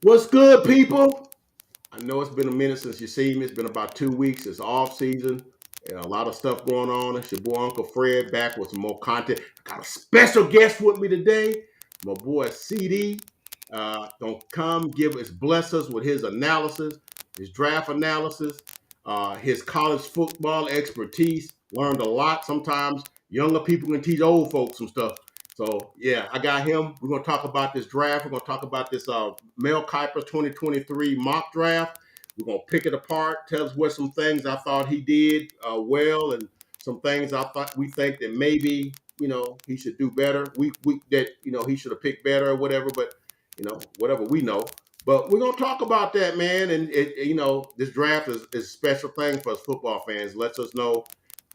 What's good, people? I know it's been a minute since you seen me. It's been about 2 weeks. It's off season. And a lot of stuff going on. It's your boy Uncle Fred back with some more content. I got a special guest with me today. My boy CD. Gonna come give us bless us with his analysis, his draft analysis, his college football expertise. Learned a lot. Sometimes younger people can teach old folks some stuff. So yeah, I got him. We're gonna talk about this draft. We're gonna talk about this Mel Kiper 2023 mock draft. We're gonna pick it apart. Tell us what some things I thought he did well, and some things I thought we think that maybe he should do better. We that he should have picked better or whatever. But whatever we know. But we're gonna talk about that, man. And this draft is a special thing for us football fans. Lets us know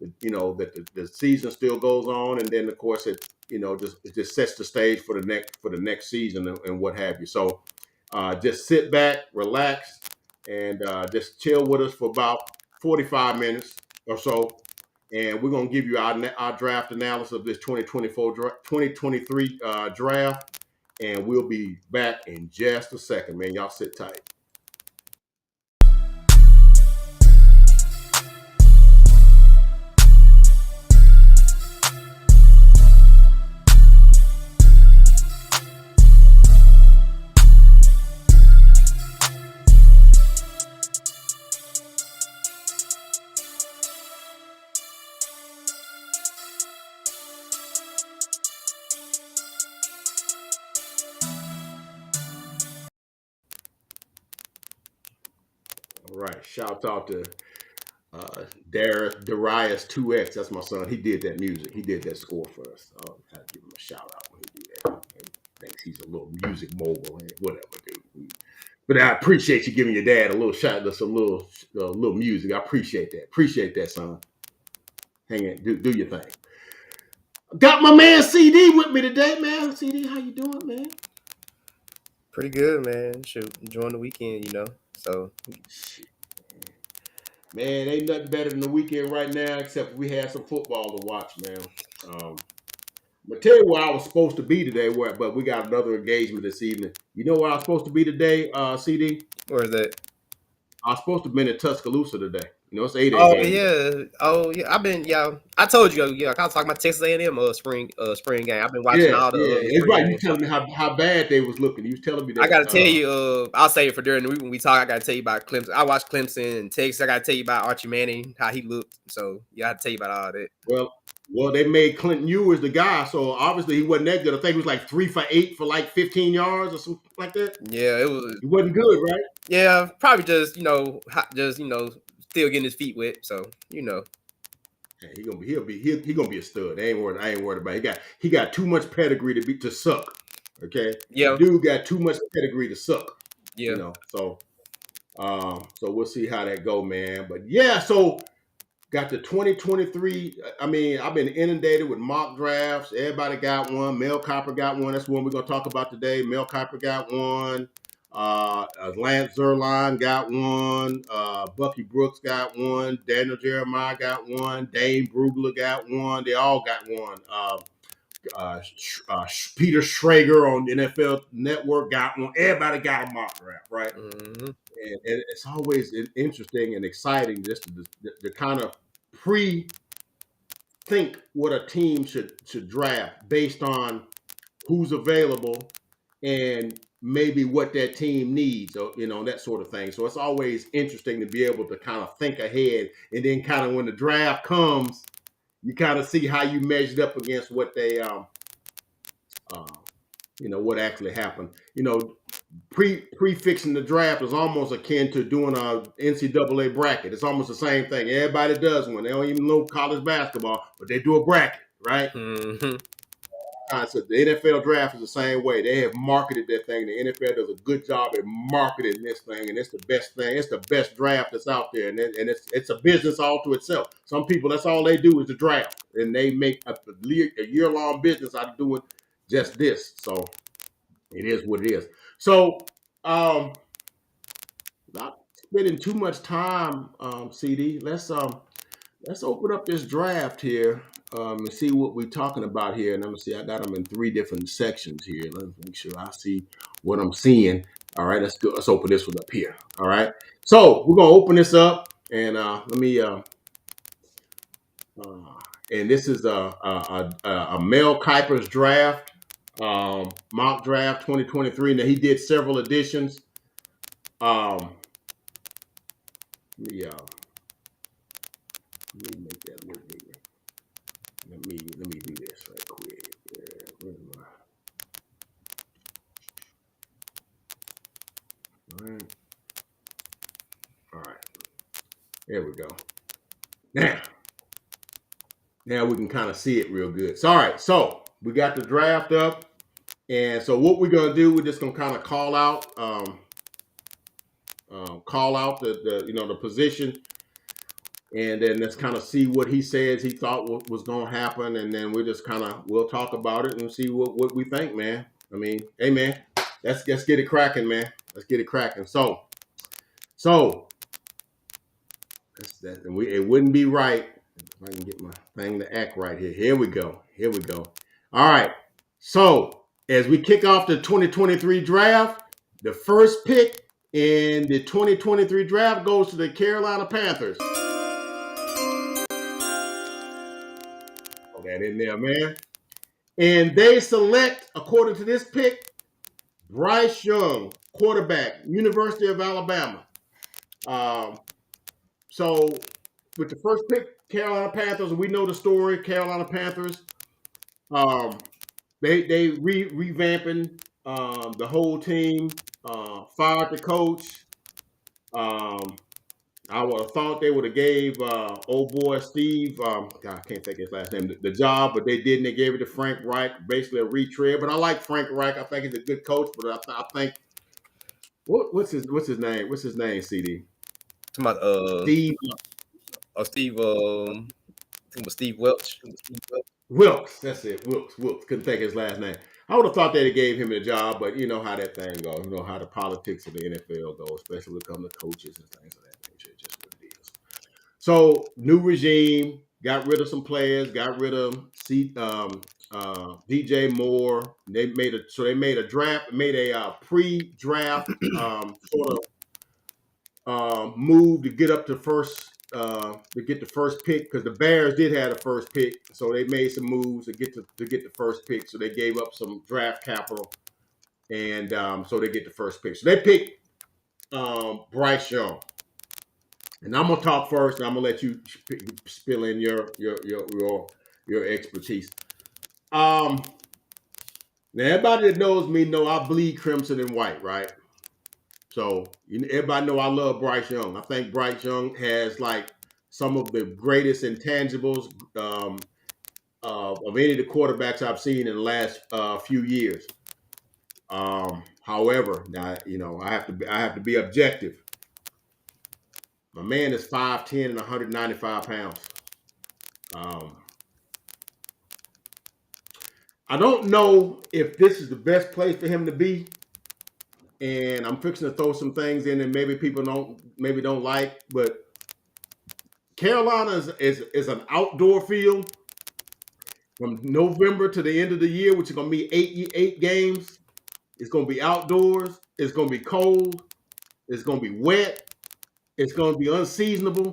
that the season still goes on, and then of course it just sets the stage for the next season and what have you. So just sit back, relax, and just chill with us for about 45 minutes or so. And we're gonna give you our draft analysis of this 2023 draft, and we'll be back in just a second, man. Y'all sit tight. All right. Shout out to Darius 2X. That's my son. He did that music. He did that score for us. I had to give him a shout out when he did that. He thinks he's a little music mogul and whatever, dude. But I appreciate you giving your dad a little shout, some little music. I appreciate that. Appreciate that, son. Hang it. Do your thing. Got my man CD with me today, man. CD, how you doing, man? Pretty good, man. Shoot, enjoying the weekend. So Shit, man, ain't nothing better than the weekend right now, except we had some football to watch, man. Um, I'm gonna tell you where I was supposed to be today, but we got another engagement this evening. You know where I was supposed to be today, CD? where is that? I was supposed to be in Tuscaloosa today. It's 8A Oh game today. yeah, I've been I told you I was talking about Texas A&M spring game. I've been watching Yeah, all the yeah, it's spring right. You games. telling me how bad they was looking. You was telling me I that. got to tell you, I'll say it for during the week when we talk. I got to tell you about Clemson. I watched Clemson and Texas. I got to tell you about Archie Manning, how he looked. So yeah, I have to tell you about all that. Well, they made Clinton Ewers the guy, so obviously he wasn't that good. I think he was like 3 for 8 for like 15 yards or something like that. Yeah, it was. He wasn't good, right? Yeah, probably just still getting his feet wet. So Yeah, he gonna be a stud. I ain't worried about it. He got too much pedigree to suck. Okay, the yeah, dude got too much pedigree to suck. yeah. So we'll see how that go, man. But yeah, so got the 2023. I mean, I've been inundated with mock drafts. Everybody got one. Mel Kiper got one. That's one we're gonna talk about today. Mel Kiper got one. Lance Zerline got one. Bucky Brooks got one. Daniel Jeremiah got one. Dane Brugler got one. They all got one. Peter Schrager on the NFL Network got one. Everybody got a mock draft, right? Hmm. And it's always interesting and exciting just to kind of pre think what a team should draft based on who's available and maybe what that team needs, or that sort of thing. So it's always interesting to be able to kind of think ahead, and then kind of when the draft comes, you kind of see how you measured up against what they uh, what actually happened. Prefixing the draft is almost akin to doing a NCAA bracket. It's almost the same thing. Everybody does one. They don't even know college basketball, but they do a bracket, right? Hmm. So the NFL draft is the same way. They have marketed that thing. The NFL does a good job at marketing this thing, and it's the best thing. It's the best draft that's out there, and it's a business all to itself. Some people, that's all they do is the draft, and they make a year long business out of doing just this. So it is what it is. So um, not spending too much time, CD. Let's open up this draft here and see what we're talking about here. And I'm gonna see. I got them in three different sections here. Let's make sure I see what I'm seeing. All right, let's go. Let's open this one up here. All right, so we're gonna open this up, and let me. And this is a Mel Kiper's draft, mock draft 2023. Now he did several editions. Yeah, let me make that a little bigger. Let me do this right quick. Where's my, all right, all right, there we go. Now, now we can kind of see it real good. So, all right, so we got the draft up, and so what we're gonna do, we're just gonna kind of call out the position, and then let's kind of see what he says he thought was gonna happen, and then we'll talk about it and see what we think, man. I mean, hey, man, let's get it cracking, man. Let's get it cracking. So it wouldn't be right if I can get my thing to act right here. Here we go. All right. So as we kick off the 2023 draft, the first pick in the 2023 draft goes to the Carolina Panthers. Throw that in there, man. And they select, according to this pick, Bryce Young, quarterback, University of Alabama. So with the first pick, Carolina Panthers, we know the story. Carolina Panthers, they revamping the whole team, fired the coach. I would have thought they would have gave old boy Steve, God, I can't think his last name, the job, but they didn't. They gave it to Frank Reich, basically a retread. But I like Frank Reich. I think he's a good coach. But I think what's his name? What's his name? CD. Talking about Steve. Steve. I think it was Steve Welch. Wilkes, that's it. Wilkes. Couldn't think of his last name. I would have thought they'd have gave him a job, but you know how that thing goes. You know how the politics of the NFL go, especially when it comes to coaches and things of that nature. It's just what it is. So new regime, got rid of some players, got rid of DJ Moore. They made a draft, made a pre-draft sort of move to get up to first to get the first pick, because the Bears did have the first pick, so they made some moves to get the first pick. So they gave up some draft capital, and so they get the first pick. So they picked Bryce Young, and I'm gonna talk first, and I'm gonna let you spill in your expertise. Now everybody that knows me know I bleed crimson and white, right? So everybody know I love Bryce Young. I think Bryce Young has like some of the greatest intangibles of any of the quarterbacks I've seen in the last few years. However, now I have to be objective. My man is 5'10" and 195 pounds. I don't know if this is the best place for him to be, and I'm fixing to throw some things in that maybe people don't like, but Carolina is an outdoor field from November to the end of the year, which is going to be eight games. It's going to be outdoors. It's going to be cold. It's going to be wet. It's going to be unseasonable.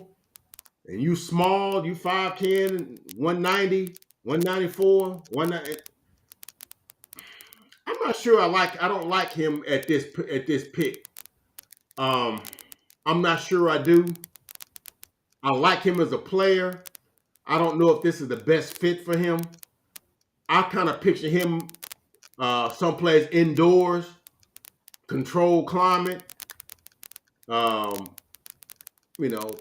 And you small, you 5'10", 190, 194, 190. I'm not sure I don't like him at this pick. I'm not sure I do. I like him as a player. I don't know if this is the best fit for him. I kind of picture him someplace indoors, controlled climate. You know,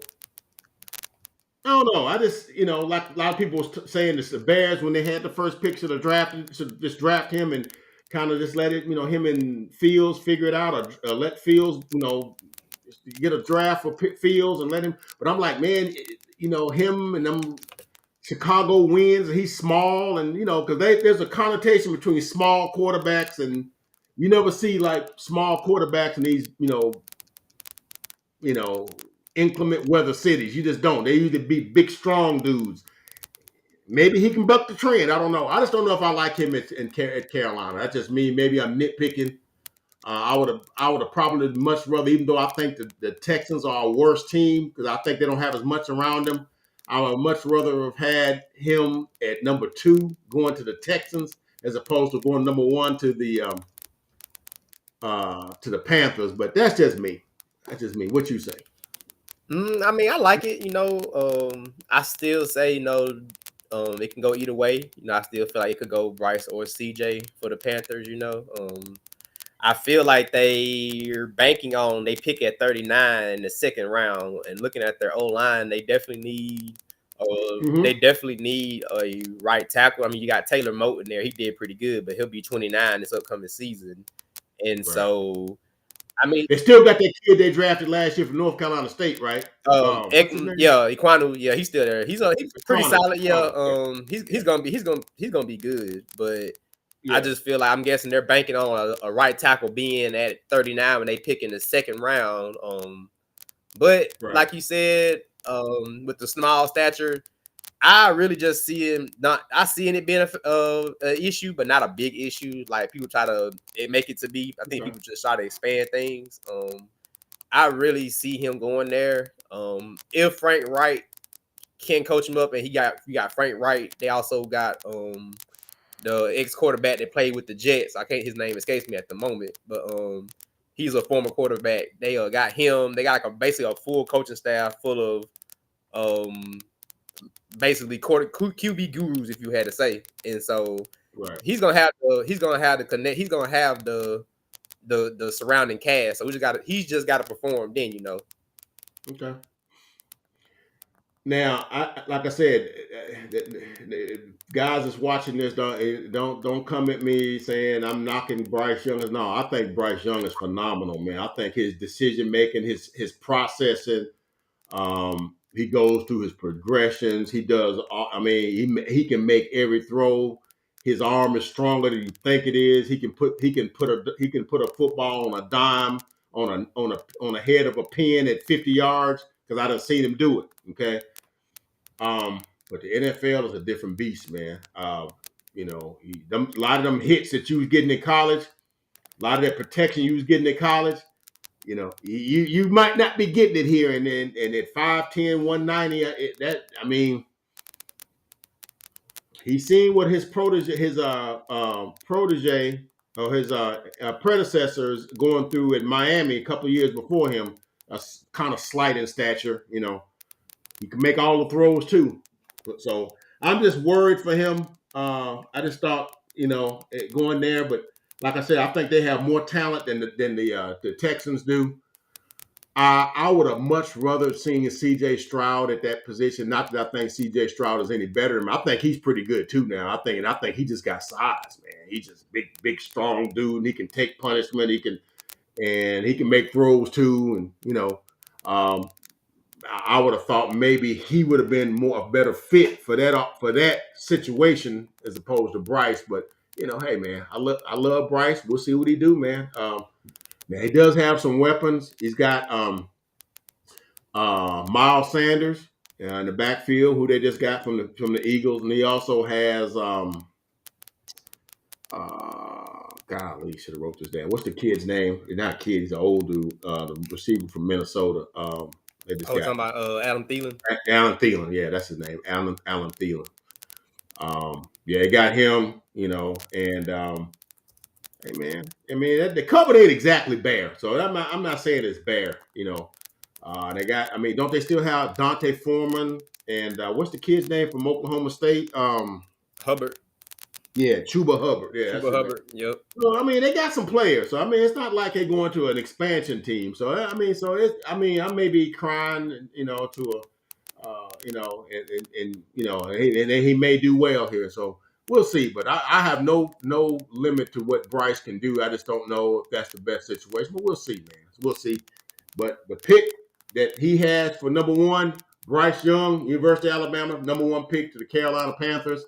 I don't know. I just, like a lot of people was saying, this the Bears when they had the first pick of the draft, should just draft him and kind of just let it, him and Fields figure it out, or let Fields, get a draft for Fields and let him. But I'm like, man, him and them Chicago wins, and he's small, and because there's a connotation between small quarterbacks, and you never see like small quarterbacks in these, inclement weather cities. You just don't. They usually be big, strong dudes. Maybe he can buck the trend. I don't know. I just don't know if I like him at Carolina. That's just me. Maybe I'm nitpicking. I would have probably much rather, even though I think the Texans are a worse team because I think they don't have as much around them. I would much rather have had him at number 2 going to the Texans as opposed to going number 1 to the Panthers. But that's just me. That's just me. What you say? I mean, I like it. I still say it can go either way. I still feel like it could go Bryce or CJ for the Panthers. I feel like they're banking on they pick at 39 in the second round, and looking at their O line, Mm-hmm. they definitely need a right tackle. I mean, you got Taylor Moton there; he did pretty good, but he'll be 29 this upcoming season, and Right. so I mean, They still got that kid they drafted last year from North Carolina State, right? What's his name? Yeah, Iquanu, yeah, he's still there. He's pretty Connor. solid. Yeah, Connor. Yeah. he's Yeah. gonna be good. But I Yeah. just feel like I'm guessing they're banking on a right tackle being at 39 when they pick in the second round. But Right. like you said, with the small stature, I really just see him not. I seeing it being a issue, but not a big issue. Like people try to make it to be. I think Okay. people just try to expand things. I really see him going there. If Frank Wright can coach him up, and you got Frank Wright, they also got the ex quarterback that played with the Jets. I can't his name escapes me at the moment, but he's a former quarterback. They got him. They got like basically a full coaching staff full of um basically QB gurus, if you had to say. And so Right. he's gonna have the connect. He's gonna have the surrounding cast. So he's just got to perform. Then. Okay. Now, like I said, guys that's watching this don't come at me saying I'm knocking Bryce Young. No, I think Bryce Young is phenomenal, man. I think his decision making, his processing, he goes through his progressions. He does. I mean, he can make every throw. His arm is stronger than you think it is. He can put a football on a dime on a head of a pin at 50 yards because I done seen him do it. Okay. But the NFL is a different beast, man. A lot of them hits that you was getting in college, a lot of that protection you was getting in college, you might not be getting it here. And at 5'10", 190, I mean, he's seen what his protege or his predecessors going through at Miami a couple of years before him, kind of slight in stature. He can make all the throws too. So I'm just worried for him. I just thought, going there, but like I said, I think they have more talent than the Texans do. I would have much rather seen C.J. Stroud at that position. Not that I think C.J. Stroud is any better than him. I think he's pretty good too now. I think he just got size, man. He's just big, strong dude, and he can take punishment. He can make throws too, and um, I would have thought maybe he would have been a better fit for that situation as opposed to Bryce. But hey man, I love Bryce. We'll see what he do, man. Now he does have some weapons. He's got Miles Sanders in the backfield, who they just got from the Eagles, and he also has golly, should have wrote this down. What's the kid's name? He's not kid. He's an old dude. The receiver from Minnesota. They just Oh, got talking about Adam Thielen. Alan Thielen. Yeah, that's his name. Alan Thielen. Yeah, they got him. And hey man, I mean the cupboard ain't exactly bare, so I'm not saying it's bare. They got. I mean, don't they still have Dante Foreman and what's the kid's name from Oklahoma State? Hubbard. Yeah, Chuba Hubbard. Yeah, that's Chuba his name. Hubbard. Yep. So I mean, they got some players. So I mean, it's not like they're going to an expansion team. So I mean, I may be crying, to and he may do well here. So we'll see. But I have no limit to what Bryce can do. I just don't know if that's the best situation. But we'll see, man. We'll see. But the pick that he has for number 1, Bryce Young, University of Alabama, number 1 pick to the Carolina Panthers.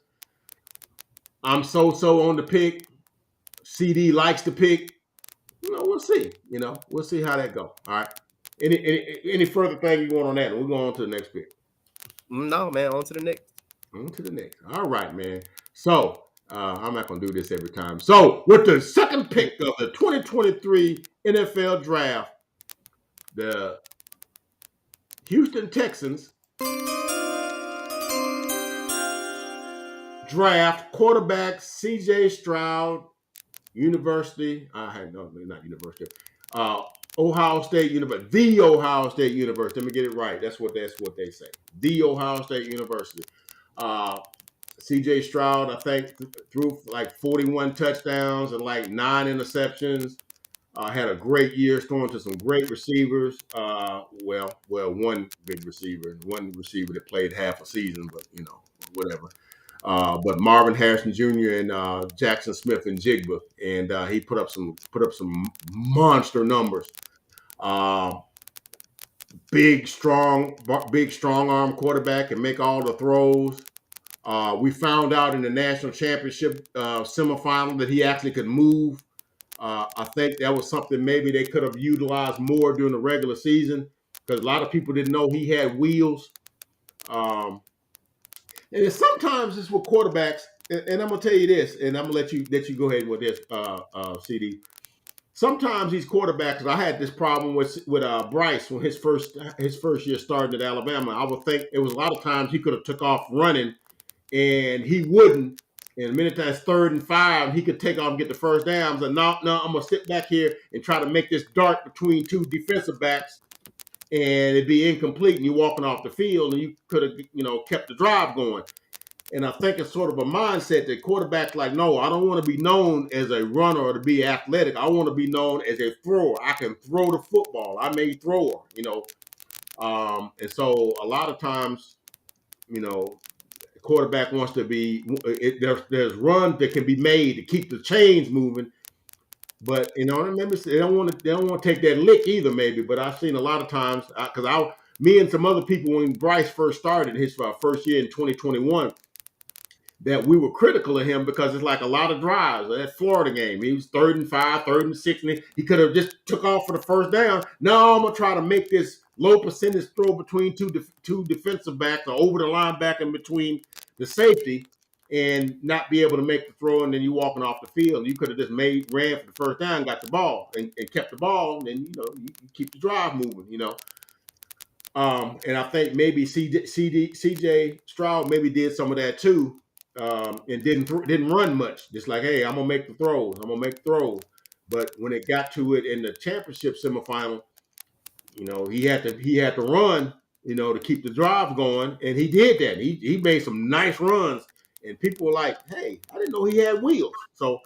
I'm so on the pick. CD likes the pick. We'll see. We'll see how that go. All right. Any further thing you want on that? We'll go on to the next pick. No, man. On to the next. On to the next. All right, man. So I'm not going to do this every time. So, with the second pick of the 2023 NFL Draft, the Houston Texans draft quarterback C.J. Stroud, University. No, not University. Ohio State University, the Ohio State University. Let me get it right. That's what they say. The Ohio State University. C.J. Stroud, I think, threw like 41 touchdowns and like 9 interceptions. Had a great year, throwing to some great receivers. One big receiver, and one receiver that played half a season, but whatever. But Marvin Harrison Jr. and Jackson Smith and Jigba, and he put up some monster numbers. Big strong arm quarterback and make all the throws. We found out in the national championship semifinal that he actually could move. I think that was something maybe they could have utilized more during the regular season because a lot of people didn't know he had wheels. And sometimes it's with quarterbacks, and I'm gonna tell you this, and I'm gonna let you go ahead with this, CD. Sometimes these quarterbacks, I had this problem with Bryce when his first year starting at Alabama. I would think it was a lot of times he could have took off running, and he wouldn't. And many times 3rd and 5, he could take off and get the first down. But no, I'm gonna sit back here and try to make this dart between two defensive backs, and it'd be incomplete, and you're walking off the field, and you could have kept the drive going. And I think it's sort of a mindset that quarterbacks like, no, I don't want to be known as a runner or to be athletic. I want to be known as a thrower. I can throw the football. I'm a thrower, and so a lot of times, the quarterback wants to be. There's runs that can be made to keep the chains moving, but remember they don't want to take that lick either, maybe. But I've seen a lot of times because me and some other people when Bryce first started his first year in 2021. That we were critical of him because it's like a lot of drives. That Florida game, he was 3rd and 5, 3rd and 6, and he could have just took off for the first down. No, I'm gonna try to make this low percentage throw between two defensive backs or over the linebacker in between the safety, and not be able to make the throw, and then you walking off the field. You could have just ran for the first down, got the ball, and kept the ball, and then you keep the drive moving. And I think maybe CJ Stroud maybe did some of that too. And didn't run much. Just like, hey, I'm gonna make the throws. But when it got to it in the championship semifinal, he had to run, to keep the drive going, and he did that. He made some nice runs, and people were like, hey, I didn't know he had wheels. So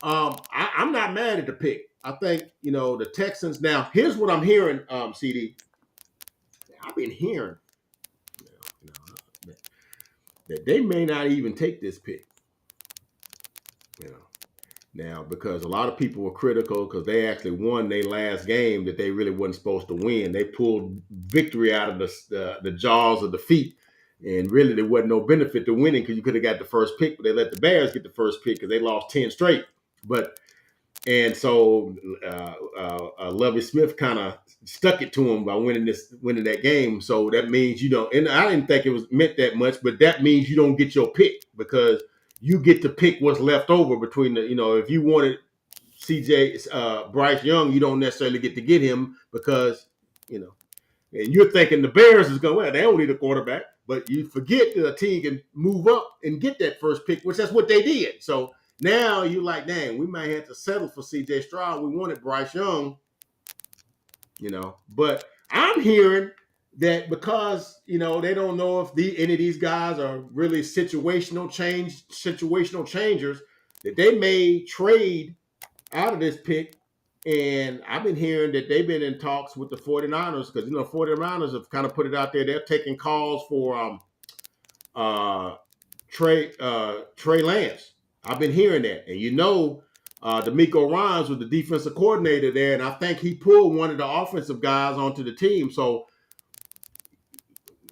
I'm not mad at the pick. I think the Texans. Now, here's what I'm hearing, CD. I've been hearing that they may not even take this pick. Now, because a lot of people were critical because they actually won their last game that they really wasn't supposed to win. They pulled victory out of the jaws of defeat, and really there wasn't no benefit to winning because you could have got the first pick, but they let the Bears get the first pick because they lost 10 straight. And so Lovie Smith kind of stuck it to him by winning that game. So that means and I didn't think it was meant that much, but that means you don't get your pick because you get to pick what's left over between if you wanted Bryce Young, you don't necessarily get to get him because, and you're thinking the Bears is going, well, they don't need a quarterback, but you forget that a team can move up and get that first pick, which that's what they did. So now you're like, dang, we might have to settle for C.J. Stroud. We wanted Bryce Young, but I'm hearing that because they don't know if any of these guys are really situational changers, that they may trade out of this pick. And I've been hearing that they've been in talks with the 49ers because 49ers have kind of put it out there. They're taking calls for Trey Lance. I've been hearing that, and D'Amico Ryans was the defensive coordinator there, and I think he pulled one of the offensive guys onto the team. So,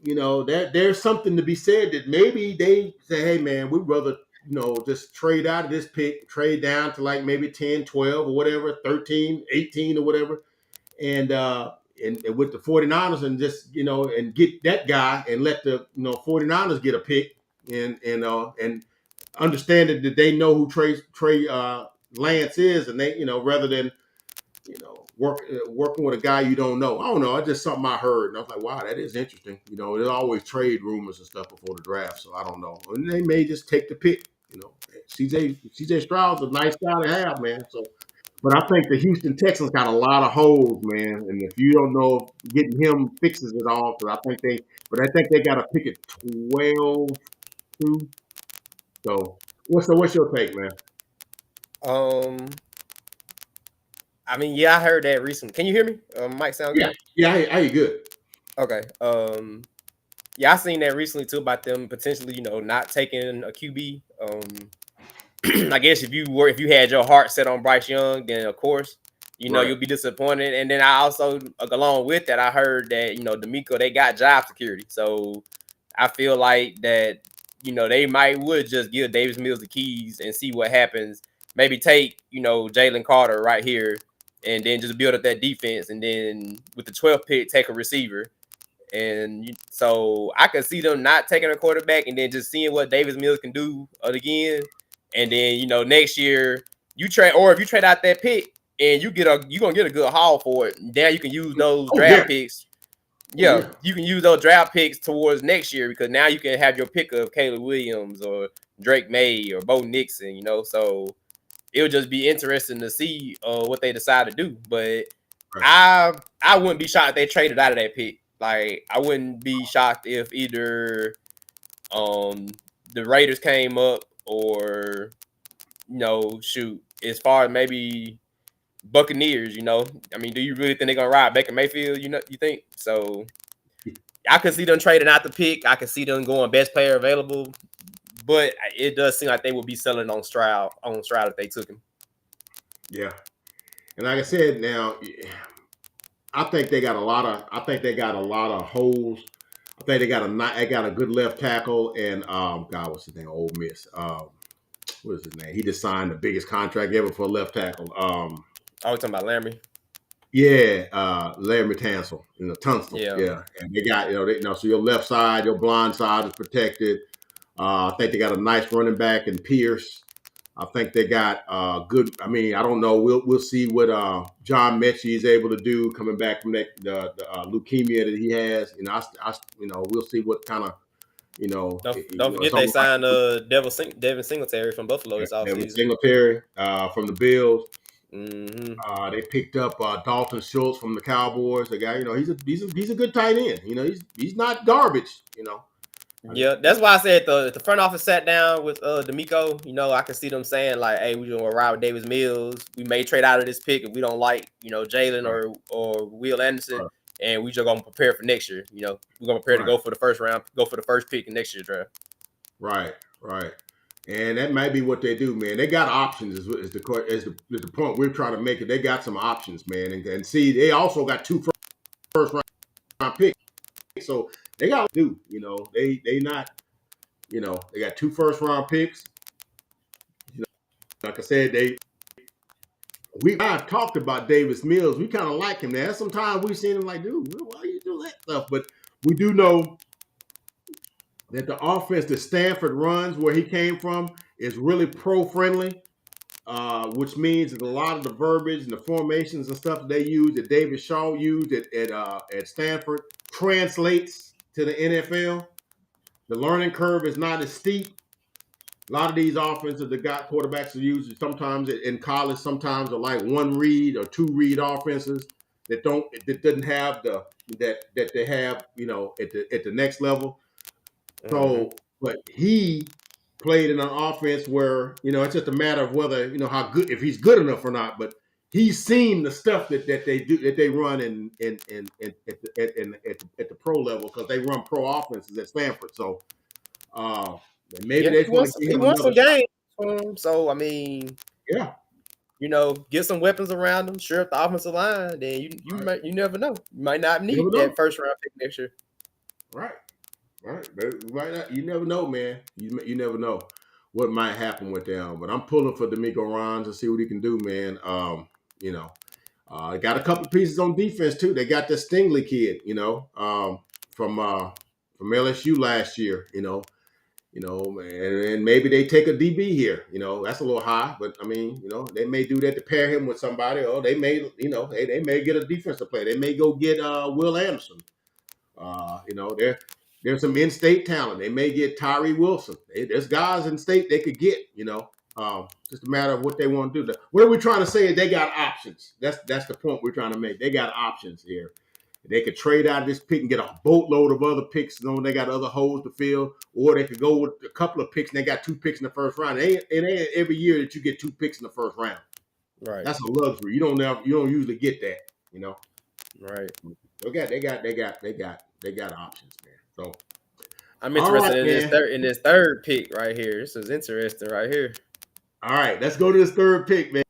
there's something to be said that maybe they say, hey, man, we'd rather, just trade out of this pick, trade down to like maybe 10, 12 or whatever, 13, 18 or whatever, and with the 49ers and just, and get that guy and let the, 49ers get a pick and understanding that they know who Trey Lance is, and they rather than working with a guy you don't know. I don't know. It's just something I heard, and I was like, wow, that is interesting. There's always trade rumors and stuff before the draft, so I don't know. And they may just take the pick. CJ Stroud's a nice guy to have, man. So, but I think the Houston Texans got a lot of holes, man. And if you don't know if getting him fixes it all, because I think they got to pick it 12-2. So what's your take, man? Um, I mean, yeah, I heard that recently. Can you hear me? Mic sound Yeah, good? yeah, I you good. Okay. Yeah, I seen that recently too about them potentially, not taking a QB. I guess if you had your heart set on Bryce Young, then of course, Right. you'll be disappointed. And then I also, along with that, I heard that D'Amico, they got job security, so I feel like that they might would just give Davis Mills the keys and see what happens. Maybe take Jalen Carter right here, and then just build up that defense, and then with the 12th pick, take a receiver. And so I could see them not taking a quarterback and then just seeing what Davis Mills can do again. And then, next year you trade, or if you trade out that pick and you're gonna get a good haul for it. Now you can use those Oh yeah. draft picks. Oh Yeah, yeah. you can use those draft picks towards next year because now you can have your pick of Caleb Williams or Drake May or Bo Nixon. So it would just be interesting to see what they decide to do. But Right. I wouldn't be shocked if they traded out of that pick. Like I wouldn't be shocked if either um the Raiders came up or shoot, as far as maybe Buccaneers. I mean, do you really think they're gonna ride Baker Mayfield? You think so? I could see them trading out the pick. I could see them going best player available, but it does seem like they would be selling on Stroud if they took him. Yeah. And like I said, now I think they got a lot of. I think they got a lot of holes. I think they got a good left tackle, and God, what's his name? Ole Miss. What is his name? He just signed the biggest contract ever for a left tackle. I was talking about Laramie. Yeah, Larry Tansel in the Tunstall. Yeah. Yeah, and they got so your left side, your blind side is protected. I think they got a nice running back in Pierce. I think they got good. I mean, I don't know. We'll see what John Mechie is able to do coming back from the leukemia that he has. We'll see what kind of Don't it's forget they almost like signed Devin Singletary from Buffalo this Evan offseason. Singletary from the Bills. Mm-hmm. They picked up Dalton Schultz from the Cowboys. The guy, he's a good tight end. He's not garbage. Yeah, that's why I said the front office sat down with D'Amico. I can see them saying like, "Hey, we're gonna ride with Davis Mills. We may trade out of this pick if we don't like Jalen Right, or Will Anderson, right, and we just gonna prepare for next year. We're gonna prepare to right, go for the first round, go for the first pick in next year's draft." right, right. And that might be what they do, man. They got options, is the point we're trying to make it. They got some options, man, and see, they also got two first round picks, so they got to do. They not, they got two first round picks. Like I said, I've talked about Davis Mills. We kind of like him. Now, sometimes we've seen him like, dude, why you do that stuff? But we do know that the offense that Stanford runs, where he came from, is really pro friendly, which means that a lot of the verbiage and the formations and stuff that they use, that David Shaw used at Stanford, translates to the NFL. The learning curve is not as steep. A lot of these offenses that got quarterbacks are used sometimes in college, sometimes are like one read or two read offenses that doesn't have that they have at the next level. Mm-hmm. So, but he played in an offense where it's just a matter of whether how good, if he's good enough or not. But he's seen the stuff that they do, that they run at the pro level, because they run pro offenses at Stanford. So maybe Yeah, they just want to give he him won another some shot. games. So I mean, Yeah. get some weapons around him. Sure, up the offensive line, then Right. you never know. You might not You never need know. that first round pick next year. Right. Right. Right. You never know, man. You never know what might happen with them. But I'm pulling for D'Amico Ryans to see what he can do, man. You know, got a couple pieces on defense too. They got the Stingley kid, from LSU last year. and maybe they take a DB here. That's a little high, but I mean, they may do that to pair him with somebody, or they may, they may get a defensive player. They may go get Will Anderson. There's some in-state talent. They may get Tyree Wilson. There's guys in state they could get. Just a matter of what they want to do. What are we trying to say? Is they got options. That's the point we're trying to make. They got options here. They could trade out of this pick and get a boatload of other picks, knowing they got other holes to fill, or they could go with a couple of picks and they got 2 picks in the first round. It ain't every year that you get 2 picks in the first round. Right. That's a luxury. You don't usually get that. Right. They got options, man. So I'm interested in this third pick right here. This is interesting right here. All right, let's go to this third pick, man.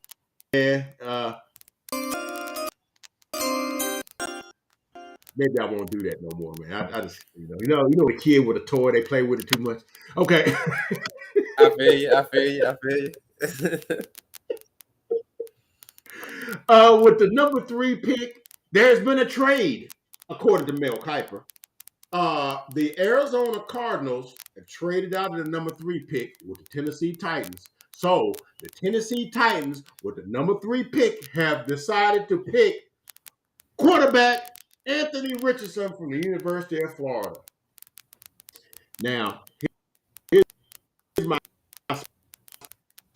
Maybe I won't do that no more, man. I just, a kid with a toy, they play with it too much. Okay. I feel you. With the number 3 pick, there's been a trade, according to Mel Kiper. The Arizona Cardinals have traded out of the number 3 pick with the Tennessee Titans. So the Tennessee Titans, with the number 3 pick, have decided to pick quarterback Anthony Richardson from the University of Florida. Now, here's my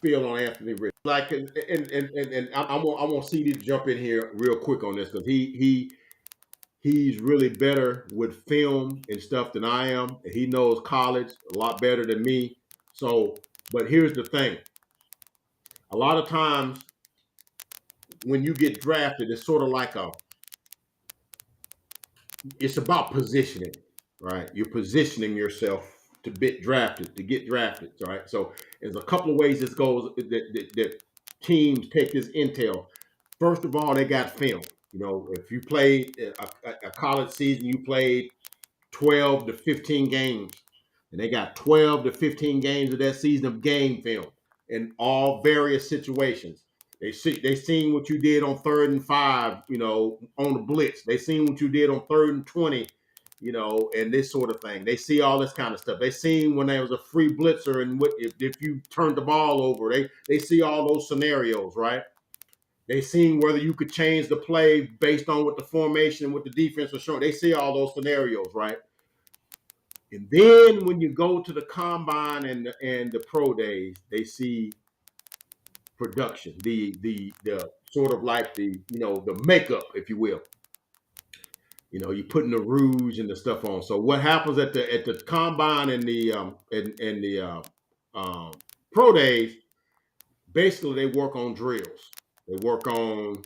feel on Anthony Richardson. Like, and I want CD to jump in here real quick on this, because he's really better with film and stuff than I am. He knows college a lot better than me. So, but here's the thing. A lot of times when you get drafted, it's sort of like it's about positioning, right? You're positioning yourself to get drafted, right? So there's a couple of ways this goes that teams take this intel. First of all, they got film. If you played a college season, you played 12 to 15 games, and they got 12 to 15 games of that season of game film in all various situations. They seen what you did on 3rd and 5, on the blitz. They seen what you did on 3rd and 20, and this sort of thing. They see all this kind of stuff. They seen when there was a free blitzer and if you turned the ball over. They see all those scenarios, right? They seen whether you could change the play based on what the formation and what the defense was showing. They see all those scenarios, right? And then when you go to the combine and the pro days, they see production, the sort of like the makeup, if you will. You're putting the rouge and the stuff on. So what happens at the combine and the pro days? Basically, they work on drills. They work on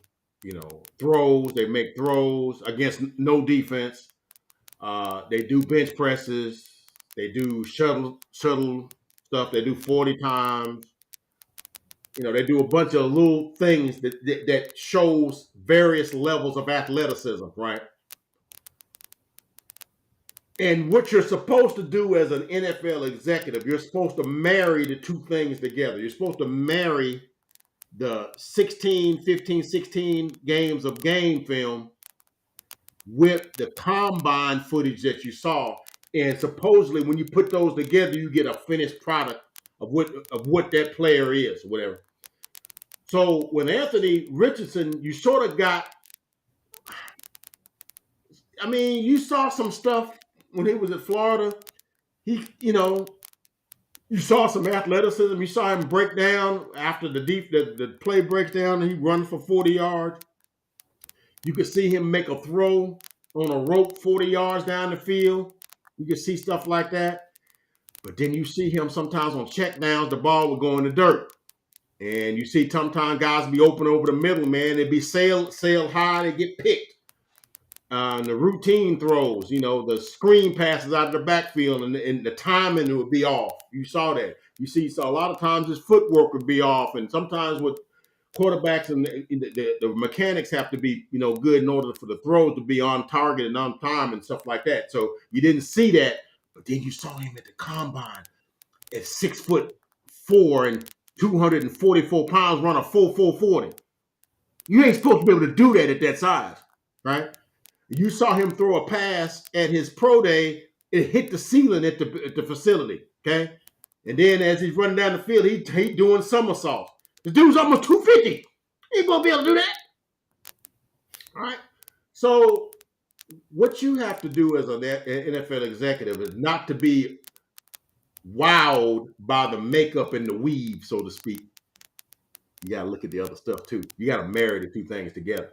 throws. They make throws against no defense. They do bench presses. They do shuttle stuff. They do 40 times. They do a bunch of little things that shows various levels of athleticism, right? And what you're supposed to do as an NFL executive, you're supposed to marry the two things together. You're supposed to marry the 15, 16 games of game film with the combine footage that you saw. And supposedly when you put those together, you get a finished product of what that player is, whatever. So with Anthony Richardson, you sort of got, you saw some stuff when he was at Florida. You saw some athleticism. You saw him break down after the play breaks down and he runs for 40 yards. You could see him make a throw on a rope 40 yards down the field. You could see stuff like that. But then you see him sometimes on checkdowns, the ball will go in the dirt. And you see sometimes guys be open over the middle, man. They'd be sailed high, they get picked. The routine throws, the screen passes out of the backfield and the timing would be off. You saw that. So a lot of times his footwork would be off. And sometimes with quarterbacks and the mechanics have to be, good in order for the throws to be on target and on time and stuff like that. So you didn't see that, but then you saw him at the combine at 6'4" and 244 pounds, run a 4.40. You ain't supposed to be able to do that at that size, right? You saw him throw a pass at his pro day. It hit the ceiling at the facility. Okay, and then as he's running down the field, he doing somersaults. The dude's almost 250. He ain't gonna be able to do that. All right. So what you have to do as an NFL executive is not to be wowed by the makeup and the weave, so to speak. You got to look at the other stuff too. You got to marry the two things together.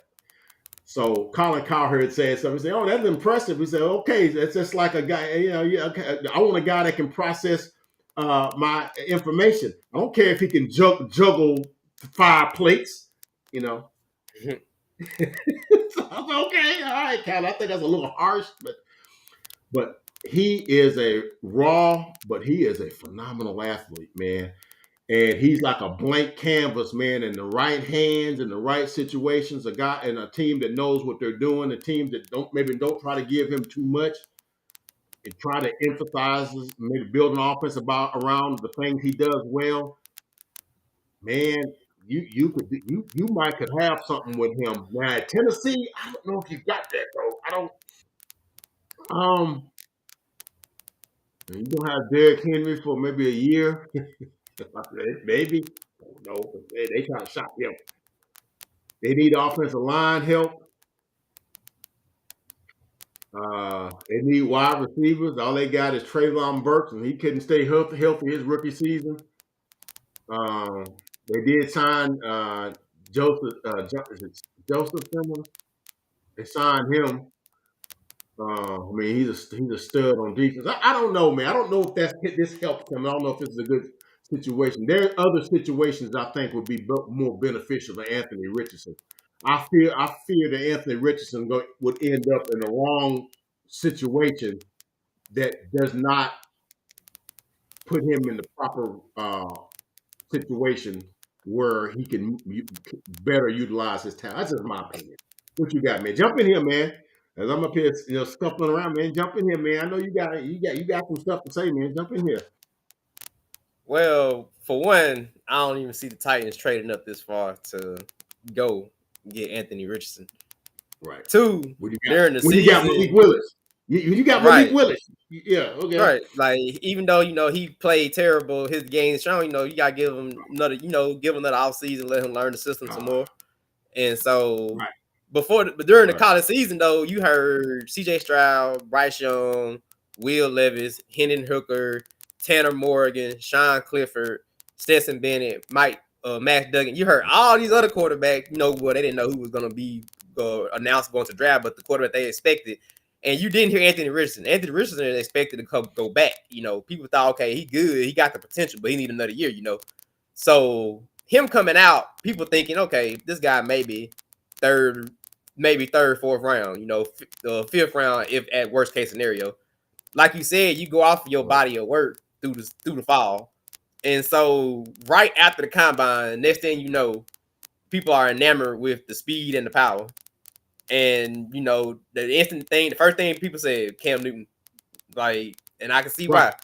So Colin Cowherd said something. He said, "Oh, that's impressive." He said, "Okay, that's just like a guy. Yeah, okay. I want a guy that can process my information. I don't care if he can juggle 5 plates. You know." So I was okay, all right, Cal. I think that's a little harsh, but he is a raw, but he is a phenomenal athlete, man. And he's like a blank canvas, man, in the right hands, in the right situations. A guy and a team that knows what they're doing, a team that don't try to give him too much and try to emphasize, maybe build an offense around the things he does well. Man, you might could have something with him. Now at Tennessee, I don't know if you got that though. I don't. You gonna have Derrick Henry for maybe a year, maybe. No, they trying to shop him. They need offensive line help. They need wide receivers. All they got is Traylon Burks, and he couldn't stay healthy his rookie season. They did sign Joseph Joseph Simmons. They signed him. I mean, he's a stud on defense. I don't know, man. I don't know if this helps him. I don't know if this is a good situation. There are other situations I think would be more beneficial than Anthony Richardson. I fear that Anthony Richardson would end up in the wrong situation that does not put him in the proper situation where he can better utilize his talent. That's just my opinion. What you got, man? Jump in here, man. As I'm up here, scuffling around, man. Jump in here, man. I know you got some stuff to say, man. Jump in here. Well, for one, I don't even see the Titans trading up this far to go get Anthony Richardson. Right. Two, What you got? during the When you got season, Malik Willis, you got Malik right, Willis. Yeah. Okay. right. Like even though he played terrible, his game's shown. You gotta give him another, give him another off season, let him learn the system some more. And so Right. but during the Right. college season though, you heard C.J. Stroud, Bryce Young, Will Levis, Hendon Hooker, Tanner Morgan, Sean Clifford, Stetson Bennett, Max Duggan. You heard all these other quarterbacks. Well, they didn't know who was going to be announced going to draft, but the quarterback they expected. And you didn't hear Anthony Richardson. Anthony Richardson is expected to go back. People thought, okay, he good, he got the potential, but he need another year. So him coming out, people thinking, okay, this guy third, fourth round, fifth round if at worst case scenario. Like you said, you go off of your Right. body of work through the fall. And so right after the combine, next thing you know, people are enamored with the speed and the power. And the first thing people say, Cam Newton. And I can see Right. why.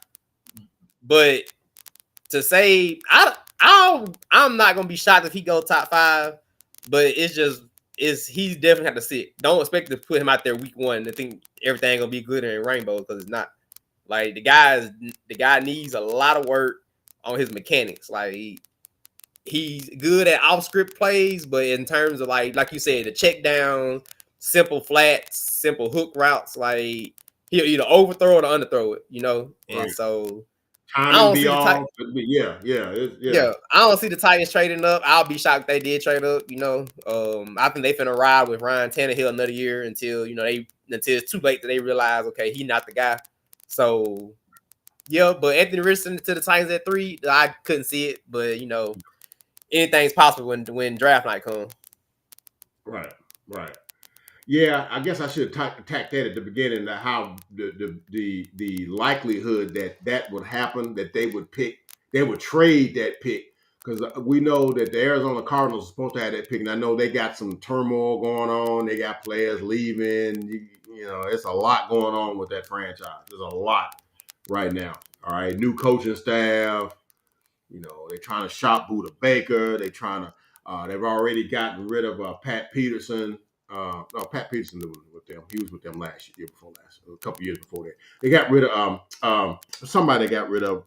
But to say I'm not gonna be shocked if he go top 5, but he's definitely have to sit. Don't expect to put him out there week 1 and think everything gonna be glitter and rainbow because it's not. Like the guy needs a lot of work on his mechanics. Like he's good at off script plays, but in terms of like you said, the check downs, simple flats, simple hook routes, like he'll either overthrow it or underthrow it. And Right. so I Timing don't be see the type. off. Yeah. Yeah. Yeah, I don't see the Titans trading up. I'll be shocked if they did trade up. I think they finna ride with Ryan Tannehill another year until until it's too late that they realize, okay, he's not the guy. So yeah, but Anthony Richardson to the Titans at 3, I couldn't see it. But anything's possible when draft night comes. Right. Right. Yeah, I guess I should have attacked that at the beginning. How the likelihood that would happen, that they would trade that pick, because we know that the Arizona Cardinals are supposed to have that pick, and I know they got some turmoil going on. They got players leaving. It's a lot going on with that franchise. There's a lot right now. All right, new coaching staff. They're trying to shop Buda Baker. They're trying to. They've already gotten rid of Pat Peterson. No, Pat Peterson with them. He was with them year before last, a couple years before that. They got rid of somebody got rid of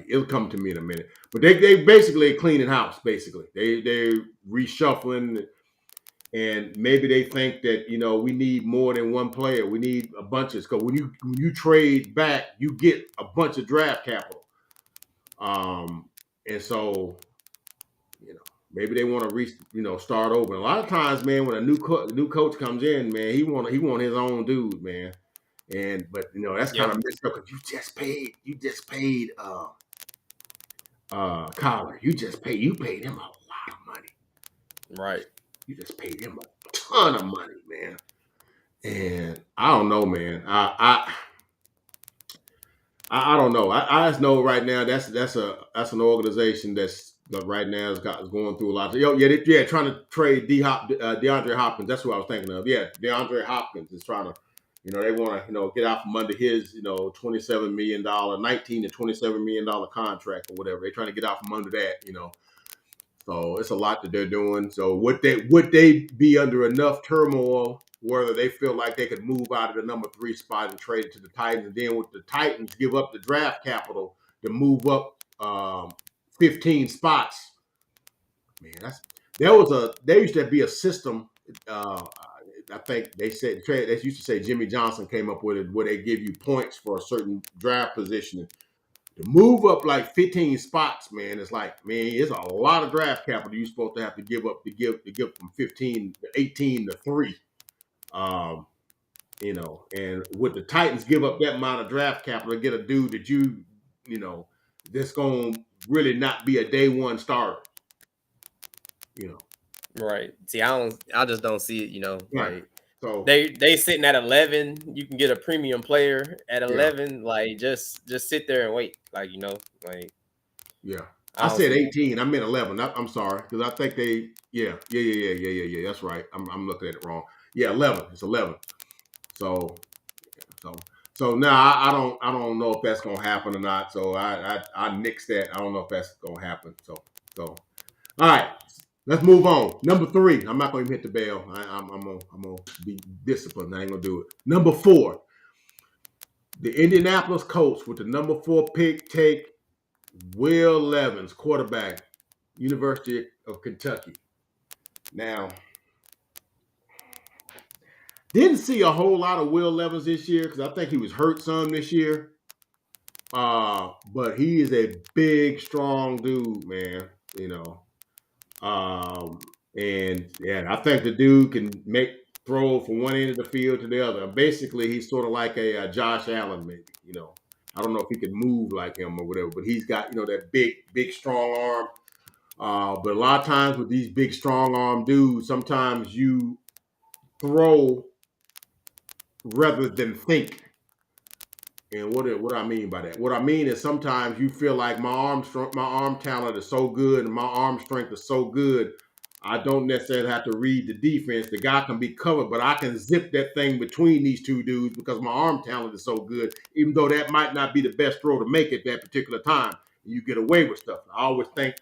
it'll come to me in a minute. But they basically cleaning house. Basically, they reshuffling, and maybe they think that we need more than one player. We need a bunch of because when you trade back, you get a bunch of draft capital. And so maybe they want to start over. And a lot of times, man, when a new coach comes in, man, he want his own dude, man. But that's kind of messed up because you just paid Collar. You paid him a lot of money. Right. You just paid him a ton of money, man. And I don't know, man. I don't know. I just know right now that's an organization that right now is going through a lot. Trying to trade DeAndre Hopkins. That's what I was thinking of. Yeah, DeAndre Hopkins is trying to, they want to get out from under his $27 million, $19 to $27 million contract or whatever. They're trying to get out from under that. So it's a lot that they're doing. So would they be under enough turmoil whether they feel like they could move out of the number 3 spot and trade it to the Titans, and then with the Titans give up the draft capital to move up 15 spots? Man, there used to be a system. I think they used to say Jimmy Johnson came up with it where they give you points for a certain draft position. To move up like 15 spots, man, it's a lot of draft capital you're supposed to have to give up to give from 15 to 18 to 3. And would the Titans give up that amount of draft capital to get a dude that that's going to really not be a day one starter? Right. See, I just don't see it, Right. like So they sitting at 11. You can get a premium player at 11. Like just sit there and wait. Like yeah. I said 18. I meant 11. I'm sorry because I think they. Yeah. That's right. I'm looking at it wrong. Yeah, 11. It's 11. So now I don't know if that's gonna happen or not. So I nixed that. I don't know if that's gonna happen. So all right. Let's move on. Number 3. I'm not gonna even hit the bell. I'm gonna be disciplined. I ain't gonna do it. Number 4. The Indianapolis Colts with the number 4 pick take Will Levis, quarterback, University of Kentucky. Now, didn't see a whole lot of Will Levis this year because I think he was hurt some this year. But he is a big, strong dude, man. And I think the dude can throw from one end of the field to the other. Basically, he's sort of like a Josh Allen, maybe. I don't know if he can move like him or whatever, but he's got that big, strong arm. But a lot of times with these big, strong arm dudes, sometimes you throw rather than think. And what do I mean by that? What I mean is sometimes you feel like my arm talent is so good and my arm strength is so good, I don't necessarily have to read the defense. The guy can be covered, but I can zip that thing between these two dudes because my arm talent is so good, even though that might not be the best throw to make at that particular time. You get away with stuff. I always think,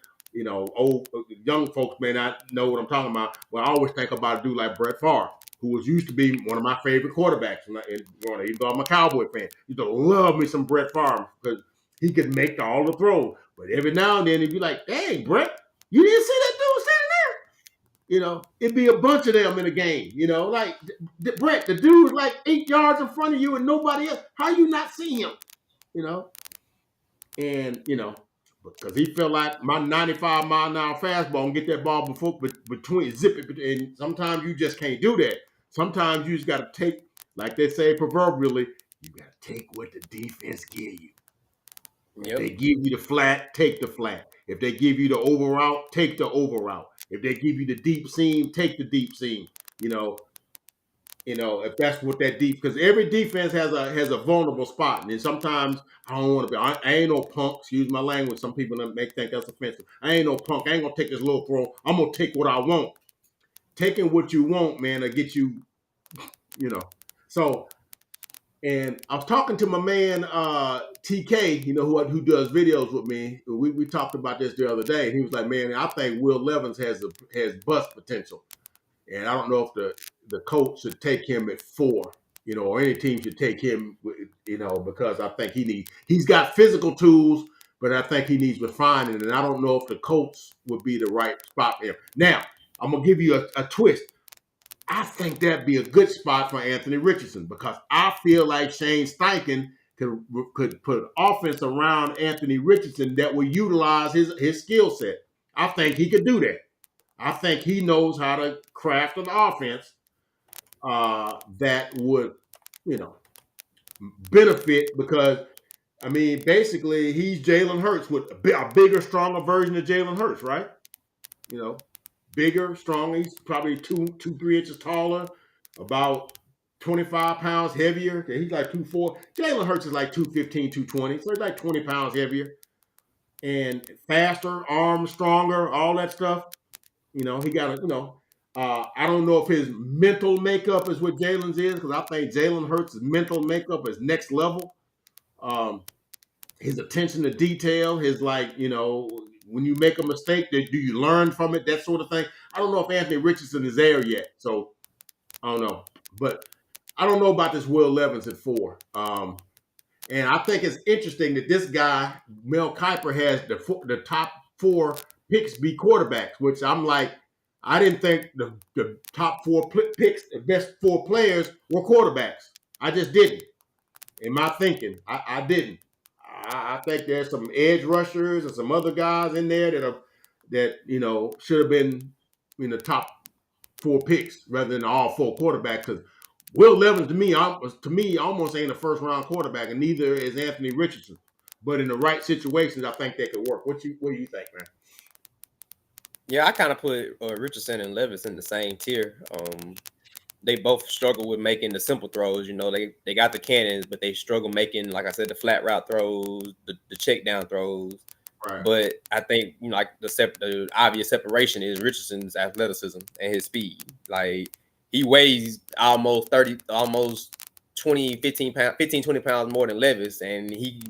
old young folks may not know what I'm talking about, but I always think about a dude like Brett Favre, who used to be one of my favorite quarterbacks. Even though I'm a Cowboy fan, used to love me some Brett Favre because he could make all the throws. But every now and then he'd be like, "Dang, Brett, you didn't see that dude standing there?" It'd be a bunch of them in a game. Like Brett, the dude is like 8 yards in front of you and nobody else. How you not see him? And because he felt like my 95-mile-an-hour fastball and get that ball zip it, and sometimes you just can't do that. Sometimes you just got to take, like they say proverbially, you got to take what the defense give you. Yep. If they give you the flat, take the flat. If they give you the over route, take the over route. If they give you the deep seam, take the deep seam. If that's what that because every defense has a vulnerable spot, and then sometimes I don't want to be. I ain't no punk. Excuse my language. Some people may think that's offensive. I ain't no punk. I ain't gonna take this little throw. I'm gonna take what I want. Taking what you want, man, will get you. So, and I was talking to my man TK, who does videos with me. We talked about this the other day. He was like, "Man, I think Will Levis has bust potential." and I don't know if the coach should take him at 4, or any team should take him, because I think he's got physical tools, but I think he needs refining, and I don't know if the coach would be the right spot for him. Now, I'm gonna give you a twist. I think that'd be a good spot for Anthony Richardson because I feel like Shane Steichen could put offense around Anthony Richardson that will utilize his skill set. I think he could do that. I think he knows how to craft an offense that would, you know, benefit because basically he's Jalen Hurts with a bigger, stronger version of Jalen Hurts, right? You know, bigger, stronger. He's probably 3 inches taller, about 25 pounds heavier. He's like 2'4". Jalen Hurts is like 215, 220. So he's like 20 pounds heavier and faster, arms stronger, all that stuff. He got I don't know if his mental makeup is what Jalen's is because I think Jalen Hurts' mental makeup is next level. His attention to detail, his when you make a mistake, do you learn from it? That sort of thing. I don't know if Anthony Richardson is there yet, so I don't know. But I don't know about this Will Levis at 4. And I think it's interesting that this guy, Mel Kiper, has the top 4 picks be quarterbacks, which I'm like, I didn't think the top 4 picks, the best 4 players were quarterbacks. I just didn't. In my thinking, I didn't. I think there's some edge rushers and some other guys in there that should have been in the top 4 picks rather than all 4 quarterbacks. Because Will Levis to me almost ain't a first round quarterback, and neither is Anthony Richardson. But in the right situations, I think they could work. What do you think, man? Yeah, I kind of put Richardson and Levis in the same tier. They both struggle with making the simple throws. They got the cannons, but they struggle making, like I said, the flat route throws, the check down throws. Right. But I think like the obvious separation is Richardson's athleticism and his speed. Like he weighs almost 20, 15 pounds, 15, 20 pounds more than Levis, and he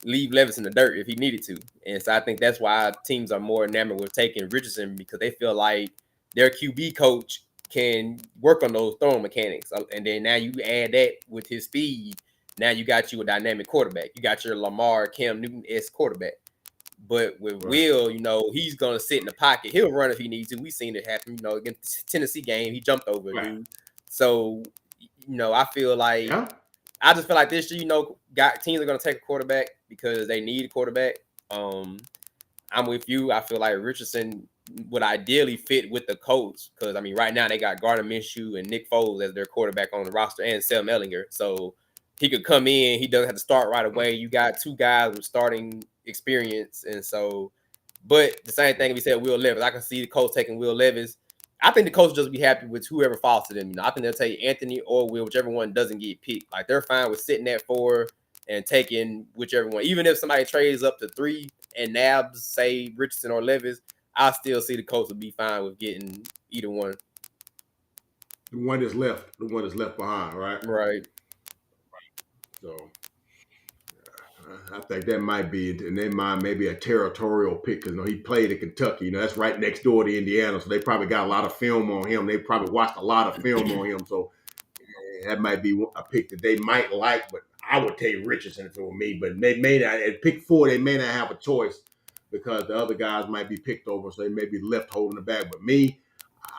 leave Levis in the dirt if he needed to. And so I think that's why teams are more enamored with taking Richardson because they feel like their QB coach can work on those throwing mechanics. And then now you add that with his speed. Now you got you a dynamic quarterback. You got your Lamar, Cam Newton-esque quarterback. But with right. Will, he's going to sit in the pocket. He'll run if he needs to. We've seen it happen. Against the Tennessee game, he jumped over a dude. So, I feel like I just feel like this year, teams are going to take a quarterback because they need a quarterback. I'm with you. I feel like Richardson would ideally fit with the coach because, right now they got Gardner Minshew and Nick Foles as their quarterback on the roster and Sam Ellinger. So he could come in. He doesn't have to start right away. You got 2 guys with starting experience. And so, but the same thing we said, Will Levis. I can see the coach taking Will Levis. I think the coach will just be happy with whoever falls to them. I think they'll take Anthony or Will, whichever one doesn't get picked. Like they're fine with sitting at 4 and taking whichever one. Even if somebody trades up to 3 and nabs, say Richardson or Levis, I still see the coach will be fine with getting either one. The one that's left behind, right? Right. So I think that might be in their mind maybe a territorial pick because he played at Kentucky. That's right next door to Indiana, so they probably got a lot of film on him. They probably watched a lot of film on him, so that might be a pick that they might like. But I would take Richardson if it were me. But they may not at pick 4. They may not have a choice because the other guys might be picked over, so they may be left holding the bag. But me,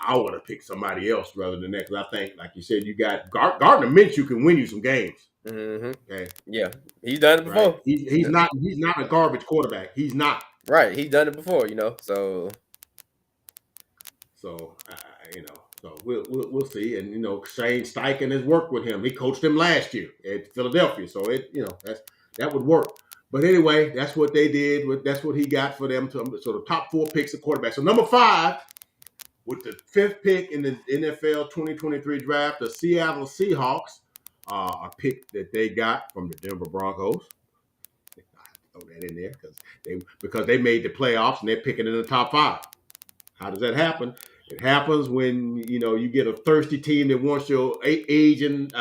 I would have picked somebody else rather than that because I think, like you said, you got Gardner Minshew can win you some games. Mm-hmm. Okay. Yeah, he's done it before. Right. He's not a garbage quarterback. He's not. Right. He's done it before. So we'll see. And Shane Steichen has worked with him. He coached him last year at Philadelphia. So that would work. But anyway, that's what they did. That's what he got for them. So the top 4 picks of quarterback. So number 5, with the 5th pick in the NFL 2023 draft, the Seattle Seahawks. A pick that they got from the Denver Broncos. I have to throw that in there because they made the playoffs and they're picking in the top 5. How does that happen? It happens when you get a thirsty team that wants your aging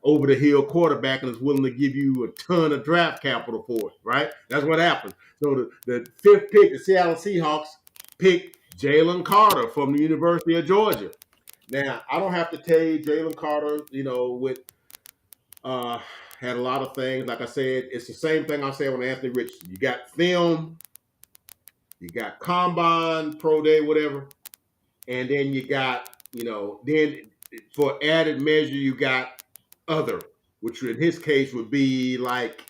over the hill quarterback and is willing to give you a ton of draft capital for it. Right? That's what happens. So the 5th pick, the Seattle Seahawks pick Jalen Carter from the University of Georgia. Now, I don't have to tell you, Jalen Carter, with uh had a lot of things. Like I said, it's the same thing I said on Anthony Richardson. You got film, you got combine, pro day, whatever, and then you got, then for added measure, you got other, which in his case would be like,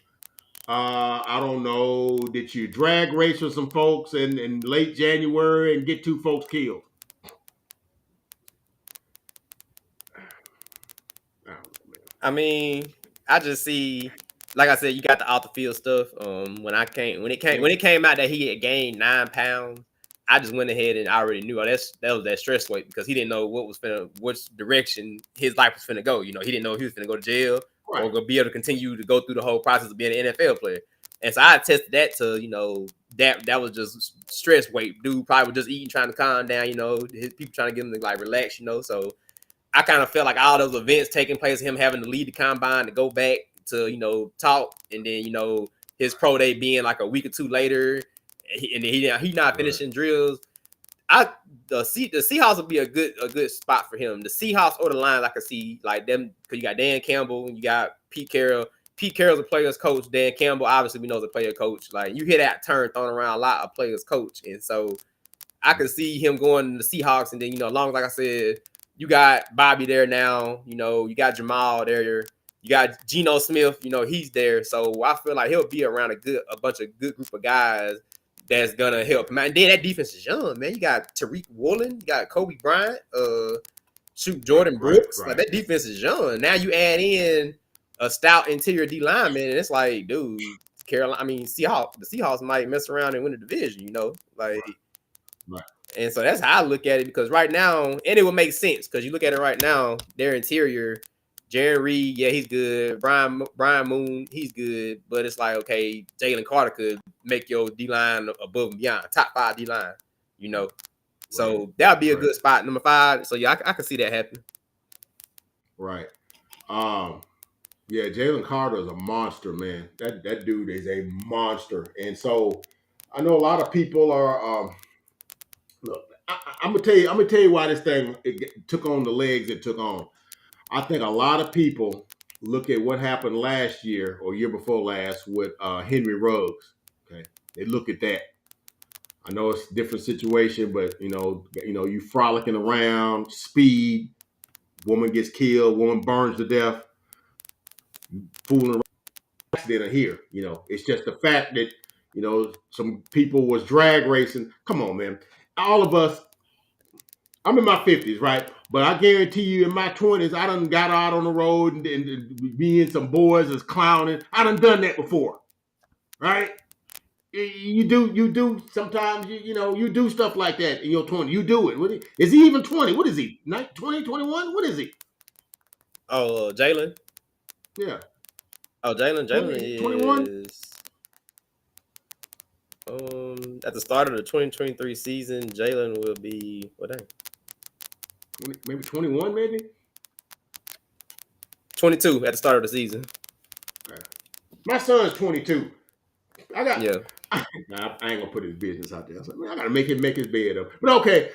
I don't know, did you drag race with some folks in late January and get two folks killed? I don't know, man. I mean, I just see, like I said, you got the off the field stuff. When it came out that he had gained 9 pounds, I just went ahead and I already knew that was that stress weight because he didn't know which direction his life was finna go. He didn't know if he was finna go to jail or Right. gonna be able to continue to go through the whole process of being an NFL player. And so I tested that to, that was just stress weight. Dude probably was just eating, trying to calm down. His people trying to get him to like relax. So I kind of felt like all those events taking place, him having to lead the combine to go back to, talk, and then, his pro day being like a week or two later, and then he not Right. finishing drills. The Seahawks would be a good spot for him. The Seahawks or the Lions, I could see like them because you got Dan Campbell and you got Pete Carroll. Pete Carroll's a player's coach. Dan Campbell, obviously, we know is a player coach. Like you hear that term thrown around a lot, a player's coach, and so I could see him going to the Seahawks, and then along like I said, you got Bobby there now. You got Jamal there. You got Geno Smith. He's there. So I feel like he'll be around a bunch of good group of guys that's gonna help him. And then that defense is young, man. You got Tariq Woolen, you got Kobe Bryant, Jordan Right. Brooks. Like Right. that defense is young. Now you add in a stout interior D lineman, and it's like, dude, Carolina. I mean, the Seahawks might mess around and win the division. Like. Right. And so that's how I look at it because right now, and it would make sense because you look at it right now, their interior, Jaron Reed, yeah, he's good. Brian Moon, he's good. But it's like, okay, Jalen Carter could make your D line above and beyond, top 5 D line. So that would be a Right. good spot, number 5. So yeah, I can see that happen. Right. Um, yeah, Jalen Carter is a monster, man. That dude is a monster. And so I know a lot of people are look, I'm gonna tell you why this thing took on the legs it took on. I think a lot of people look at what happened last year or year before last with Henry Ruggs. Okay, they look at that. I know it's a different situation, but you frolicking around, speed, woman gets killed, woman burns to death, fooling around. Accident here. It's just the fact that some people was drag racing. Come on, man. All of us. I'm in my 50s, right? But I guarantee you, in my 20s, I done got out on the road and me and some boys is clowning. I done that before, right? You do sometimes you do stuff like that in your 20s. You do it. Is he even 20? What is he? 20, 21? What is he? Oh, Jalen. Yeah, Oh, Jalen 21, is at the start of the 2023 season. Jalen will be what? 20, maybe 21, maybe. 22 at the start of the season. My son's 22. I got. Yeah. Nah, I ain't gonna put his business out there. I was like, man, I gotta make him make his bed up. But okay,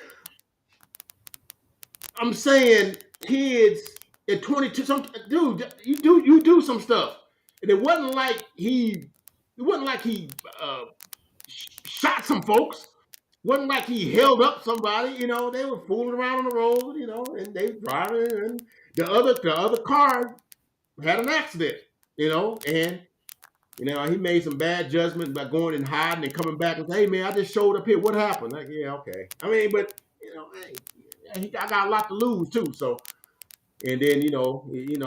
I'm saying kids at 22, dude, you do some stuff, and it wasn't like he shot some folks. Wasn't like he held up somebody. They were fooling around on the road. And they driving, and the other car had an accident. And he made some bad judgment by going and hiding and coming back and say, "Hey man, I just showed up here. What happened?" Like, yeah, okay. I mean, but hey, I got a lot to lose too. So, and then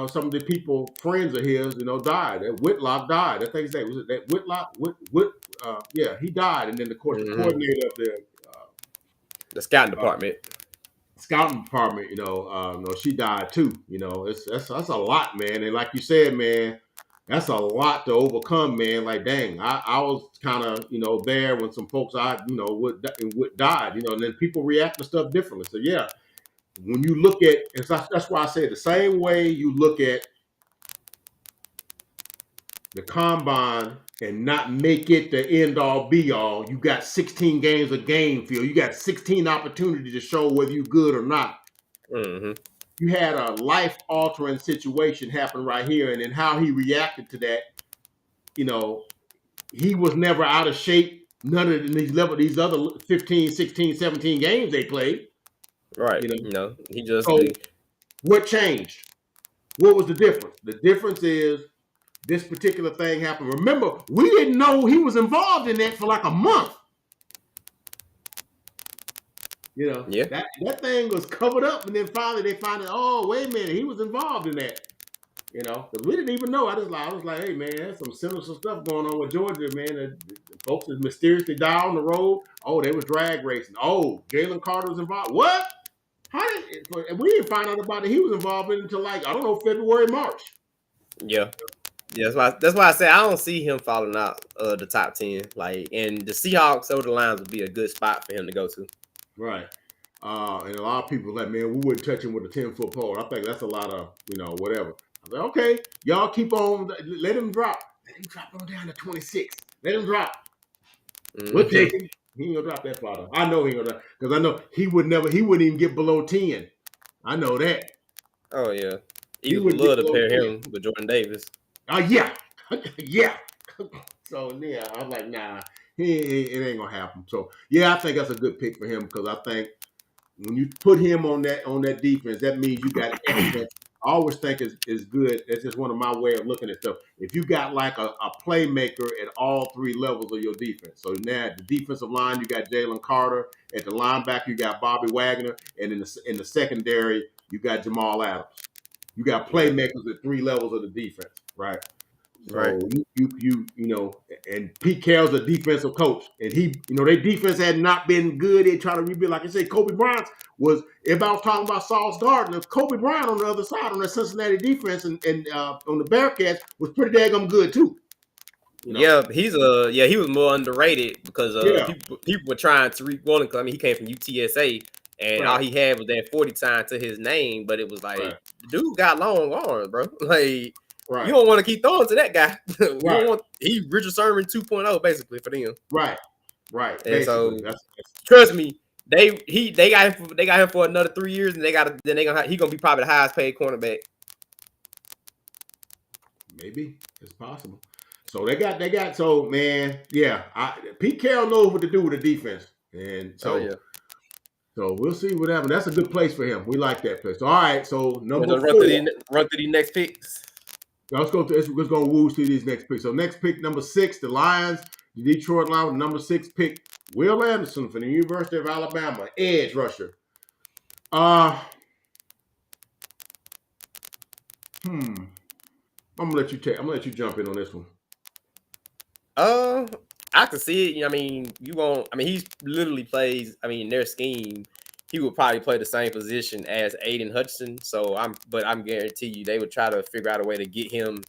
some of the people, friends of his, died. That Whitlock died. I think his name was it that Whitlock. Yeah, he died. And then of course the coordinator of The scouting uh, department. scouting department, she died too. That's a lot, man. And like you said, man, that's a lot to overcome, man. Like, dang, I was kind of, there when some folks would died, and then people react to stuff differently. So yeah, when you look at, that's why I say the same way you look at the combine and not make it the end all be all. You got 16 games of game field. You got 16 opportunities to show whether you're good or not. Mm-hmm. You had a life altering situation happen right here, and then how he reacted to that. You know, he was never out of shape. None of these other 15, 16, 17 games they played. Right. You know, You know, he just so what changed? What was the difference? The difference is this particular thing happened. Remember, we didn't know he was involved in that for like a month. You know, yeah. that thing was covered up, and then finally they found out, oh, wait a minute, he was involved in that. You know, because we didn't even know. I was like, hey man, there's some sinister stuff going on with Georgia, man. The folks is mysteriously died on the road. Oh, they was drag racing. Oh, Jalen Carter was involved. What? How did we didn't find out about it? He was involved in it until like I don't know February, March. Yeah. Yeah, that's why I say I don't see him falling out of the top 10. Like, and the Seahawks over the Lions would be a good spot for him to go to. Right. And a lot of people like, man, we wouldn't touch him with a 10-foot pole. I think that's a lot of, whatever. I like, okay, y'all keep on, let him drop. Let him drop on down to 26. Let him drop. We'll take him. He ain't gonna drop that far. I know he ain't gonna drop because I know he wouldn't even get below 10. I know that. Oh yeah. He Eagles would wouldn't get love to below pair 10. him with Jordan Davis. Yeah. Yeah. So yeah, I'm like, nah, it ain't gonna happen. So yeah, I think that's a good pick for him because I think when you put him on that defense, that means you got excellent. I always think is good. That's just one of my way of looking at stuff. If you got like a playmaker at all three levels of your defense, so now at the defensive line you got Jalen Carter, at the linebacker you got Bobby Wagner, and in the secondary you got Jamal Adams. You got Yeah. playmakers at three levels of the defense, right? Right. So and Pete Carroll's a defensive coach, and their defense had not been good. They try to rebuild, like I said, Kobe Bryant was. Everybody was talking about Sauce Gardner. Kobe Bryant on the other side on the Cincinnati defense and on the Bearcats was pretty daggum good too. Yeah, he was more underrated because Yeah, people were trying to want him. I mean, he came from UTSA, and all right, he had was that 40 time to his name. But it was like right, the dude got long arms, bro. Like you right, don't want to keep throwing to that guy. You don't right, want Richard Sherman 2.0 basically for them. right. And Basically, so that's trust me, they got him for another 3 years, and he gonna be probably the highest paid cornerback. maybe it's possible. So so man, yeah. Pete Carroll knows what to do with the defense, and Oh yeah. so we'll see what happens. That's a good place for him. We like that place. All right, so You number want to four. run through these next picks? Now let's go to let's go woo through these next picks. So next pick, number 6, the Lions, the Detroit Lions, number 6 pick, Will Anderson from the University of Alabama, edge rusher. I'm gonna let you jump in on this one. I can see it. I mean, you won't. I mean, he literally plays. I mean, their scheme, he would probably play the same position as Aiden Hutchinson. But I'm guarantee you, they would try to figure out a way to get him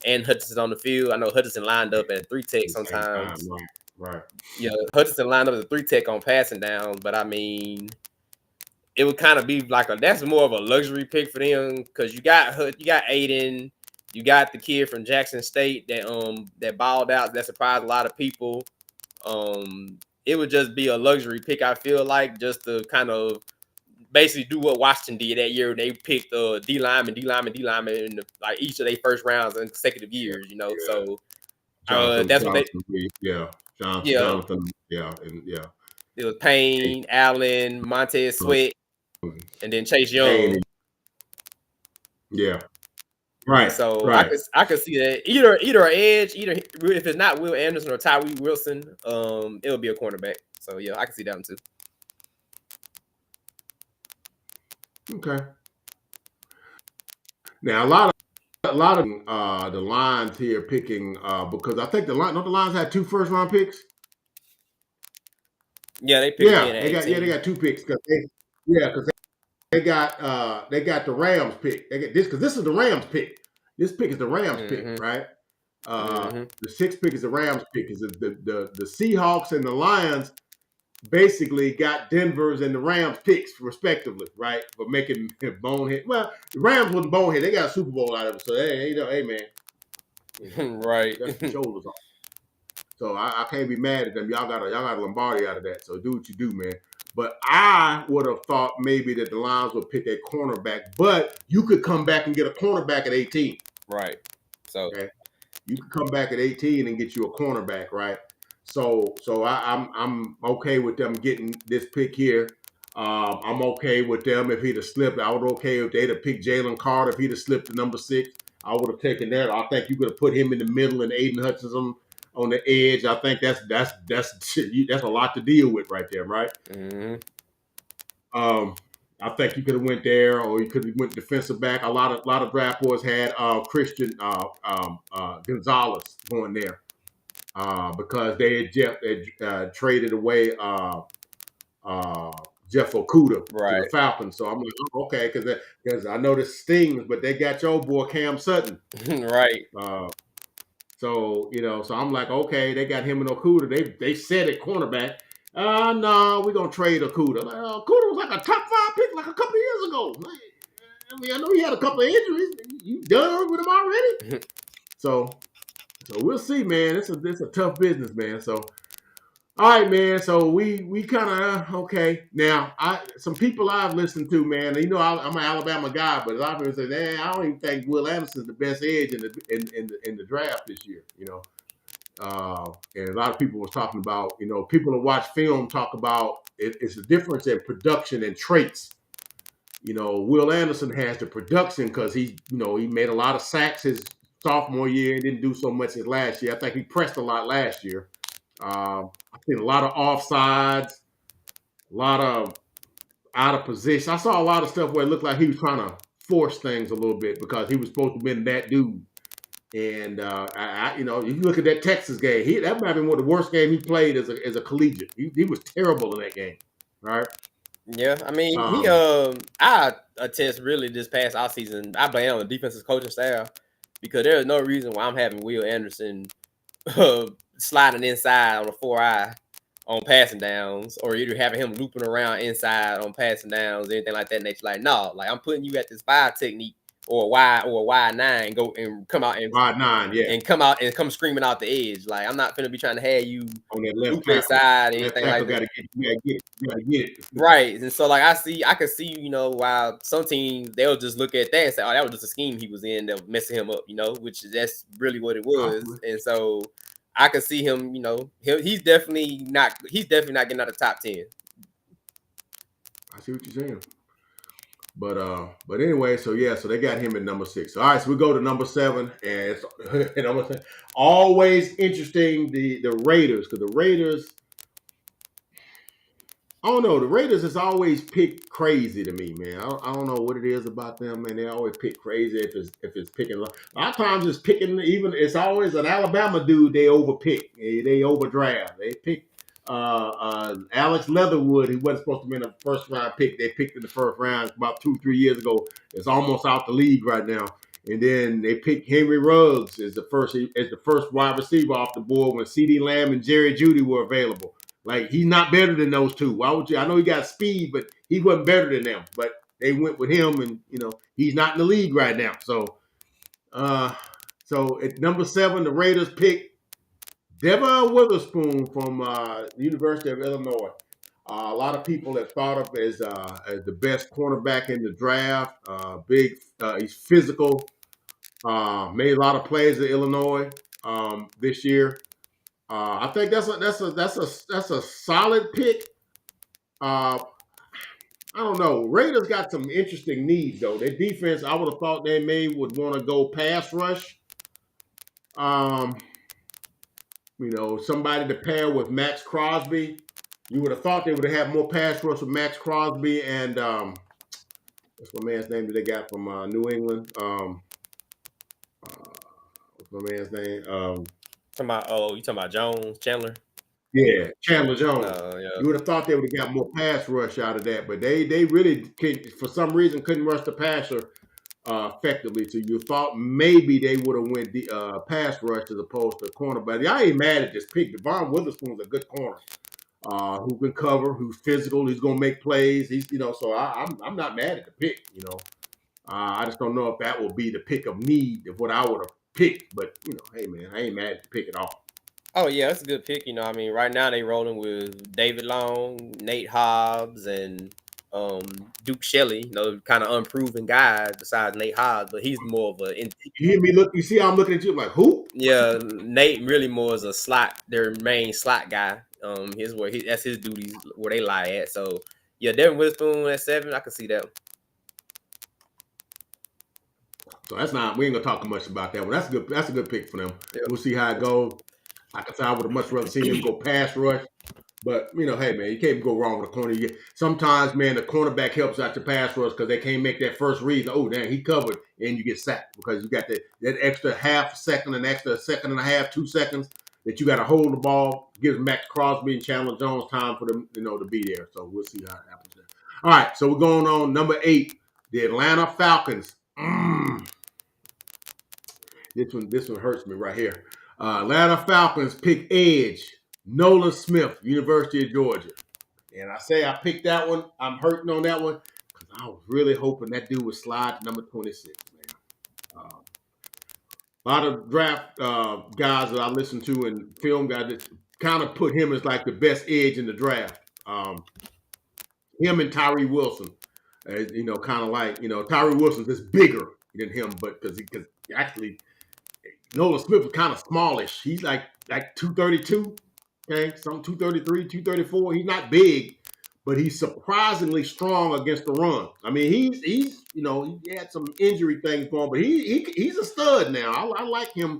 and Hutchinson on the field. I know Hutchinson lined up at 3 tech At the same time, sometimes. right. Yeah, Hutchinson lined up at 3 tech on passing downs. But I mean, it would kind of be like that's more of a luxury pick for them because you got Aiden, you got the kid from Jackson State that balled out that surprised a lot of people. It would just be a luxury pick. I feel like just to kind of basically do what Washington did that year. They picked D lineman in like each of their first rounds in consecutive years. Yeah. So Jonathan, that's what they. yeah. Yeah, Jonathan, yeah, and yeah. it was Payne, Allen, Montez Sweat, and then Chase Young. Payne, yeah. Right, So right. I could see that either an edge, either if it's not Will Anderson or Tyree Wilson, it'll be a cornerback. So yeah, I can see that one too. Okay. Now a lot of the Lions here picking because I think the Lions had 2 first round picks. Yeah, they picked again Yeah, at they 18. got 2 picks because they got the Rams pick. They get this because this is the Rams pick. This pick is the Rams pick, right? The 6th pick is the Rams pick. Is the Seahawks and the Lions basically got Denver's and the Rams picks respectively, right? For making bonehead. Well, the Rams wasn't bonehead. They got a Super Bowl out of it. So hey man, Right. Dust your shoulders off. So I can't be mad at them. Y'all got a Lombardi out of that. So do what you do, man. But I would have thought maybe that the Lions would pick a cornerback, but you could come back and get a cornerback at 18. Right. So Okay. You could come back at 18 and get you a cornerback, right? So I'm okay with them getting this pick here. I'm okay with them if he'd have slipped. I would okay if they'd have picked Jalen Carter if he'd have slipped to number 6. I would have taken that. I think you could have put him in the middle and Aiden Hutchinson on the edge. I think that's a lot to deal with right there, right? mm-hmm. I think you could have went there, or you could have went defensive back. A lot of draft boards had Christian Gonzalez going there because they had traded away Jeff Okuda to the Right. Falcons. So I'm like, oh, okay, because I know this stings, but they got your boy Cam Sutton. Right. So so I'm like, okay, they got him and Okuda. They said at cornerback. No, we're gonna trade Okuda. Like, Okuda was like a top 5 pick like a couple of years ago. I mean, I know he had a couple of injuries. You done with him already? So we'll see, man. It's a tough business, man. So all right, man. So we kind of okay. Now, some people I've listened to, man. I'm an Alabama guy, but a lot of people say, "Man, I don't even think Will Anderson's the best edge in the draft this year." And a lot of people was talking about, people that watch film talk about it's a difference in production and traits. Will Anderson has the production because he made a lot of sacks his sophomore year and didn't do so much his last year. I think he pressed a lot last year. I think a lot of offsides, a lot of out of position. I saw a lot of stuff where it looked like he was trying to force things a little bit because he was supposed to have been that dude. And you look at that Texas game. That might have been one of the worst game he played as a collegiate. He was terrible in that game, right? Yeah, I mean, I attest really this past offseason, I blame on the defensive coaching staff because there is no reason why I'm having Will Anderson sliding inside on a 4-eye on passing downs, or either having him looping around inside on passing downs, anything like that. And it's like, no, like I'm putting you at this 5 technique or a wide 9, go and come out and wide 9, yeah, and come screaming out the edge. Like I'm not gonna be trying to have you on that left loop tackle. inside, anything like that. You gotta get it. Right. And so like I can see, while some teams they'll just look at that and say, oh, that was just a scheme he was in that was messing him up, which that's really what it was. And so I could see him, he's definitely not getting out of top 10. I see what you're saying. But anyway, so they got him at number 6. All right, so we go to number 7, and it's always interesting the Raiders, because the Raiders, I don't know, the Raiders has always picked crazy to me, man. I don't know what it is about them, man. They always pick crazy if it's picking. A lot of times it's picking, even it's always an Alabama dude they overpick, they overdraft, they pick. Alex Leatherwood, he wasn't supposed to be in the first round pick. They picked in the first round about 2-3 years ago. It's almost out the league right now. And then they picked Henry Ruggs as the first wide receiver off the board when CeeDee Lamb and Jerry Jeudy were available. Like, he's not better than those two. Why would you? I know he got speed, but he wasn't better than them. But they went with him, and he's not in the league right now. So at number 7, the Raiders pick Devon Witherspoon from the University of Illinois. A lot of people have thought of as the best cornerback in the draft. He's physical. Made a lot of plays at Illinois this year. I think that's a solid pick. I don't know. Raiders got some interesting needs though. Their defense, I would have thought they would want to go pass rush. Somebody to pair with Max Crosby. You would have thought they would have had more pass rush with Max Crosby and what's my man's name that they got from New England? What's my man's name? You talking about Jones, Chandler? Yeah, Chandler Jones. Yeah. You would have thought they would have got more pass rush out of that, but they really for some reason couldn't rush the passer effectively. So you thought maybe they would have went the pass rush as opposed to corner. But I ain't mad at this pick. Devon Witherspoon's a good corner who can cover, who's physical, he's gonna make plays. He's so I'm not mad at the pick. I just don't know if that will be the pick of need of what I would have pick. But hey man, I ain't mad at the pick at all. Oh yeah, that's a good pick. I mean, right now they rolling with David Long, Nate Hobbs, and Duke Shelley. Kind of unproven guy besides Nate Hobbs, but he's more of a You hear me look? You see how I'm looking at you? I'm like, who? yeah. Nate really more as a slot, their main slot guy. His where that's his duties where they lie at. So yeah, Devin Witherspoon at 7, I can see that. So that's not. We ain't gonna talk much about that one. That's good. That's a good pick for them. Yeah. We'll see how it goes. Like I said, I would have much rather seen them go pass rush. But hey man, you can't go wrong with a corner. Sometimes, man, the cornerback helps out your pass rush because they can't make that first read. Oh, damn, he covered, and you get sacked because you got that extra half second, an extra second and a half, 2 seconds that you got to hold the ball. Gives Max Crosby and Chandler Jones time for them, to be there. So we'll see how it happens there. All right, so we're going on number 8, the Atlanta Falcons. This one hurts me right here. Atlanta Falcons pick edge Nolan Smith, University of Georgia. And I say I picked that one. I'm hurting on that one because I was really hoping that dude would slide to number 26, man. A lot of draft guys that I listen to and film guys that kind of put him as like the best edge in the draft. Him and Tyree Wilson, kind of like, Tyree Wilson's just bigger than him, but because actually Nolan Smith is kind of smallish. He's like 232, okay, some 233, 234. He's not big, but he's surprisingly strong against the run. I mean, he's he had some injury things going, but he's a stud now. I like him.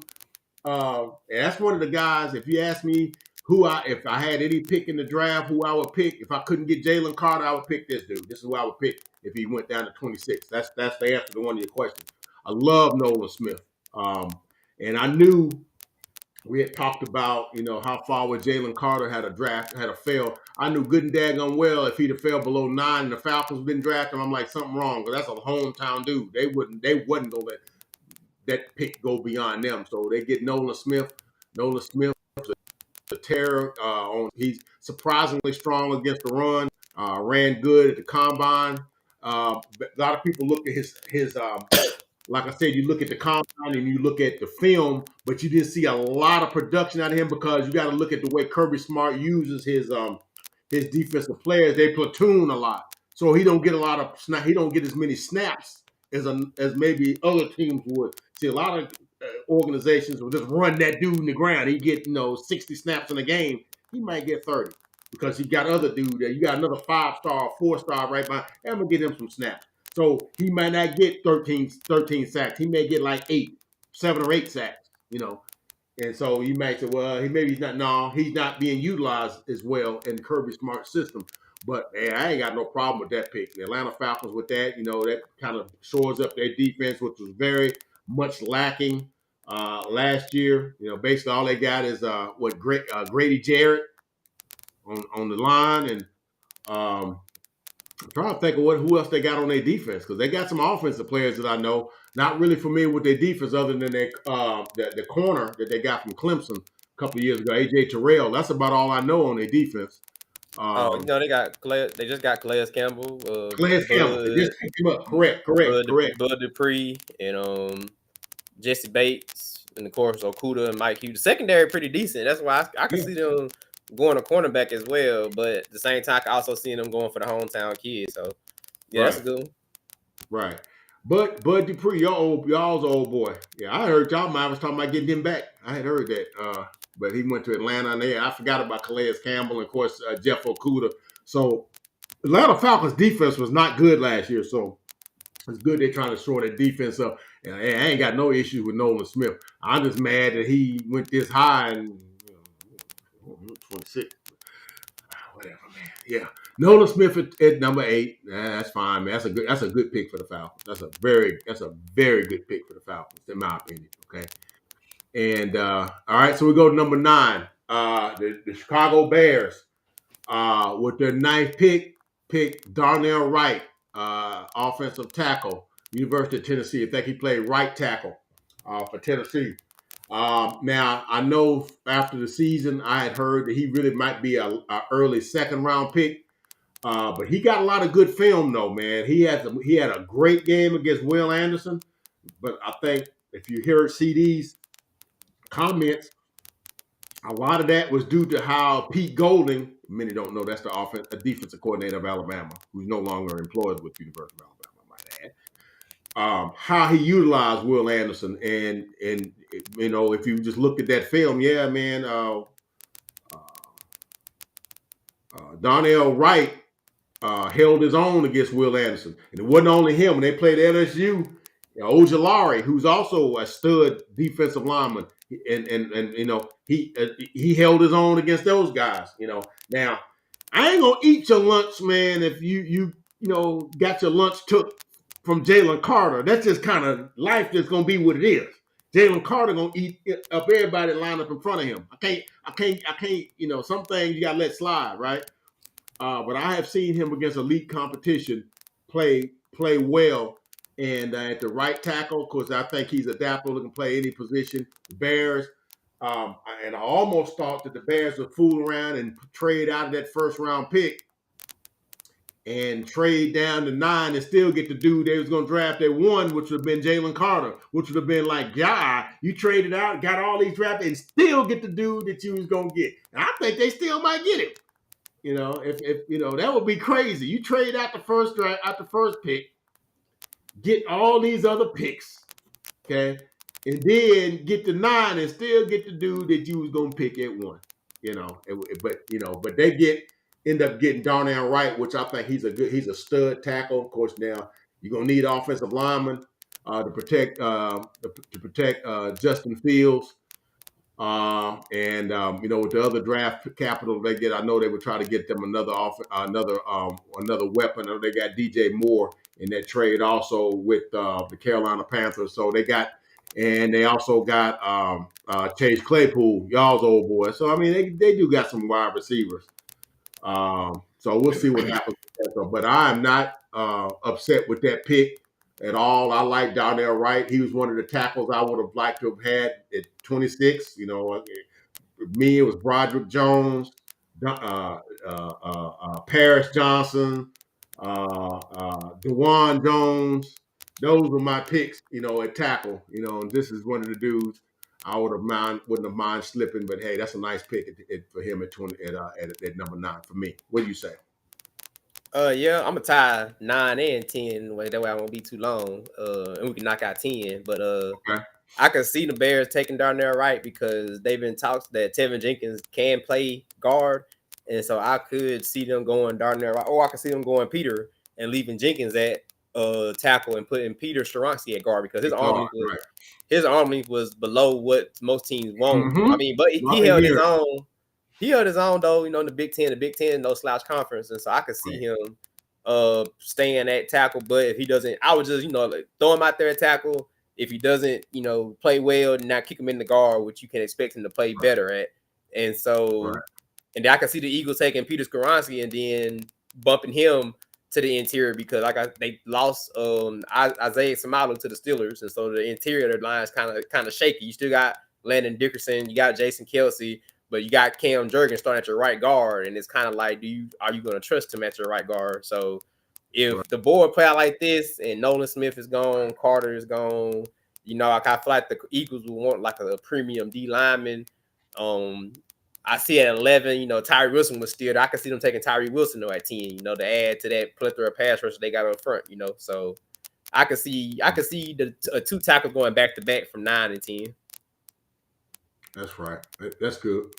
And that's one of the guys. If you ask me if I had any pick in the draft, who I would pick if I couldn't get Jalen Carter, I would pick this dude. This is who I would pick if he went down to 26. That's the answer to one of your questions. I love Nolan Smith. And I knew we had talked about, how far would Jalen Carter had a fail. I knew good and daggone well if he'd have failed below 9 and the Falcons didn't draft him, I'm like, something wrong. Because that's a hometown dude. They wouldn't go let that pick go beyond them. So they get Nolan Smith. Nolan Smith is a terror. He's surprisingly strong against the run. Ran good at the combine. A lot of people look at his like I said, you look at the combine and you look at the film, but you didn't see a lot of production out of him because you got to look at the way Kirby Smart uses his defensive players. They platoon a lot, so he don't get a lot of he don't get as many snaps as maybe other teams would. See, a lot of organizations will just run that dude in the ground. He get 60 snaps in a game. He might get 30 because he got other dude there. You got another 5-star, 4-star right behind. I'm gonna get him some snaps. So he might not get 13 sacks. He may get like 7 or 8 sacks, And so you might say, well, he's not. No, he's not being utilized as well in Kirby Smart's system. But man, I ain't got no problem with that pick. The Atlanta Falcons with that, that kind of shores up their defense, which was very much lacking last year. Basically all they got is Grady Jarrett on the line, and I'm trying to think of who else they got on their defense because they got some offensive players that I know. Not really familiar with their defense other than the corner that they got from Clemson a couple of years ago, AJ Terrell. That's about all I know on their defense. They got Clay. They just got Calais Campbell, Calais Campbell. They just picked him up. Correct. Bud Dupree, and Jesse Bates, and of course Okuda and Mike Hughes. The secondary pretty decent. That's why I can see them going to cornerback as well. But at the same time, I can also see them going for the hometown kids. So yeah, that's a good one. Right. But Bud Dupree, y'all's old boy. Yeah, I heard y'all might was talking about getting him back. I had heard that. But he went to Atlanta, and I forgot about Calais Campbell and of course Jeff Okuda. So Atlanta Falcons defense was not good last year. So it's good they're trying to shore that defense up. And I ain't got no issues with Nolan Smith. I'm just mad that he went this high and 26. Whatever, man. Yeah. Nolan Smith at number 8. That's fine, man. That's a good pick for the Falcons. That's a very good pick for the Falcons, in my opinion. Okay. And all right, so we go to number 9. The Chicago Bears, with their 9th pick Darnell Wright, offensive tackle, University of Tennessee. I think he played right tackle for Tennessee. Now, I know after the season, I had heard that he really might be a early 2nd-round pick, but he got a lot of good film, though, man. He had a great game against Will Anderson, but I think if you hear CD's comments, a lot of that was due to how Pete Golding, many don't know that's a defensive coordinator of Alabama, who's no longer employed with the University of Alabama, I might add. How he utilized Will Anderson, and if you just look at that film, yeah, man, Donnell Wright held his own against Will Anderson, and it wasn't only him. When they played LSU, Ojulari, who's also a stud defensive lineman, and he held his own against those guys. Now I ain't gonna eat your lunch, man. If you got your lunch took from Jalen Carter, that's just kind of life. That's gonna be what it is. Jalen Carter gonna eat up everybody that line up in front of him. I can't. Some things you gotta let slide, right? But I have seen him against elite competition play well, and at the right tackle, because I think he's adaptable, can play any position. The Bears, and I almost thought that the Bears would fool around and trade out of that first round pick and trade down to 9 and still get the dude they was going to draft at 1, which would have been Jalen Carter, which would have been like, yeah, you traded out, got all these drafts, and still get the dude that you was going to get. And I think they still might get him. If that would be crazy. You trade out the first pick, get all these other picks, okay, and then get to 9 and still get the dude that you was gonna pick at 1. But they end up getting Darnell Wright, which I think he's a stud tackle. Of course, now you're gonna need offensive linemen to protect Justin Fields. With the other draft capital they get, I know they would try to get them another weapon. I know they got DJ Moore in that trade also with the Carolina Panthers. So they also got Chase Claypool, y'all's old boy. So I mean, they do got some wide receivers. So we'll see what happens with that. But I am not upset with that pick at all. I like Darnell Wright. He was one of the tackles I would have liked to have had at 26. Me, it was Broderick Jones, Paris Johnson, DeJuan Jones. Those were my picks, at tackle. And this is one of the dudes I wouldn't have mind slipping. But hey, that's a nice pick for him at 20 at number 9 for me. What do you say? Yeah, I'm gonna tie 9 and 10. That way I won't be too long. And we can knock out 10. But Okay. I can see the Bears taking Darnell Wright because they've been talks that Tevin Jenkins can play guard, and so I could see them going Darnell Wright, or I could see them going Peter and leaving Jenkins at tackle and putting Peter Sharonsky at guard because his arm length was below what most teams want. Mm-hmm. I mean, but he held his own. He held his own though, in the Big Ten. The Big Ten, no slouch conference, and so I could see him staying at tackle. But if he doesn't, I would just throw him out there at tackle. If he doesn't, play well, not kick him in the guard, which you can expect him to play better at. And so, and then I can see the Eagles taking Peter Skoronski and then bumping him to the interior because they lost Isaiah Samalo to the Steelers, and so the interior of their line is kind of shaky. You still got Landon Dickerson, you got Jason Kelsey, but you got Cam Jurgens starting at your right guard, and it's kind of like, are you going to trust him at your right guard? So if the board play out like this and Nolan Smith is gone, Carter is gone, I feel like the Eagles will want like a premium D lineman. I see at 11, Tyree Wilson was still there. I can see them taking Tyree Wilson though at 10, to add to that plethora of pass rush they got up front, So I can see the 2 tackles going back to back from 9 and 10. That's right. That's good.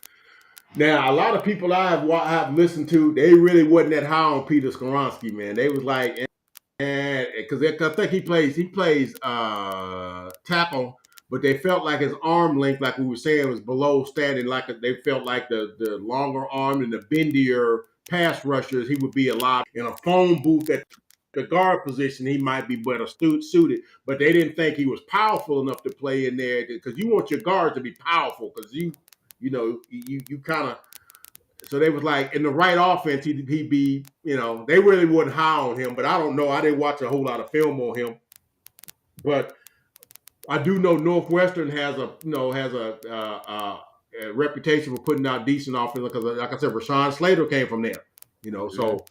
Now, a lot of people I have listened to, they really wasn't that high on Peter Skoronski, man. They was like, because I think he plays tackle, but they felt like his arm length, like we were saying, was below standing. They felt like the longer arm and the bendier pass rushers, he would be a lot in a phone booth at the guard position. He might be better suited, but they didn't think he was powerful enough to play in there because you want your guards to be powerful because you kind of. So they was like in the right offense, he'd be, they really wasn't high on him, but I don't know. I didn't watch a whole lot of film on him, but I do know Northwestern has a reputation for putting out decent offense because, like I said, Rashawn Slater came from there, So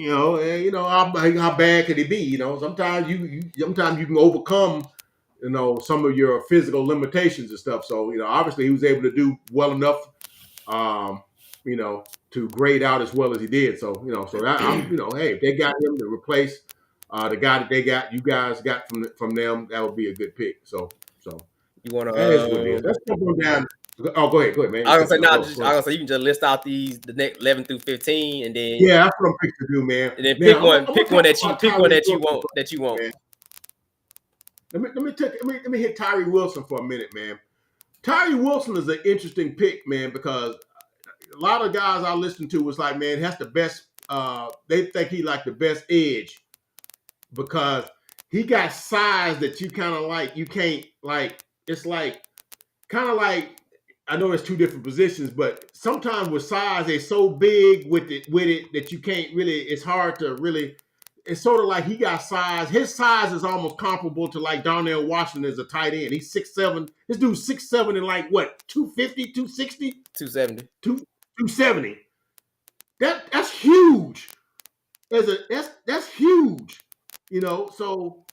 how bad could he be? Sometimes you can overcome some of your physical limitations and stuff. So obviously he was able to do well enough, to grade out as well as he did. So so that hey, if they got him to replace the guy that you guys got from them, that would be a good pick. So You want that is what it is. to? Let's jump on down. Oh, go ahead, man. I was gonna say Go, now. go, I go. was gonna say you can just list out the next 11 through 15, and then Yeah, that's what I'm fixing to do, man. pick Now one. I'm gonna Pick one talk that you about Tyree Wilson, that you want. man. Let me hit Tyree Wilson for a minute, man. Tyree Wilson is an interesting pick, man, because a lot of guys I listen to was like, man, that's the best. They think he like the best edge because he got size that you kind of like. You can't like. It's like kind of like, I know it's two different positions, but sometimes with size they're so big with it that you can't really. It's hard to really. It's sort of like he got size. His size is almost comparable to like Darnell Washington as a tight end. He's 6'7". This dude's 6'7" and like what, 250, 260? 270. 270. That's huge. That's huge. So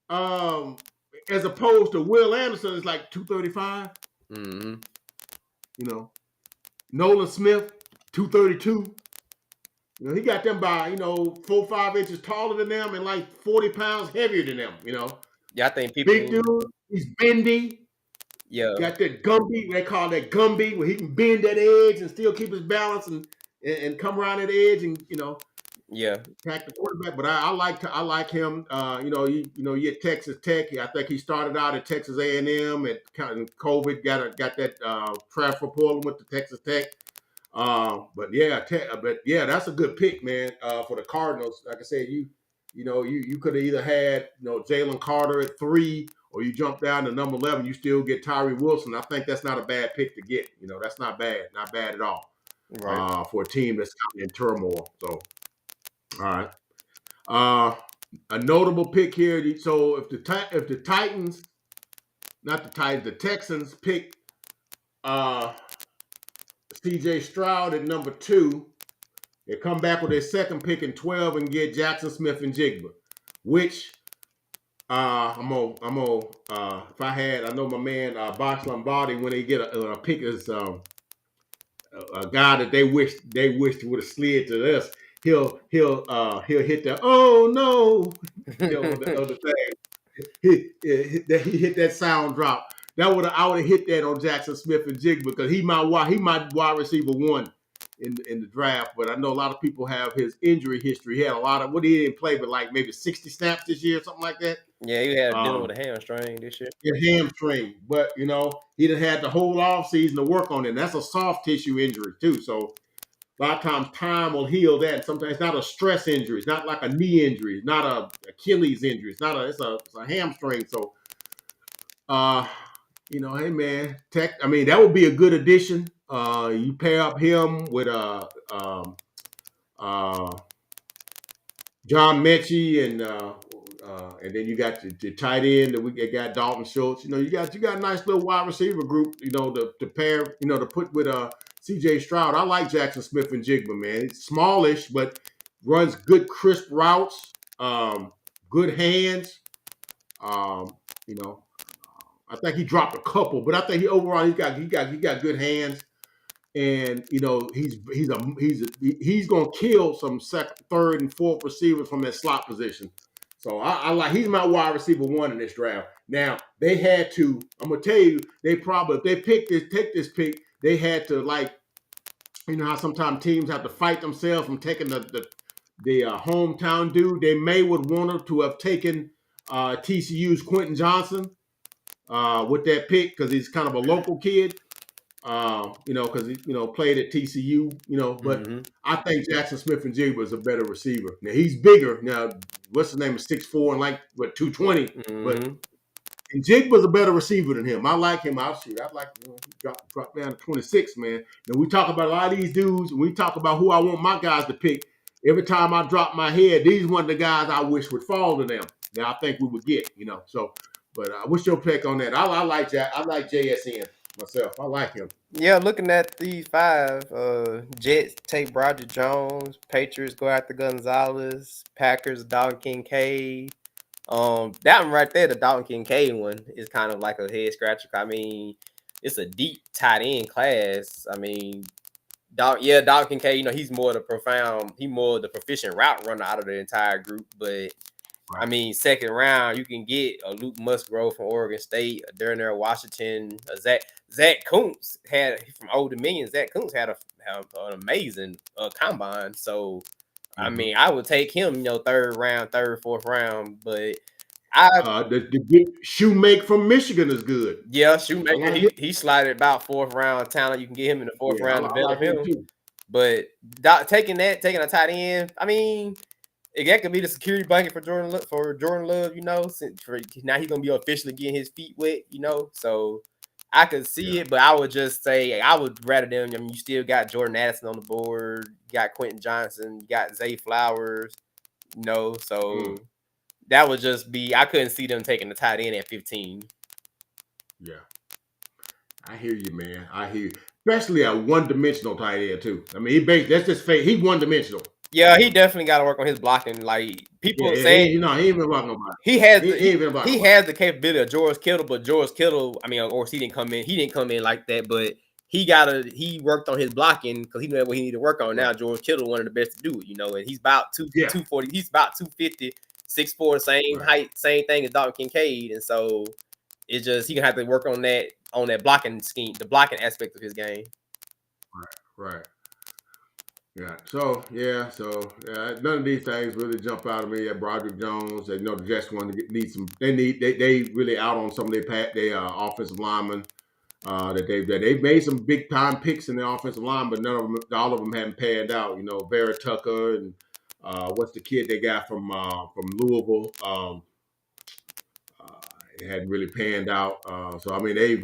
as opposed to Will Anderson is like 235. Mm-hmm. Nolan Smith, 232. He got them by 4-5 inches taller than them and like 40 pounds heavier than them. Yeah, I think people. Big dude. He's bendy. Yeah. Got that Gumby. They call that Gumby, where he can bend that edge and still keep his balance and come around that edge and Yeah. attack the quarterback. But I like him. He at Texas Tech. I think he started out at Texas A&M and COVID got that transfer portal went to Texas Tech. But yeah, that's a good pick, man. For the Cardinals, like I said, you could have either had Jalen Carter at 3, or you jump down to number 11. You still get Tyree Wilson. I think that's not a bad pick to get. That's not bad at all. Right. For a team that's in turmoil. So, all right. A notable pick here. So if the Titans, not the Titans, the Texans pick C.J. Stroud at number 2. They come back with their second pick in 12 and get Jackson Smith and Jigba, which I'm gonna if I know my man Bosh Lombardi, when they get a pick as a guy that they wish would have slid to us, he'll hit the oh no of the thing. He hit that sound drop. I would have hit that on Jackson Smith and Jigba because he my wide receiver 1 in the draft. But I know a lot of people have his injury history. He had a lot of he didn't play, but like maybe 60 snaps this year, something like that. Yeah, he had dealing with a hamstring this year. A hamstring, but he done had the whole off season to work on it. And that's a soft tissue injury too. So a lot of times time will heal that. Sometimes it's not a stress injury. It's not like a knee injury. It's not a Achilles injury. It's a hamstring. So hey man, that would be a good addition. You pair up him with John Mechie and then you got the tight end that we got Dalton Schultz. You got a nice little wide receiver group. To pair. To put with C.J. Stroud. I like Jackson Smith and Jigba, man. It's smallish, but runs good crisp routes. Good hands. I think he dropped a couple, but I think he got good hands, and he's gonna kill some second, third, and fourth receivers from that slot position. So I like he's my wide receiver 1 in this draft. Now they had to. I'm gonna tell you, they probably if they take this pick, they had to how sometimes teams have to fight themselves from taking the hometown dude. They may would want to have taken TCU's Quentin Johnson. With that pick because he's kind of a local kid, because he played at TCU, but I think Jackson Smith and Jigba is a better receiver. Now he's bigger. Now what's his name is 6'4" and like 220, but and Jigba's a better receiver than him. I like him. I'd like drop down to 26, man. Now we talk about a lot of these dudes, and we talk about who I want my guys to pick. Every time I drop my head, these one of the guys I wish would fall to them. Now I think we would get, so. But what's your pick on that? I like Jack. I like JSN myself. I like him. Yeah, looking at these 5, Jets take Broderick Jones, Patriots go after Gonzalez, Packers Dalton Kincaid, That one right there, the Dalton Kincaid one, is kind of like a head scratcher. I mean, it's a deep tight end class. I mean, Dalton Kincaid, he's more more the proficient route runner out of the entire group. But I Right. mean, second round, you can get a Luke Musgrove from Oregon State, a Darnell Washington, a Zach Kuntz had from Old Dominion. Zach Kuntz had an amazing combine. So I Mm-hmm. mean, I would take him, third round, third, fourth round. But I The good Shoemake from Michigan is good. yeah, I Shoemaker, like him. he slided about fourth round talent. You can get him in the fourth Yeah, round, I like develop him him. too. But taking a tight end, I mean, that could be the security blanket for Jordan Love, since now he's gonna be officially getting his feet wet, So I could see Yeah. it, but I would just say I would rather them. I mean, you still got Jordan Addison on the board, you got Quentin Johnson, you got Zay Flowers, Mm, so that would just be I couldn't see them taking the tight end at 15. yeah. I hear you, man. I hear you. Especially a one-dimensional tight end too. I mean, that's just fake. He one-dimensional. Yeah, he definitely got to work on his blocking. Like Yeah, people yeah. saying He ain't been about nobody. he has He ain't been about he nobody. has the capability of George Kittle, but George Kittle, I mean, of course, he didn't come in. He didn't come in like that, but he worked on his blocking because he knew what he needed to work on. Now Right. George Kittle, one of the best to do it, and he's about Yeah. 240. He's about 250, 6'4", same Right. height, same thing as Dalton Kincaid, and so it's just he gonna have to work on that blocking scheme, the blocking aspect of his game. Right. Yeah. None of these things really jump out of me. Yeah, Broderick Jones. They know the Jets want to need some. They really out on some of their offensive linemen. They've made some big time picks in the offensive line, but all of them haven't panned out. Vera Tucker and what's the kid they got from Louisville? It hadn't really panned out. So I mean, they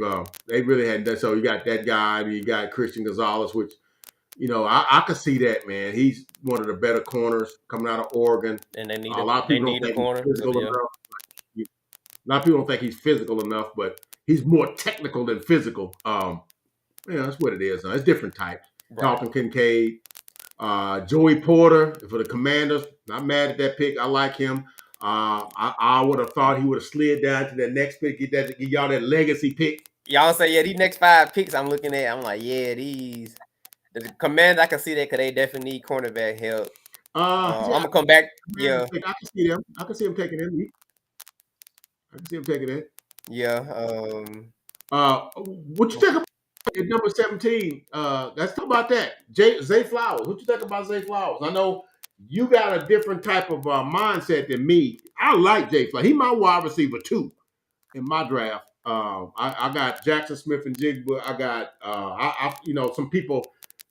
really hadn't done. So you got that guy, and you got Christian Gonzalez, which I could see that, man. He's one of the better corners coming out of Oregon. And they need A lot of they people don't need a think he's corner, but physical yeah, enough. A lot of people don't think he's physical enough, but he's more technical than physical. That's what it is. It's different types. right. Dalton Kincaid, Joey Porter for the Commanders. Not mad at that pick. I like him. I would have thought he would have slid down to that next pick, get y'all that legacy pick. Y'all say these next 5 picks I'm looking at, I'm like, yeah, these the Commanders, I can see that because they definitely need cornerback help. Yeah, I'm gonna come back. Commanders Yeah, pick. I can see them. I can see him taking him. I can see him taking it. yeah. What you think about at number 17? Let's talk about that. Zay Flowers. What you think about Zay Flowers? I know you got a different type of mindset than me. I like Zay Flowers. He my wide receiver too in my draft. I got Jackson Smith and Jigba. I got some people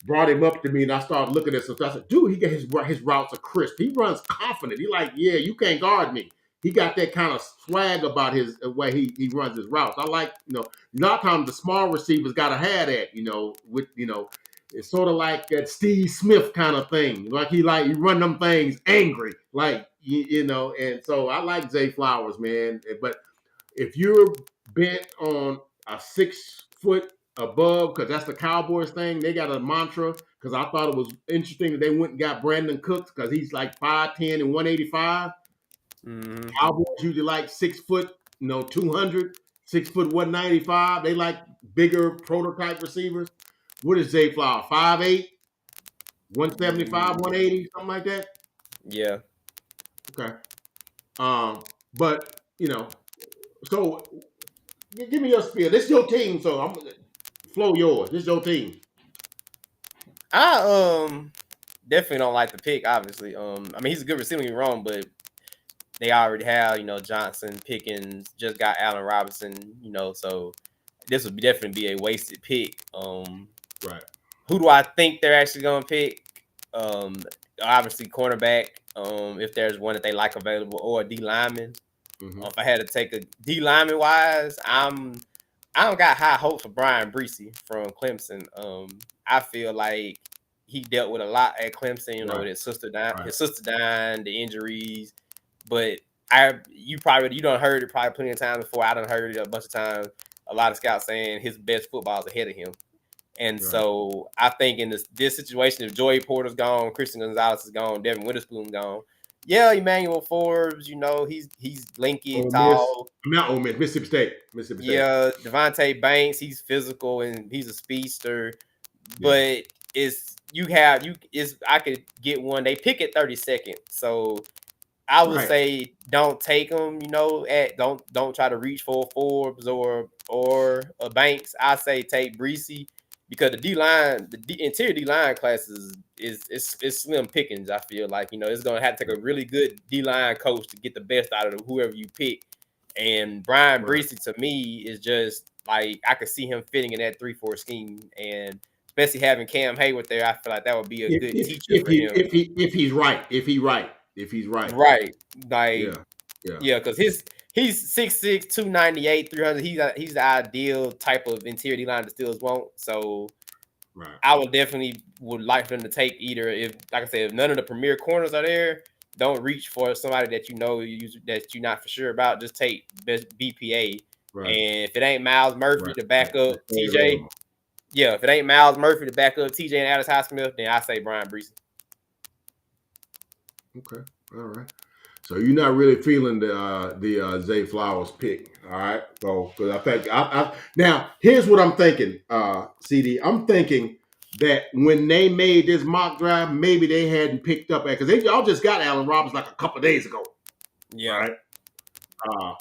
brought him up to me and I started looking at some stuff. I said, dude, he got his routes are crisp. He runs confident. He like, yeah, you can't guard me. He got that kind of swag about his way he runs his routes. I like, a lot of times the small receivers gotta have that, it's sort of like that Steve Smith kind of thing. Like he run them things angry. Like and so I like Zay Flowers, man. But if you're bent on a 6 foot above, because that's the Cowboys thing, they got a mantra. Because I thought it was interesting that they went and got Brandon Cooks because he's like 5'10" and 185. Mm-hmm. Cowboys usually like 6 foot, 200, 6 foot 195. They like bigger prototype receivers. What is Zay Flower? 5'8", 175, 180, something like that. Yeah. Okay. But so give me your spiel. This is your team, so I'm flow yours. This is your team. I definitely don't like the pick. Obviously, I mean he's a good receiver. Don't get me wrong, but they already have Johnson, Pickens, just got Allen Robinson. So this would definitely be a wasted pick. Right. Who do I think they're actually gonna pick? Obviously cornerback. If there's one that they like available, or a D lineman. Mm-hmm. If I had to take a D lineman wise, I don't got high hopes for Brian Breesy from Clemson. I feel like he dealt with a lot at Clemson, Right. with his sister dying, Right. the injuries. But you done heard it probably plenty of times before. I done heard it a bunch of times. A lot of scouts saying his best football is ahead of him. And Right. so I think in this situation, if Joey Porter's gone, Christian Gonzalez is gone, Devin Witherspoon's gone, Yeah, Emmanuel Forbes. He's lanky and Ole Miss, tall. not Ole Miss, Mississippi State, Mississippi State. Yeah, Devontae Banks. He's physical and he's a speedster. Yeah, But it's you have you is I could get one. They pick at 32nd, so I would right. say don't take them. Don't try to reach for a Forbes or a Banks. I say take Breesy because the interior D line classes is slim pickings. I feel like it's gonna have to take a really good D line coach to get the best out of whoever you pick. And Brian Right. Breesy to me is just like I could see him fitting in that 3-4 scheme, and especially having Cam Hayward there, I feel like that would be a If good if teacher if for he him. if he if he's right, if he's right. Right. Like Yeah, yeah, yeah, because he's 6'6", 298, 300. He's the ideal type of interior D line the Steelers want. So right. I would like for them to take either if, like I said, if none of the premier corners are there, don't reach for somebody that that you're not for sure about. Just take best BPA. Right, And if it ain't Miles Murphy right, to right. back Just up stay TJ, available. yeah, if it ain't Miles Murphy to back up TJ and Alice Highsmith, then I say Brian Brees. Okay, all right. So you're not really feeling the Zay Flowers pick, all right? So because I think now here's what I'm thinking, CD. I'm thinking that when they made this mock draft, maybe they hadn't picked up because y'all just got Allen Robinson like a couple days ago, Yeah. right?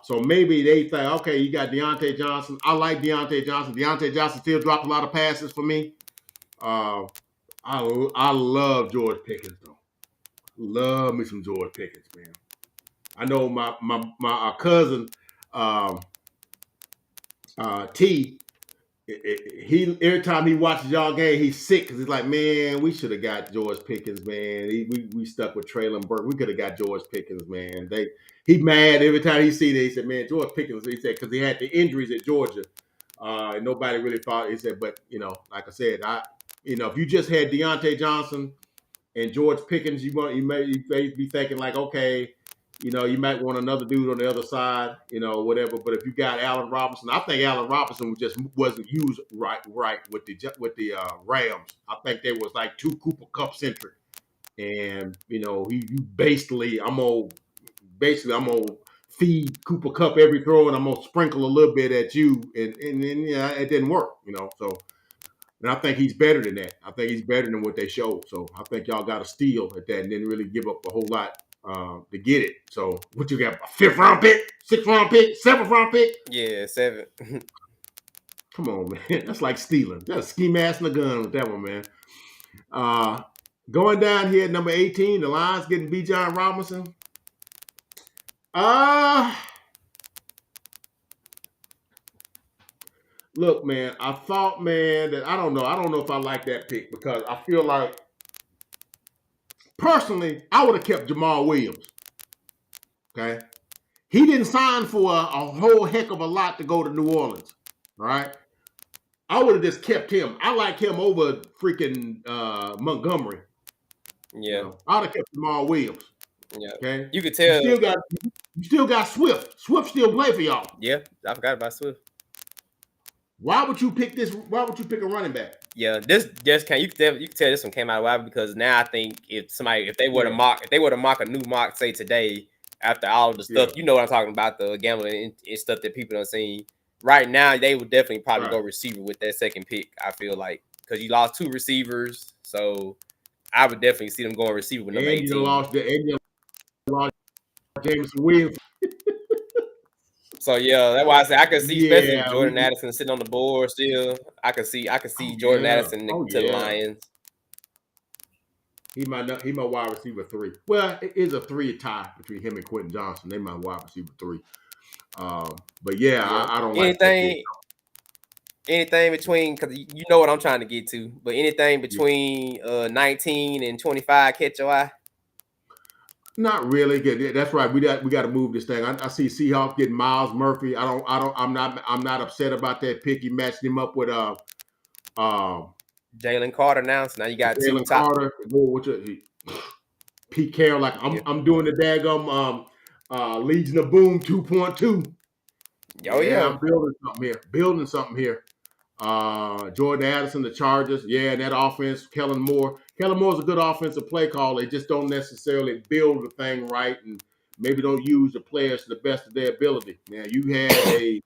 So maybe they think, okay, you got Deontay Johnson. I like Deontay Johnson. Deontay Johnson still dropped a lot of passes for me. Uh, I love George Pickens though. Love me some George Pickens, man. I know my cousin T. He every time he watches y'all game, he's sick because he's like, man, we should have got George Pickens, man. We stuck with Traylon Burke. We could have got George Pickens, man. He mad every time he see that. He said, man, George Pickens. He said because he had the injuries at Georgia, and nobody really thought. He said, but like I said, if you just had Deontay Johnson and George Pickens, you may be thinking like, okay, you might want another dude on the other side, whatever. But if you got Allen Robinson, I think Allen Robinson just wasn't used right with the Rams. I think they was like too Cooper Cup centric, and you basically I'm gonna feed Cooper Cup every throw, and I'm gonna sprinkle a little bit at you, and then it didn't work, so. And I think he's better than that. I think he's better than what they showed. So I think y'all got a steal at that and didn't really give up a whole lot to get it. So what you got? A 5th round pick, 6th round pick, 7th round pick? Yeah, 7. Come on, man. That's like stealing. That's a ski mask and a gun with that one, man. Going down here at number 18, the Lions getting Bijan Robinson. Look, man, I thought, man, that I don't know if I like that pick because I feel like personally, I would have kept Jamal Williams. Okay. He didn't sign for a whole heck of a lot to go to New Orleans. All right. I would have just kept him. I like him over freaking Montgomery. Yeah. I would have kept Jamal Williams. Yeah. Okay. You could tell. You still got Swift. Swift still play for y'all. Yeah, I forgot about Swift. Why would you pick this? Why would you pick a running back? Yeah, this just you can tell this one came out of why because now I think if they were to mock a new mock say today after all of the stuff what I'm talking about, the gambling and stuff that people don't see right now, they would definitely probably go receiver with that second pick. I feel like because you lost 2 receivers, so I would definitely see them going receiver with number 18. You lost Jameson Williams. So yeah, that's why I say I could see especially Jordan Addison sitting on the board still. I could see Jordan Addison to the Lions. He might wide receiver 3. Well, it is a 3 tie between him and Quentin Johnson. They might wide receiver 3. But I don't like anything between because you know what I'm trying to get to, but anything between 19 and 25 catch your eye. Not really. That's right. We got to move this thing. I see Seahawks getting Miles Murphy. I'm not upset about that pick. You matched him up with Jalen Carter now. So now you got Jalen Carter. Pete Carroll. Like I'm doing the daggum Legion of Boom 2.2. I'm building something here. Jordan Addison, the Chargers. Yeah, and that offense, Kellen Moore. Kellen Moore's a good offensive play caller. They just don't necessarily build the thing right and maybe don't use the players to the best of their ability. Now, you had a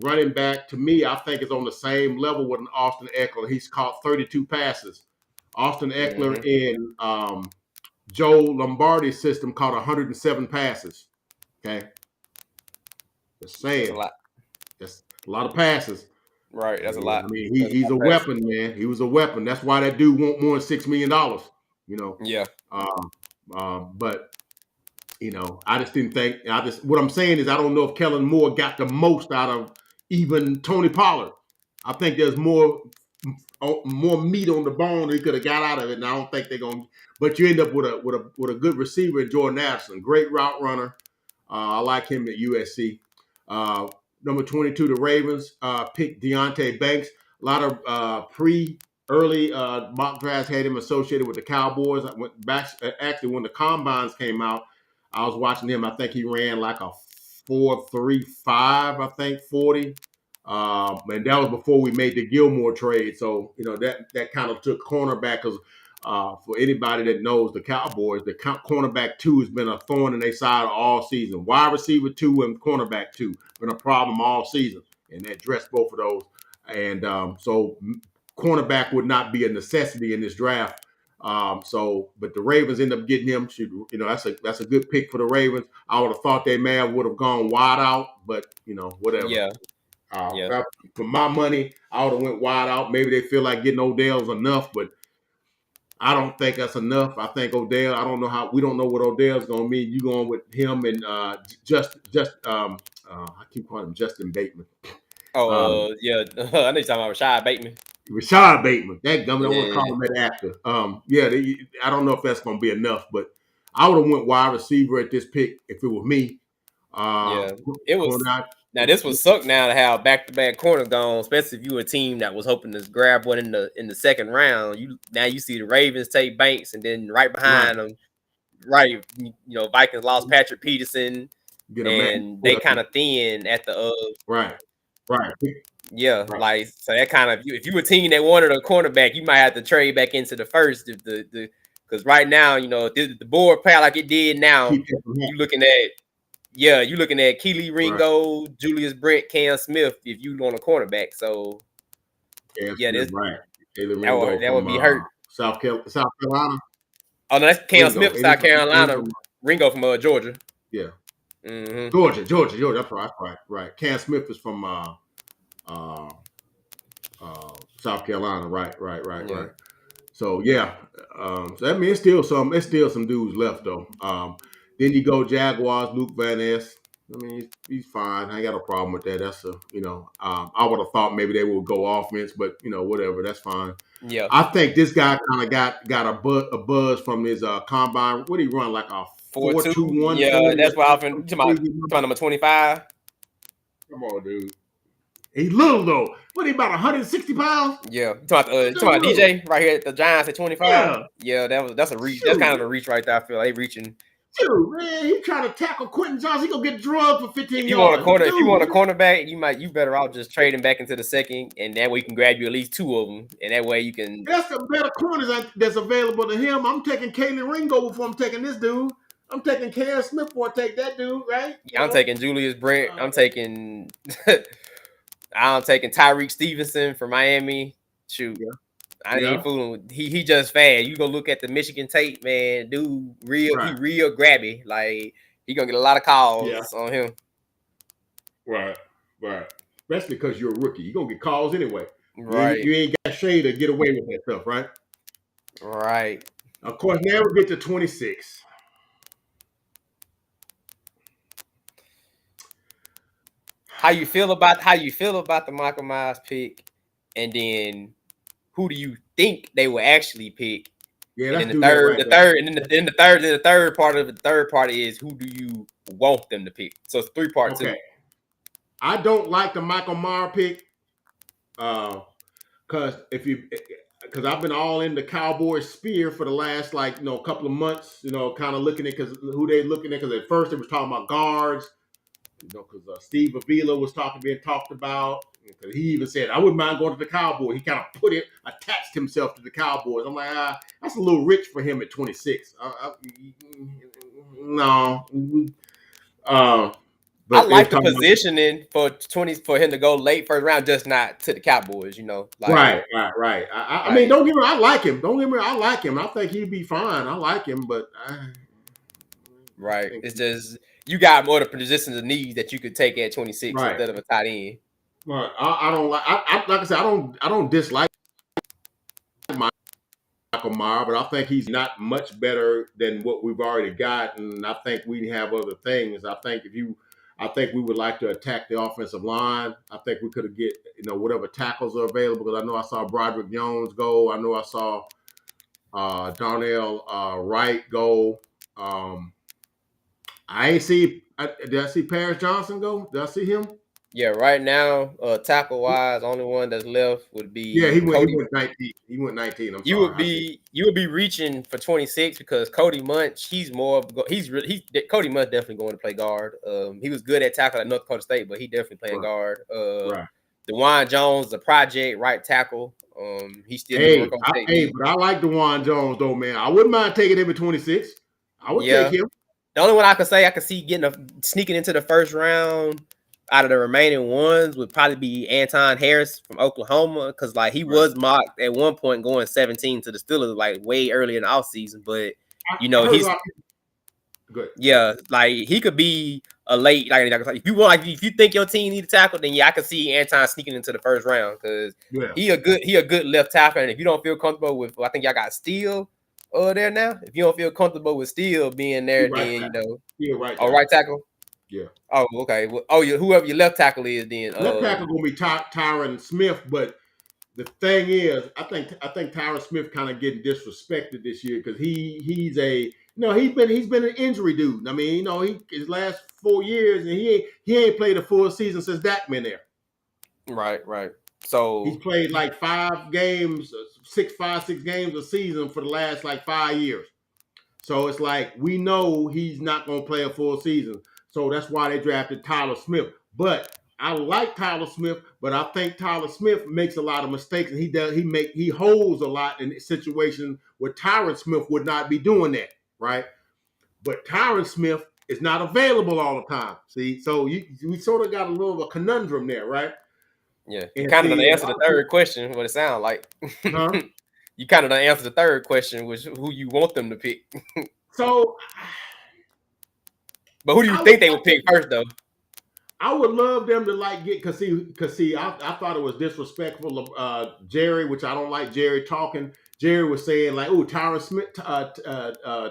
running back, to me, I think is on the same level with an Austin Eckler. He's caught 32 passes. Austin Eckler Mm-hmm. in Joe Lombardi's system caught 107 passes. Okay. Just That's a saying. lot. That's a lot of passes. Right. That's a And, lot. I mean, That's a he's lot a of passes. weapon, man. He was a weapon. That's why that dude want more than $6 million. You know, Yeah. but I just didn't think. What I'm saying is I don't know if Kellen Moore got the most out of even Tony Pollard. I think there's more meat on the bone he could have got out of it, and I don't think they're gonna. But you end up with a good receiver in Jordan Addison, great route runner. I like him at USC. Uh, Number 22, the Ravens picked Deontay Banks. A lot of early mock drafts had him associated with the Cowboys. I went back actually when the combines came out. I was watching him. I think he ran like a 4.35, I think 40. And that was before we made the Gilmore trade. So that kind of took cornerback because for anybody that knows the Cowboys, the cornerback 2 has been a thorn in their side all season. Wide receiver 2 and cornerback 2 been a problem all season, and they addressed both of those. And so cornerback would not be a necessity in this draft. But the Ravens end up getting him. That's a good pick for the Ravens. I would have thought they may have would have gone wide out, but whatever. Yeah. Yeah. For my money, I would have went wide out. Maybe they feel like getting Odell's enough, but I don't think that's enough. I think Odell. I don't know how. We don't know what Odell's going to mean. You going with him and I keep calling him Justin Bateman. Oh, yeah. I know you're talking about Rashad Bateman. Rashad Bateman. That gummy. I want to Yeah. call him that actor. I don't know if that's going to be enough, but I would have went wide receiver at this pick if it was me. Yeah. It was. Corner, Now this would suck now to have back-to-back corner gone, especially if you were a team that was hoping to grab one in the second round. You see the Ravens take Banks, and then right behind them, Vikings lost Patrick Peterson, get a man. and they kind of thin at the Right. yeah, Right. like so that kind of if you were a team that wanted a cornerback, you might have to trade back into the first because right now if the board play out like it did now, you looking at Keely Ringo, Julius Brent, Cam Smith if you want a cornerback. So Smith, right. Taylor that would be hurt. South Carolina. Oh no, that's Cam Ringo. Smith, South Carolina. Ringo from Georgia. Yeah. Mm-hmm. Georgia. That's right. Cam Smith is from South Carolina. Right. Yeah. So so that means it's still some dudes left though. Then you go Jaguars, Luke Van Ness. I mean, he's fine. I ain't got a problem with that. That's I would have thought maybe they would go offense, but whatever. That's fine. Yeah. I think this guy kind of got a buzz from his combine. What did he run, like a 4.21? Yeah, that's why I'm talking about number 25. Come on, dude. He's little though. What, he about 160 pounds? Yeah. You talking about DJ right here at the Giants at 25? Yeah, that's a reach. Shoot. That's kind of a reach right there. I feel like they reaching. Dude, man, he trying to tackle Quentin Johnson. He gonna get drugged for 15 if yards. If you want a cornerback, you better off just trading back into the second, and that way you can grab you at least 2 of them, and that way you can. That's the better corners that's available to him. I'm taking Kalen Ringo before I'm taking this dude. I'm taking Cam Smith before I take that dude, right? Yeah, I'm taking Julius Brent. I'm taking Tyreek Stevenson from Miami. Shoot. Yeah. I ain't fooling. He just fast. You go look at the Michigan tape, man. Dude, he real grabby. Like he gonna get a lot of calls on him. Right. Especially because you're a rookie. You're gonna get calls anyway. Right. You ain't got shade to get away with that stuff, right? Right. Of course, now we get to 26. How you feel about the Michael Myers pick, and then who do you think they will actually pick? Yeah, and then the third part is who do you want them to pick? So it's 3 parts. Okay. I don't like the Michael Myers pick, because I've been all in the Cowboys spear for the last couple of months. Kind of looking at who they looking at. Because at first they was talking about guards. Because Steve Avila was being talked about. He even said, "I wouldn't mind going to the Cowboys." He kind of attached himself to the Cowboys. I'm like, that's a little rich for him at 26. No, uh, I but they was like the talking about positioning for him to go late first round, just not to the Cowboys. Like right. I mean, like don't get me wrong, I like him. Don't get me wrong, I like him. I think he'd be fine. I like him, but I right. think It's just you got more the positions of need that you could take at 26 right. instead of a tight end. Right. I don't like. Like I said, I don't dislike Michael Mayer, but I think he's not much better than what we've already got, and I think we have other things. I think we would like to attack the offensive line. I think we could have get whatever tackles are available. Because I know I saw Broderick Jones go. I know I saw Darnell Wright go. I ain't see. Did I see Paris Johnson go? Did I see him? Yeah, right now, tackle wise, only one that's left would Yeah, be He Cody. went 19. He went 19. I'm You sorry. would I see. be reaching for 26 because Cody Munch, he's more of Cody Munch definitely going to play guard. He was good at tackle at North Dakota State, but he definitely playing Right. guard. Right. DeJuan Jones, the project right tackle. He still need to work on technique. But I like DeJuan Jones though, man. I wouldn't mind taking him at 26. I would take Yeah, him. the only one I could say I could see sneaking into the first round out of the remaining ones would probably be Anton Harris from Oklahoma because like he Right. was mocked at one point going 17 to the Steelers like way early in the offseason, but I heard a he's lot of people. Good. yeah, like he could be a late if you want if you think your team need a tackle, then yeah, I could see Anton sneaking into the first round because Yeah. he a good left tackle, and if you don't feel comfortable with, I think y'all got Steele there now. If you don't feel comfortable with Steele being there, He right then tackle. He a right oh, tackle. right tackle. Yeah. Oh, okay. Well, whoever your left tackle is, then Left tackle gonna be Tyron Smith, but the thing is, I think Tyron Smith kind of getting disrespected this year because he's a he's been an injury dude. I mean, his last 4 years and he ain't played a full season since Dak been there. right. He's So played like 5 games, six games a season for the last like 5 years. So it's like we know he's not going to play a full season. So that's why they drafted Tyler Smith. But I like Tyler Smith, but I think Tyler Smith makes a lot of mistakes, and he holds a lot in situations where Tyron Smith would not be doing that, right? But Tyron Smith is not available all the time. See, so we sort of got a little of a conundrum there, right? yeah, you And kind of see, done a answer lot the of third people, question. What it sounds like. huh? You kind of done answer the third question, which who you want them to pick. So But who do you I would think they would pick first, though? I would love them to get because I thought it was disrespectful of Jerry, which I don't like Jerry talking. Jerry was saying like, "Oh, Tyron Smith,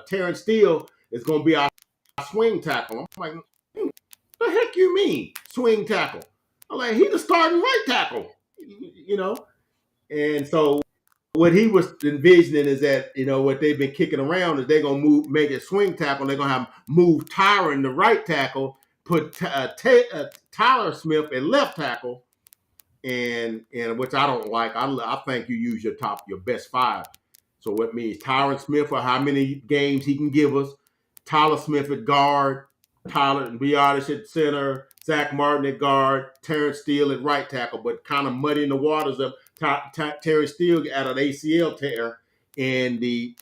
Terrence Steele is going to be our swing tackle." I'm like, "The heck you mean swing tackle?" I'm like, "He's the starting right tackle," you know. And so what he was envisioning is that what they've been kicking around is they're gonna make it swing tackle. And they're gonna have move Tyron the right tackle, put Tyler Smith at left tackle, and which I don't like. I think you use your best five. So what means Tyron Smith for how many games he can give us, Tyler Smith at guard, Tyler and Biotish at center, Zach Martin at guard, Terrence Steele at right tackle, but kind of muddying the waters of Terrence Steele out of ACL tear in the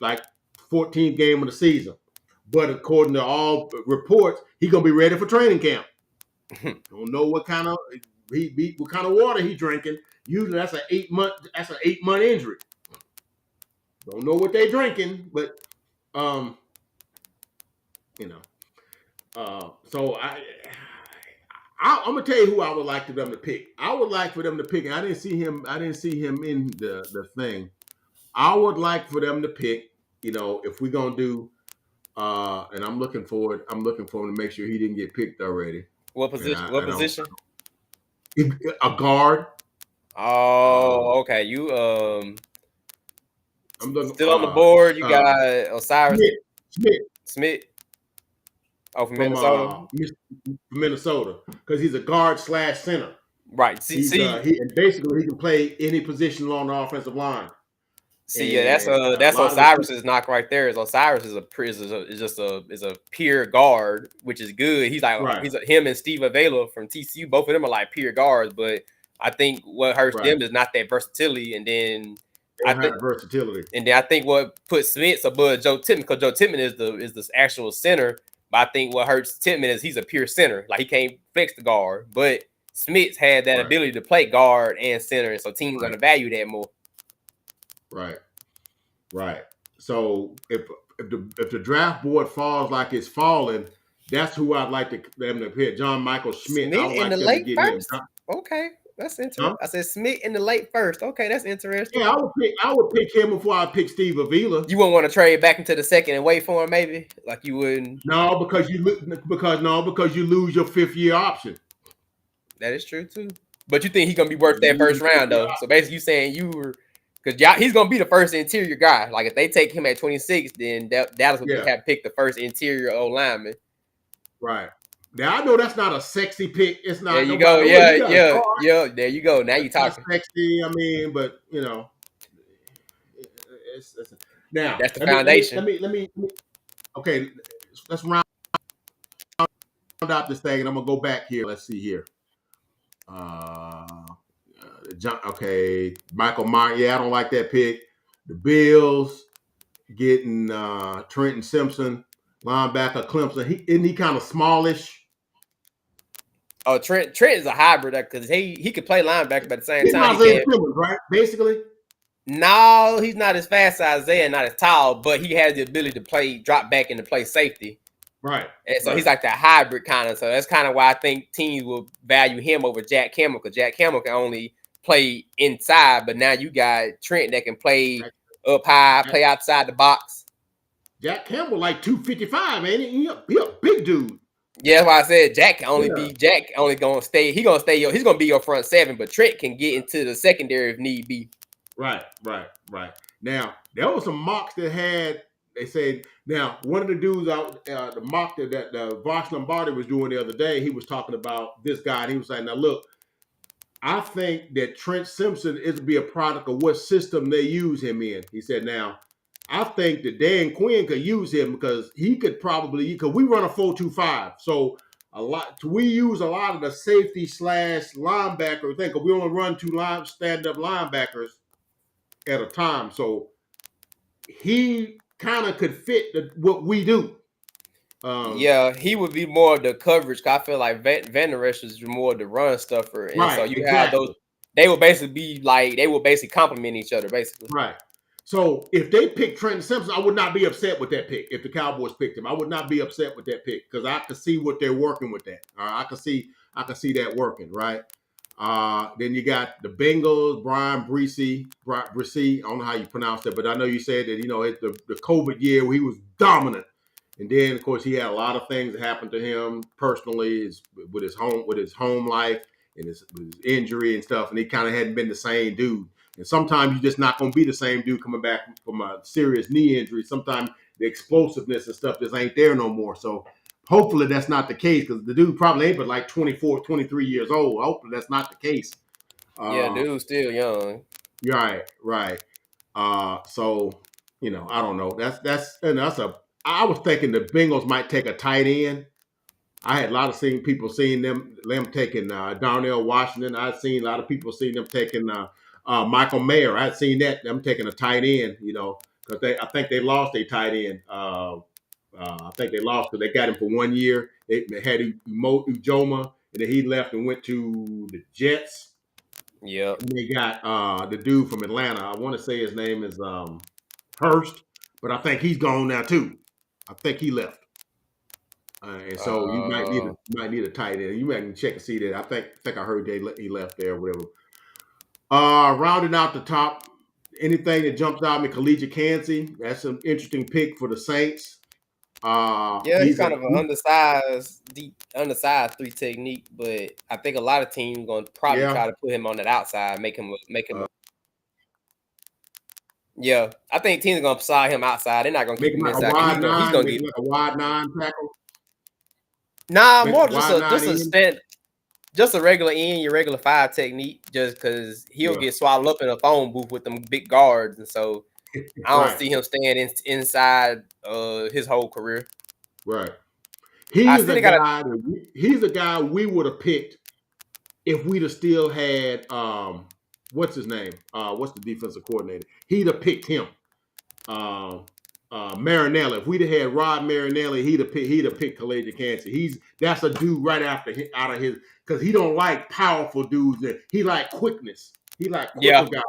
14th game of the season. But according to all reports, he's gonna be ready for training camp. Don't know what kind of water he drinking. Usually that's an 8 month injury. Don't know what they drinking, but um, you know. So I'm gonna tell you who I would like for them to pick. I would like for them to pick. And I didn't see him. I didn't see him in the thing. I would like for them to pick. If we're gonna do, and I'm looking for it. I'm looking for him to make sure he didn't get picked already. What position? What position? A guard. Oh, okay. You I'm looking. still on the board. You got Osiris Smith Smith. Oh, from from Minnesota. Minnesota, because he's a guard slash center. Right. And basically he can play any position along the offensive line. See, yeah, and a that's lot of the people, Osiris's knock right there. Is Osiris is a pure guard, which is good. right, Him and Steve Avila from TCU. Both of them are like pure guards, but I think what hurts right. them is not that versatility. They I don't think have versatility. I think what puts Smith above Joe Tippman, because Joe Tippman is the actual center. But I think what hurts Tippman is he's a pure center. Like he can't flex the guard, but Smith had that Right, ability to play guard and center, and so teams right, gonna value that more. right, right. So if the draft board falls like it's falling, that's who I'd like them to pick. John Michael Schmidt. I Smith would in the like them to late get him. first. Okay, that's interesting. Huh? I said Smith in the late first. Okay, that's interesting. Yeah, I would pick him before I pick Steve Avila. You wouldn't want to trade back into the second and wait for him, maybe like you wouldn't. No, because you lose your 5th year option. That is true too. But you think he's gonna be worth that You lose first your fifth round year though? So basically, you saying you were because he's gonna be the first interior guy. Like if they take him at 26, then Dallas would Yeah, have picked the first interior O lineman. right. Now I know that's not a sexy pick. It's There not you go. nobody. Well, Yeah, you got a yeah, guard. yeah. There you go. Now you That's not talking. sexy. I mean, but it's now That's the let me let me foundation. let me let me okay. Let's round out this thing, and I'm gonna go back here. Let's see here. Uh, John. Okay, Michael Myers. Yeah, I don't like that pick. The Bills getting Trenton Simpson, linebacker Clemson. Isn't he kind of smallish? Oh, Trent is a hybrid because he could play linebacker, but at the same He's time he Isaiah can't. Simmons, right? Basically, No, he's not as fast as Isaiah, not as tall, but he has the ability to drop back and to play safety. right, And so he's right. like that hybrid kind of. So that's kind of why I think teams will value him over Jack Campbell, because Jack Campbell can only play inside, but now you got Trent that can play Jack, up high, Jack, play outside the box. Jack Campbell like 255, man. He a big dude. Yeah, that's why I said Yeah. Jack only gonna stay. He's gonna be your front seven, but Trent can get into the secondary if need be. Right, right, right. Now there was some mocks that had. They said now one of the dudes out the mock that Vosh Lombardi was doing the other day. He was talking about this guy. And he was saying, "Now look, I think that Trent Simpson is to be a product of what system they use him in." He said, "Now I think that Dan Quinn could use him because he could probably because we run a 4-2-5, so." We use a lot of the safety / linebacker thing because we only run two stand up linebackers at a time. So he kind of could fit what we do. Yeah, he would be more of the coverage. 'Cause I feel like Van Der Esch is more the run stuffer, and so Right, you have those. exactly. They will basically be like they will basically complement each other, basically. Right. So if they pick Trenton Simpson, I would not be upset with that pick. If the Cowboys picked him, I would not be upset with that pick because I could see what they're working with that. All right, I could see that working. Right. Then you got the Bengals, Brian Bresee. I don't know how you pronounce that, but I know you said that the COVID year he was dominant, and then of course he had a lot of things that happened to him personally, with his home life and with his injury and stuff, and he kind of hadn't been the same dude. And sometimes you're just not going to be the same dude coming back from a serious knee injury. Sometimes the explosiveness and stuff just ain't there no more. So hopefully that's not the case because the dude probably ain't but like 24, 23 years old. Hopefully that's not the case. Yeah, Uh, dude's still young. right, right. So I don't know. I was thinking the Bengals might take a tight end. I had a lot of people seeing them taking Darnell Washington. I'd seen a lot of people seeing them taking Michael Mayer. I'd seen them taking a tight end, because I think they lost a tight end. I think they lost because they got him for 1 year. They had Ujoma, and then he left and went to the Jets. Yep. And they got the dude from Atlanta. I want to say his name is Hurst, but I think he's gone now too. I think he left. And so you might need a tight end. You might check and see that. I think I heard he left there or whatever. Rounding out the top, anything that jumps out at me, Collegiate Kansas. That's an interesting pick for the Saints. Yeah, he's kind of an undersized 3 technique, but I think a lot of teams going to probably yeah. try to put him on that outside, make him. Yeah, I think teams are going to side him outside. They're not going to Make keep him him like a inside. wide He's nine, going to make get him like a wide 9 tackle. nah, Make a more wide 9 in. just a regular your regular 5 technique, just because he'll Yeah. get swallowed up in a phone booth with them big guards, and so I don't Right, see him staying inside his whole career. right. I He's a still got to. guy he's a guy we would have picked if we'd have still had what's his name? What's the defensive coordinator? He'd have picked him. Um Marinelli. If we'd have had Rod Marinelli, he'd have picked Khalid Kancey. That's a dude right out of his because he don't like powerful dudes. He like quickness. He like quicker Yeah, guys.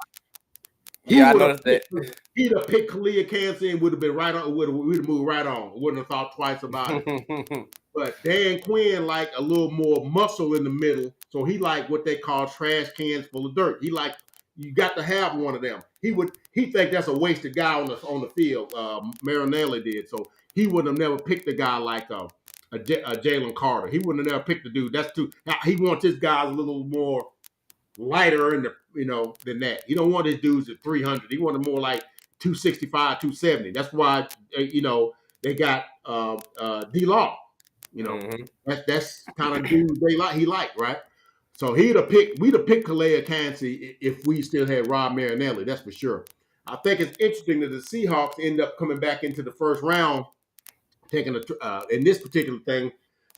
He yeah, I would have noticed that. picked he'd have picked Khalid Kancey and would have been right on. We'd have moved right on. Wouldn't have thought twice about it. But Dan Quinn like a little more muscle in the middle, so he like what they call trash cans full of dirt. He like you got to have one of them. He think that's a wasted guy on the field. Marinelli did, so he would have never picked a guy like a Jalen Carter. He wouldn't have never picked a dude. That's too. He wants his guys a little more lighter in the than that. He don't want his dudes at 300. He wanted more like 265, 270. That's why they got D Law. Hmm. That's kind of dude he liked, right? So we'd have picked Kalea Kancey if we still had Rob Marinelli, that's for sure. I think it's interesting that the Seahawks end up coming back into the first round, taking in this particular thing,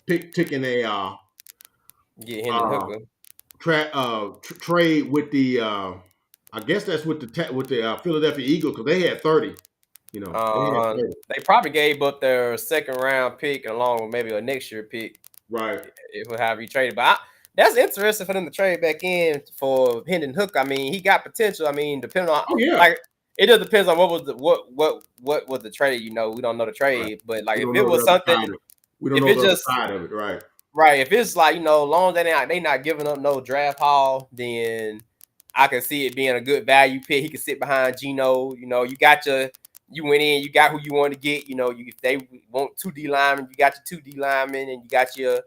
taking a Get Hendon uh, Hooker. trade with the I guess that's with the Philadelphia Eagles because they had 30. They had 30. They probably gave up their second round pick along with maybe a next year pick Right. if have you traded. But that's interesting for them to trade back in for Hendon Hooker. I mean, he got potential. I mean, depending on Oh yeah. like it just depends on what was the what was the trade. We don't know the Right. trade, but like We if don't it know the was other side something, of it. We don't if know it the other just side of it. Right. right, if it's like long as they not giving up no draft haul, then I can see it being a good value pick. He can sit behind Geno. You went in, you got who you want to get. If they want two D linemen, you got your two D linemen, and you got your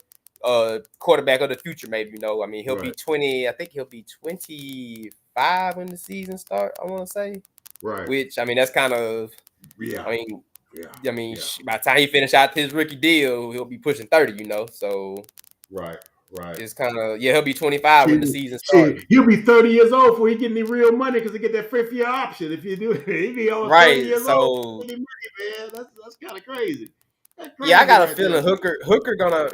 quarterback of the future. Maybe I mean, he'll be Right. 20. I think he'll be 25 when the season start. I want to say, Right. which I mean that's kind of. Yeah. I mean, Yeah. Yeah. by the time he finish out his rookie deal, he'll be pushing 30. So Right. Right. it's kind of he'll be 25 when the season starts. He'll be 30 years old before he get any real money because he get that fifth year option. If you do it, he'll be over 30 Right. years old. So Any money, man. That's kind of crazy. That's yeah, I crazy got a right there. feeling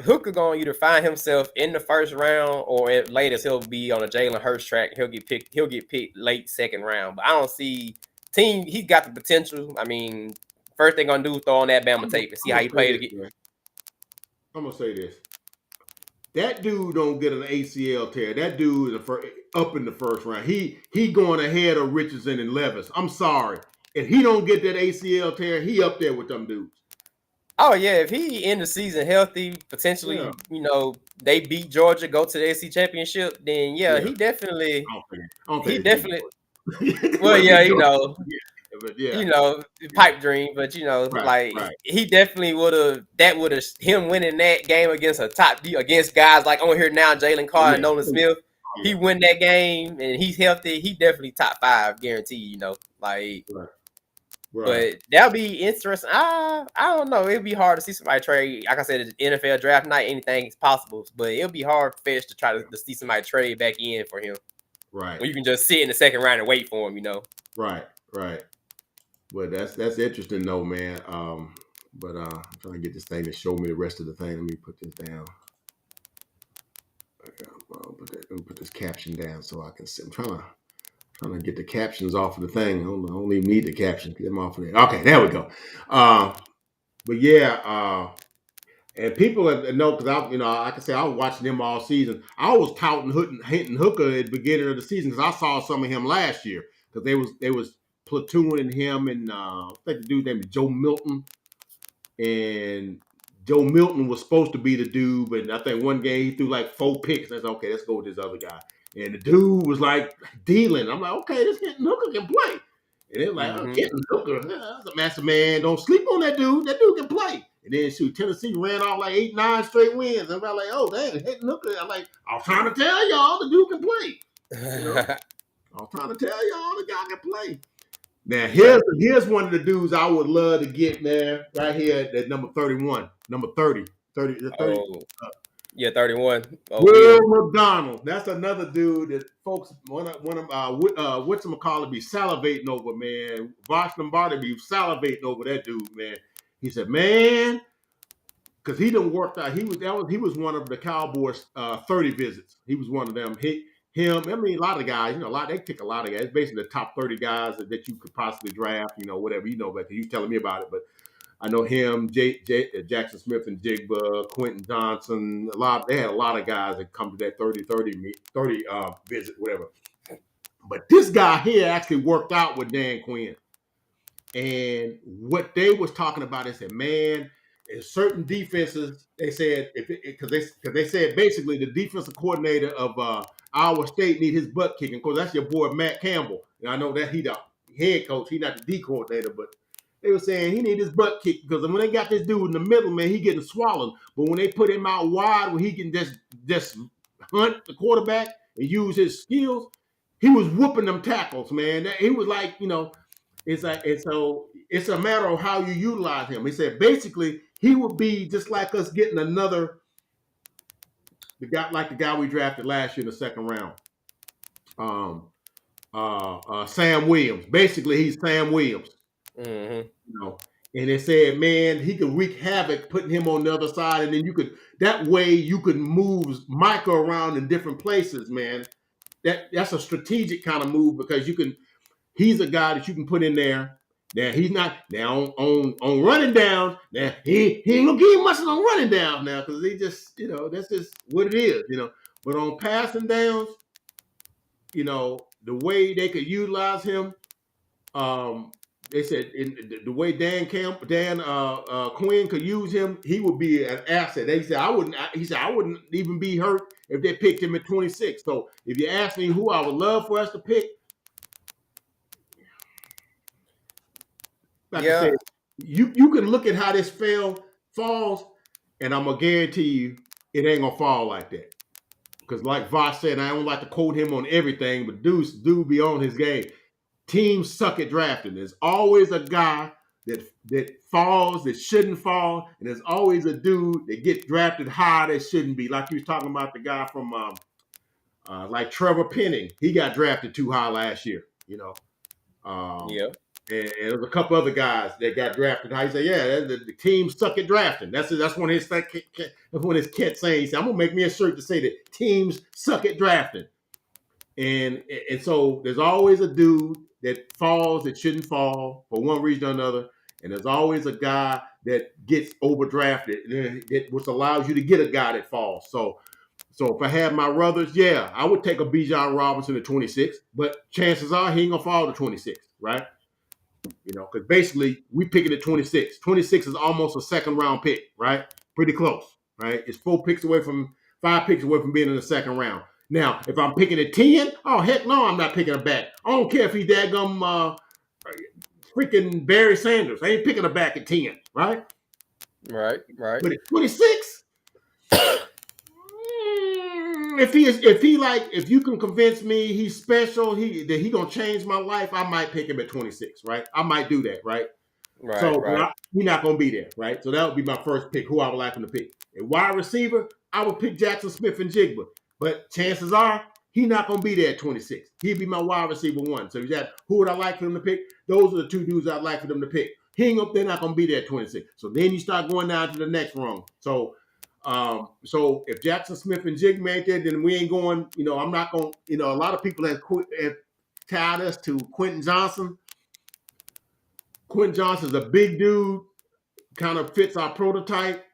Hooker gonna either find himself in the first round or at latest he'll be on a Jalen Hurts track. He'll get picked late second round. But I don't see team. He's got the potential. I mean, first thing gonna do is throw on that Bama tape and see I'm how gonna he say played. this, man. I'm gonna say this. That dude don't get an ACL tear. That dude is up in the first round. He going ahead of Richardson and Levis. I'm sorry. If he don't get that ACL tear, he up there with them dudes. Oh yeah, if he end the season healthy, potentially, Yeah. they beat Georgia, go to the SEC championship, then yeah, Yeah. he definitely, I don't think he they beat definitely. Georgia. Well, They yeah, beat Georgia. Yeah. But yeah. Yeah. pipe dream, but Right. like Right. he definitely would have him winning that game against a top D against guys like on here now, Jalen Oh Carr and yeah. Nolan Oh, yeah. Smith. Oh, He yeah. win that game and he's healthy. He definitely top five, guaranteed. Like, Right. Right. but that'll be interesting. I don't know. It'll be hard to see somebody trade. Like I said, it's NFL draft night, anything is possible, but it'll be hard fetched to try to see somebody trade back in for him. Right. When you can just sit in the second round and wait for him. Right. Right. Well, that's interesting though, man. But I'm trying to get this thing to show me the rest of the thing. Let me put this down. Let me put this caption down so I can see. I'm trying to get the captions off of the thing. I don't even need the captions. Get them off of there. Okay, there we go. But yeah, and people know because like I said, I was watching them all season. I was touting Hinton Hooker at the beginning of the season because I saw some of him last year because they was platooning him and I think the dude's name is Joe Milton, and Joe Milton was supposed to be the dude, but I think one game he threw like 4 picks. I said, okay, let's go with this other guy. And the dude was like dealing. I'm like, okay, this Hinton Hooker can play. And they're like, oh, Hinton Hooker, that's a massive man. Don't sleep on that dude. That dude can play. And then shoot, Tennessee ran off like 8, 9 straight wins. And I'm like, oh, dang, Hinton Hooker. I'm like, I was trying to tell y'all the dude can play. I was trying to tell y'all the guy can play. Now here's one of the dudes I would love to get, man, right here at number 31, number 30, 30, 30. Oh, Yeah, 31. Will Will. McDonald. That's another dude that folks one of whatchamacallit be salivating over, man. Vosh Lombardi be salivating over that dude, man. He said, man, because he done worked out. He was one of the Cowboys 30 visits. He was one of them. I mean, a lot of guys, they pick a lot of guys. It's basically the top 30 guys that you could possibly draft, whatever, but you telling me about it. But I know him, Jackson Smith and Jigba, Quentin Johnson, they had a lot of guys that come to that 30 visit, whatever. But this guy here actually worked out with Dan Quinn. And what they was talking about, they said, man, in certain defenses, they said because they said basically the defensive coordinator of Iowa State need his butt kicking. Of course, that's your boy Matt Campbell. And I know that he the head coach, he not the D coordinator, but they were saying he need his butt kicked because when they got this dude in the middle, man, he getting swallowed. But when they put him out wide, where he can just hunt the quarterback and use his skills, he was whooping them tackles, man. He was like, it's a matter of how you utilize him. He said basically he would be just like us getting the guy we drafted last year in the second round. Sam Williams. Basically, he's Sam Williams. Mm-hmm. And they said, man, he could wreak havoc putting him on the other side, and then you could move Micah around in different places, man. That's a strategic kind of move because he's a guy that you can put in there. Now he's not now on running down. Now he ain't gonna give you much on running down now because he just that's just what it is. But on passing downs, the way they could utilize him, they said the way Dan Quinn could use him, he would be an asset. They said I wouldn't even be hurt if they picked him at 26. So if you ask me who I would love for us to pick, like I said, you can look at how this falls, and I'm gonna guarantee you it ain't gonna fall like that. Because like Voss said, I don't like to quote him on everything, but dude be on his game. Teams suck at drafting. There's always a guy that falls that shouldn't fall, and there's always a dude that gets drafted high that shouldn't be. Like you was talking about the guy from like Trevor Penning. He got drafted too high last year. Yeah. And there's a couple other guys that got drafted. How you say, yeah, the team suck at drafting. That's one of his Kent saying. He said, I'm gonna make me a shirt to say that teams suck at drafting. And so there's always a dude that falls that shouldn't fall for one reason or another, and there's always a guy that gets overdrafted, which allows you to get a guy that falls. So if I had my brothers, yeah, I would take a Bijan Robinson at 26, but chances are he ain't gonna fall to 26, right? Because basically we pick it at 26. 26 is almost a second round pick, right? Pretty close, right? It's 5 picks away from being in the second round. Now, if I'm picking at 10, oh heck no, I'm not picking a back. I don't care if he's daggum freaking Barry Sanders. I ain't picking a back at 10, right? Right. But at 26, if you can convince me he's special, that he gonna change my life, I might pick him at 26, right? I might do that, right? So we're not gonna be there, right? So that would be my first pick, who I would like him to pick. A wide receiver, I would pick Jackson Smith and Jigba, but chances are he's not gonna be there at 26. He'd be my wide receiver 1. So who would I like for him to pick? Those are the 2 dudes I'd like for them to pick. They're not gonna be there at 26. So then you start going down to the next rung. So if Jackson Smith and Jigma ain't there, then we ain't going. I'm not going. A lot of people have tied us to Quentin Johnson. Quentin Johnson's a big dude, kind of fits our prototype.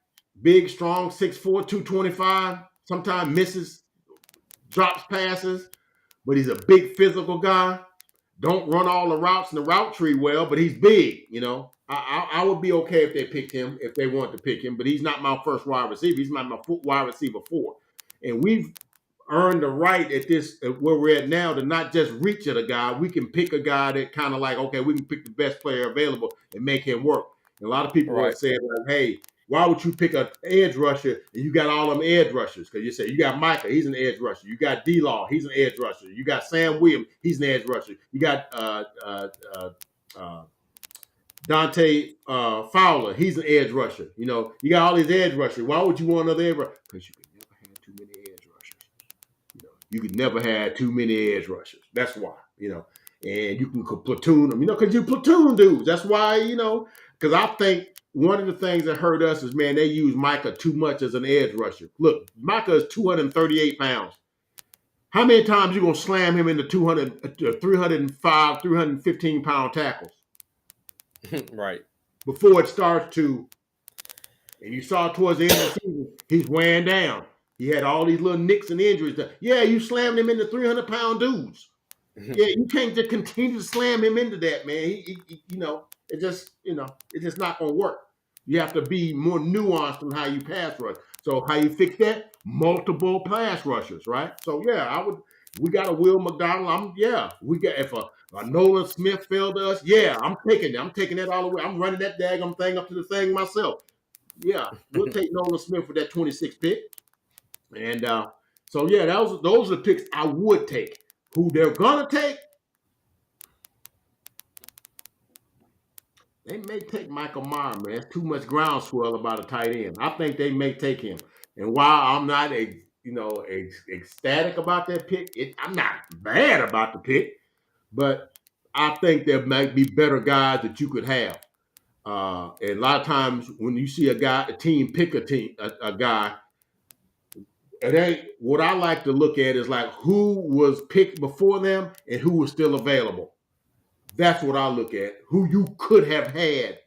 Big, strong, 6'4", 225. Sometimes misses, drops passes, but he's a big physical guy. Don't run all the routes in the route tree well, but he's big. I would be okay if they picked him, if they wanted to pick him, but he's not my first wide receiver. He's my wide receiver 4. And we've earned the right at where we're at now to not just reach at a guy. We can pick a guy that kind of like, okay, we can pick the best player available and make him work. And a lot of people have said, like, hey, why would you pick an edge rusher and you got all them edge rushers? Because you say you got Micah, he's an edge rusher. You got D-Law, he's an edge rusher. You got Sam Williams, he's an edge rusher. You got Dante Fowler, he's an edge rusher. You got all these edge rushers. Why would you want another edge rusher? Because you can never you could never have too many edge rushers. That's why, and you can platoon them, because you platoon dudes. That's why, because I think one of the things that hurt us is, man, they use Micah too much as an edge rusher. Look, Micah is 238 pounds. How many times you going to slam him into 305, 315-pound tackles? Right. Before it starts to, and you saw towards the end of the season, he's wearing down. He had all these little nicks and injuries. Yeah, you slammed him into 300-pound dudes. Yeah, you can't just continue to slam him into that, man. It's just not going to work. You have to be more nuanced in how you pass rush. So how you fix that? Multiple pass rushers, right? So yeah, we got a Will McDonald. We got if a Nolan Smith fell to us, yeah, I'm taking that all the way. I'm running that daggum thing up to the thing myself. Yeah, we'll take Nolan Smith for that 26 pick. And so yeah, those are the picks I would take. Who they're gonna take? They may take Michael Mayer, man. There's too much groundswell about a tight end. I think they may take him. And while I'm not ecstatic about that pick, I'm not bad about the pick, but I think there might be better guys that you could have. And a lot of times when you see a team pick a guy, what I like to look at is like who was picked before them and who was still available. That's what I look at. Who you could have had.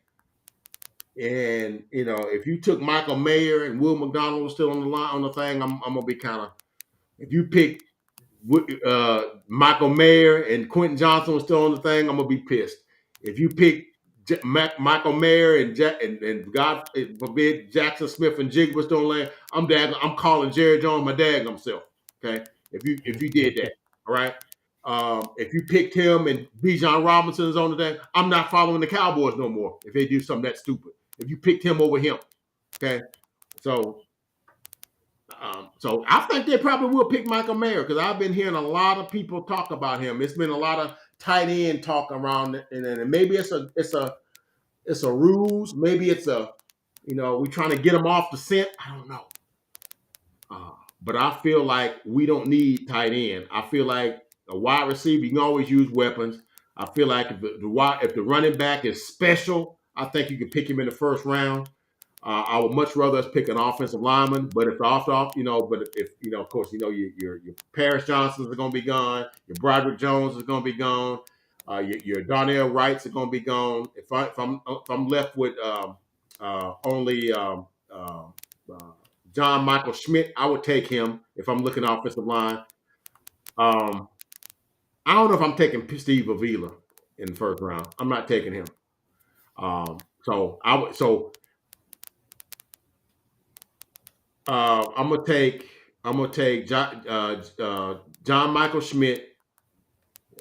And if you took Michael Mayer and Will McDonald was still on the line on the thing, I'm gonna be kind of. If you pick Michael Mayer and Quentin Johnson was still on the thing, I'm gonna be pissed. If you pick Michael Mayer and God forbid Jackson Smith and Jig was still on the line, I'm calling Jerry Jones my dad himself. Okay, if you did that, all right. If you picked him and Bijan Robinson's on the thing, I'm not following the Cowboys no more if they do something that stupid. If you picked him over him, okay. So I think they probably will pick Michael Mayer because I've been hearing a lot of people talk about him. It's been a lot of tight end talk around, and maybe it's a ruse. Maybe it's we're trying to get him off the scent. I don't know. But I feel like we don't need tight end. I feel like a wide receiver, you can always use weapons. I feel like if the running back is special, I think you can pick him in the first round. I would much rather us pick an offensive lineman, but if of course, your Paris Johnsons are going to be gone, your Broderick Jones is going to be gone, your Darnell Wrights are going to be gone. If I'm left with only John Michael Schmidt, I would take him if I'm looking offensive line. I don't know if I'm taking Steve Avila in the first round. I'm not taking him. So I would I'm gonna take John Michael Schmidt,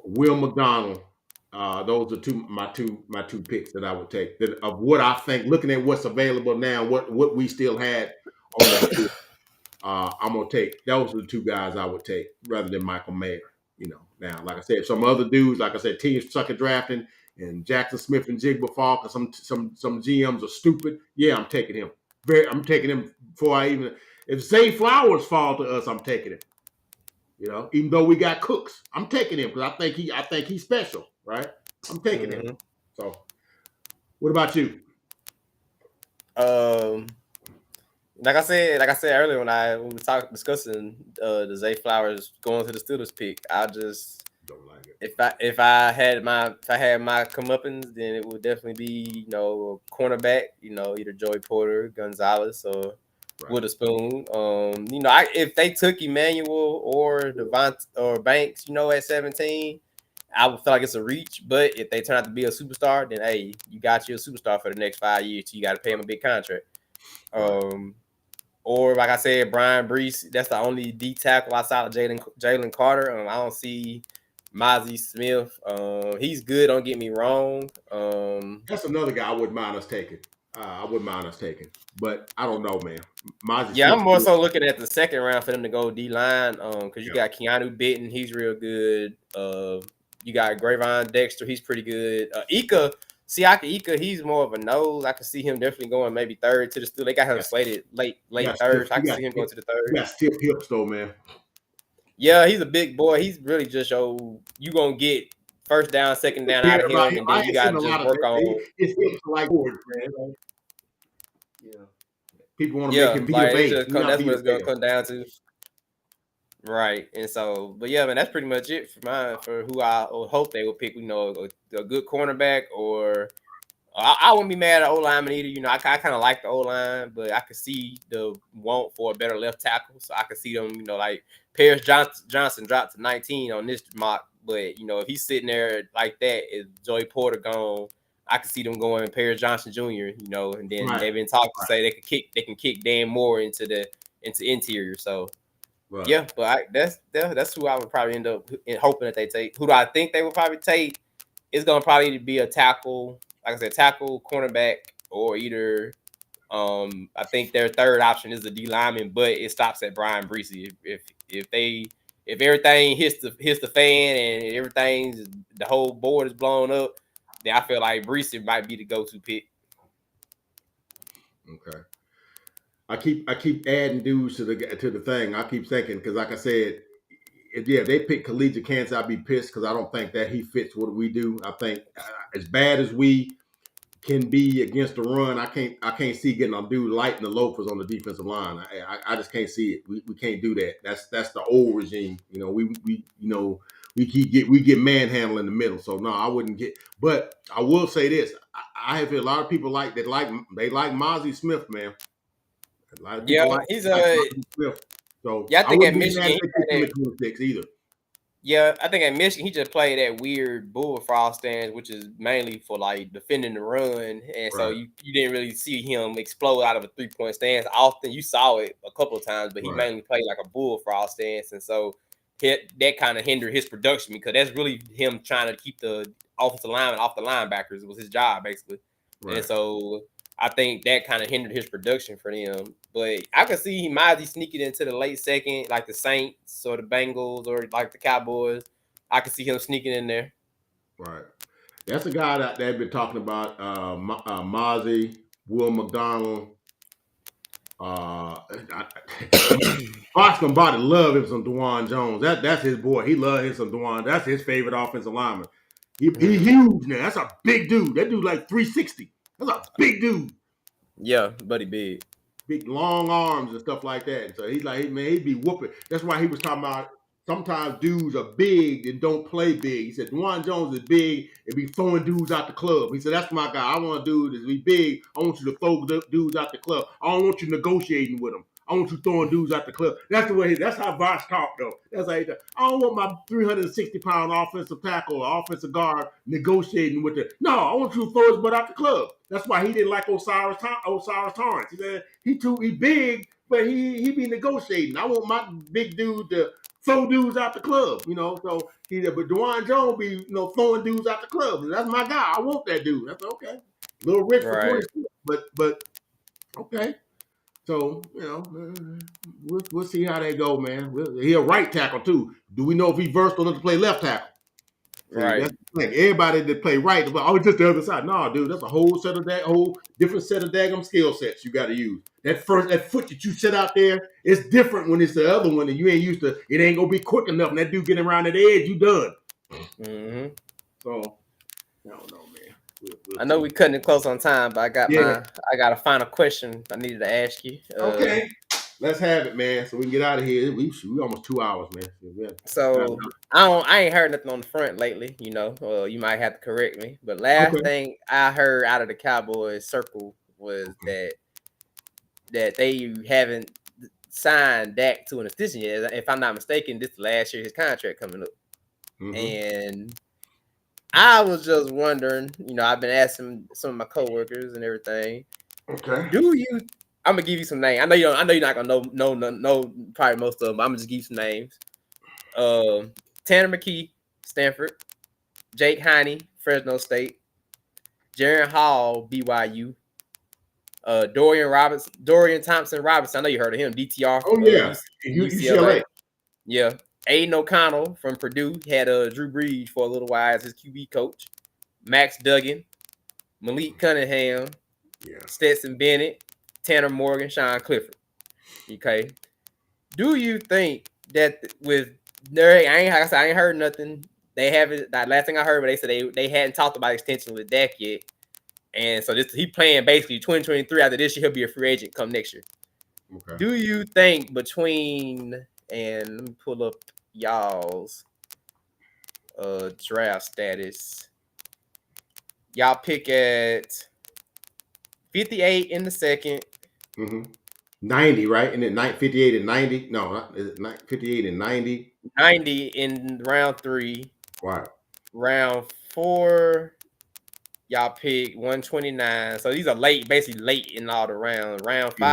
Will McDonald. Those are my two picks that I would take. Of what I think, looking at what's available now, what we still had on the board, I'm gonna take. Those are the two guys I would take rather than Michael Mayer. Now, like I said, some other dudes, like I said, teams suck at drafting, and Jackson Smith and Jigba fall because some GMs are stupid. Yeah, I'm taking him. I'm taking him before I even. If Zay Flowers fall to us, I'm taking him. Even though we got Cooks, I'm taking him because I think he's special, right? I'm taking him. So, what about you? Like I said earlier when we were discussing the Zay Flowers going to the Steelers pick, I just don't like it. If I had my comeuppance, then it would definitely be cornerback, either Joey Porter, Gonzalez, or Witherspoon. If they took Emmanuel or Devont or Banks, at 17, I would feel like it's a reach. But if they turn out to be a superstar, then hey, you got you a superstar for the next 5 years. So you got to pay him a big contract. Or like I said, Brian Brees, that's the only D tackle outside of Jalen Carter. I don't see Mozzie Smith. He's good, don't get me wrong. That's another guy I wouldn't mind us taking. But I don't know, man. Mozzie Smith, I'm more so looking at the second round for them to go D-line because you got Keanu Benton, he's real good. You got Grayvon Dexter, he's pretty good. Siaka Ika, he's more of a nose. I could see him definitely going maybe third to the Steelers. They got him slated late third. So I can see him going to the third. Yeah, stiff hips though, man. Yeah, he's a big boy. He's really just you gonna get first down, second down Yeah, out of about him, him. and I then you ain't seen gotta a just lot of work that. on. It seems like boards, man. Like, yeah. People want to make Yeah, him Vita like it's Bay. just He's not that's what Vita it's Bay gonna though. come down to. Right. And so, but yeah, man, that's pretty much it for mine for who I would hope they would pick, a good cornerback or I wouldn't be mad at O lineman either. I kind of like the O line, but I could see the want for a better left tackle. So I could see them, like Paris Johnson dropped to 19 on this mock. But, if he's sitting there like that, is Joey Porter gone, I could see them going Paris Johnson Jr., and then Right, they've been talking to right, say they can kick Dan Moore into interior. So right. yeah, but that's who I would probably end up hoping that they take. Who do I think they would probably take? It's gonna probably be a tackle, like I said, tackle, cornerback, or either. I think their third option is the D lineman, but it stops at Brian Breesy. If everything hits the fan and the whole board is blown up, then I feel like Breesy might be the go-to pick. Okay. I keep adding dudes to the thing. I keep thinking because, like I said, if they pick collegiate Kansas, I'd be pissed because I don't think that he fits what we do. I think as bad as we can be against the run, I can't see getting a dude lighting the loafers on the defensive line. I just can't see it. We can't do that. That's the old regime. We get manhandled in the middle. So no, I wouldn't get. But I will say this: I have a lot of people they like Mozzie Smith, man. A lot of people Yeah, like he's like a Mozzie Smith. So yeah. I I think at wouldn't be mad Michigan, if they picked him at 26 either. yeah, I think at Michigan he just played that weird bullfrog stance, which is mainly for like defending the run, and so Right, you didn't really see him explode out of a 3-point stance. Often you saw it a couple of times, but he right, mainly played like a bullfrog stance, and so that kind of hindered his production because that's really him trying to keep the offensive lineman off the linebackers. It was his job basically, and right. so I think that kind of hindered his production for them. But I could see he might be sneaking into the late second, like the Saints or the Bengals or like the Cowboys. I could see him sneaking in there. Right. That's the guy that they've been talking about. Mozzie, Will McDonald. Boston Body love him some Dewan Jones. That's his boy. He loves him some Dewan. That's his favorite offensive lineman. He Mhm. huge now. That's a big dude. That dude like 360. That's a big dude. Yeah, buddy big. Big long arms and stuff like that. And so he's like, man, he'd be whooping. That's why he was talking about sometimes dudes are big and don't play big. He said Dwan Jones is big and be throwing dudes out the club. He said, that's my guy. I want a dude to be big. I want you to throw dudes out the club. I don't want you negotiating with them. I want you throwing dudes out the club. That's the way. That's how Voss talk though. That's how he talk. I don't want my 360-pound offensive tackle or offensive guard negotiating with the. No, I want you to throw his butt out the club. That's why he didn't like Osiris Torrance. He said he big, but he be negotiating. I want my big dude to throw dudes out the club. So but Dewan Jones be throwing dudes out the club. That's my guy. I want that dude. That's okay. Little rich for Right. 26, but okay. So we'll see how they go, man. He a right tackle too. Do we know if he versed enough to play left tackle? See, Right. that's the thing. Everybody that play right, oh, it's just the other side. No, dude, that's a whole different set of daggum skill sets you got to use. That foot that you set out there, it's different when it's the other one and you ain't used to. It ain't gonna be quick enough. And that dude getting around that edge, you done. Hmm. So I don't know, man. We'll I know see. we cutting it close on time, but Yeah. I got a final question I needed to ask you. Okay. Let's have it, man. So we can get out of here. We almost 2 hours, man. So I ain't heard nothing on the front lately. You might have to correct me. But last Okay. thing I heard out of the Cowboys circle was that they haven't signed Dak to an extension yet. If I'm not mistaken, this is last year his contract coming up. Mm-hmm. And I was just wondering, I've been asking some of my coworkers and everything. Okay. Do you? I'm gonna give you some names. I know you don't. I know you're not gonna know probably most of them. But I'm gonna just give you some names. Tanner McKee, Stanford. Jake Heine, Fresno State. Jaron Hall, BYU. Dorian Thompson Robinson. I know you heard of him. DTR, Oh yeah. UCLA. UCLA. Yeah. Aiden O'Connell from Purdue had Drew Brees for a little while as his QB coach. Max Duggan, Malik Cunningham, Yeah. Stetson Bennett, Tanner Morgan, Sean Clifford. Okay. Do you think that with I ain't like I said, I ain't heard nothing. They haven't. That last thing I heard, but they said they hadn't talked about extension with Dak yet. And so this he playing basically 2023. After this year, he'll be a free agent come next year. Okay. Do you think between and let me pull up y'all's draft status? Y'all pick at 58 in the second. Mm-hmm. 90, right? And then 58 and 90. No, not, is it 58 and 90? 90 in round 3. Right. Round 4, y'all pick 129. So these are late, basically late in all the rounds. Round Mm-hmm.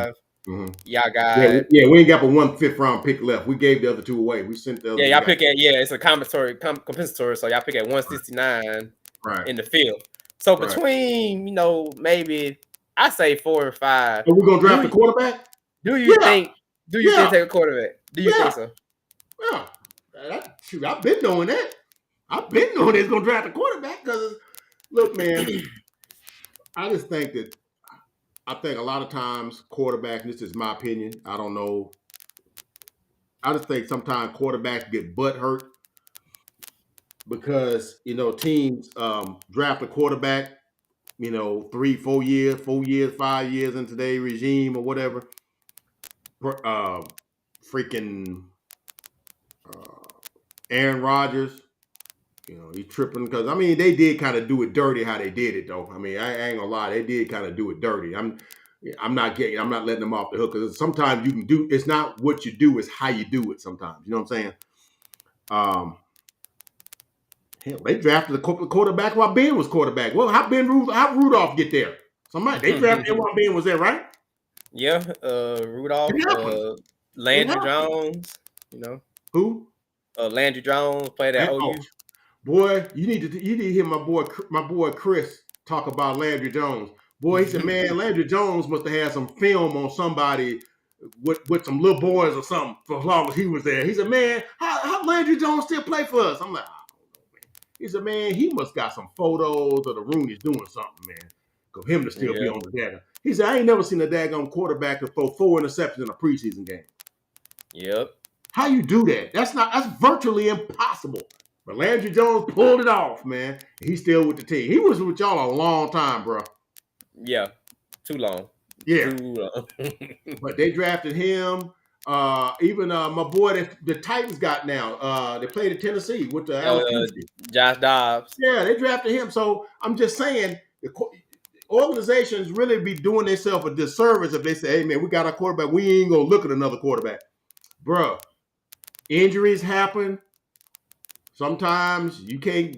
5, Mm-hmm. y'all Yeah, got we ain't got but 1/5 round pick left. We gave the other two away. We sent the other yeah, two y'all guys. pick at it's a compensatory. So y'all pick at 169 Right. in the field. So Right. between maybe I say 4 and 5. Are we gonna draft Do a quarterback? do you Yeah, think do you think yeah, take a quarterback? Do you think yeah, so? yeah. Shoot, I've been knowing that. I've been knowing they're gonna draft a quarterback because look, man, I just think that I think a lot of times quarterbacks, this is my opinion. I don't know. I just think sometimes quarterbacks get butt hurt because teams draft a quarterback, 3, 4 years, 4 years, 5 years into their regime or whatever. Freaking Aaron Rodgers, he's tripping because they did kind of do it dirty how they did it though. I ain't gonna lie, they did kind of do it dirty. I'm not letting them off the hook because sometimes you can do. It's not what you do, it's how you do it. Sometimes, you know what I'm saying? Um, Hell, they drafted the quarterback while Ben was quarterback. Well, how Rudolph get there? Somebody they drafted him while Ben was there, right? Yeah, It Rudolph, happens. It Landry happens. Jones, you know, Who? Landry Jones played at Oh, OU. boy, you need to hear my boy Chris talk about Landry Jones. Boy, he said, man, Landry Jones must have had some film on somebody with some little boys or something for as long as he was there. He said, man, how Landry Jones still play for us? I'm like, I don't know, man. He said, man, he must got some photos of the Rooney's doing something, man. For him to still be Yeah, on the data. He said, I ain't never seen a daggone quarterback to throw 4 interceptions in a preseason game. yep, How you do that? That's virtually impossible. But Landry Jones pulled it off, man. He's still with the team. He was with y'all a long time, bro. yeah. Too long, Yeah. too long. But they drafted him. Even my boy that the Titans got now. They played at Tennessee with the uh, Alafusi. Josh Dobbs. Yeah, they drafted him. So I'm just saying the organizations really be doing themselves a disservice if they say, hey man, we got our quarterback. We ain't gonna look at another quarterback. Bruh, injuries happen. Sometimes you can't.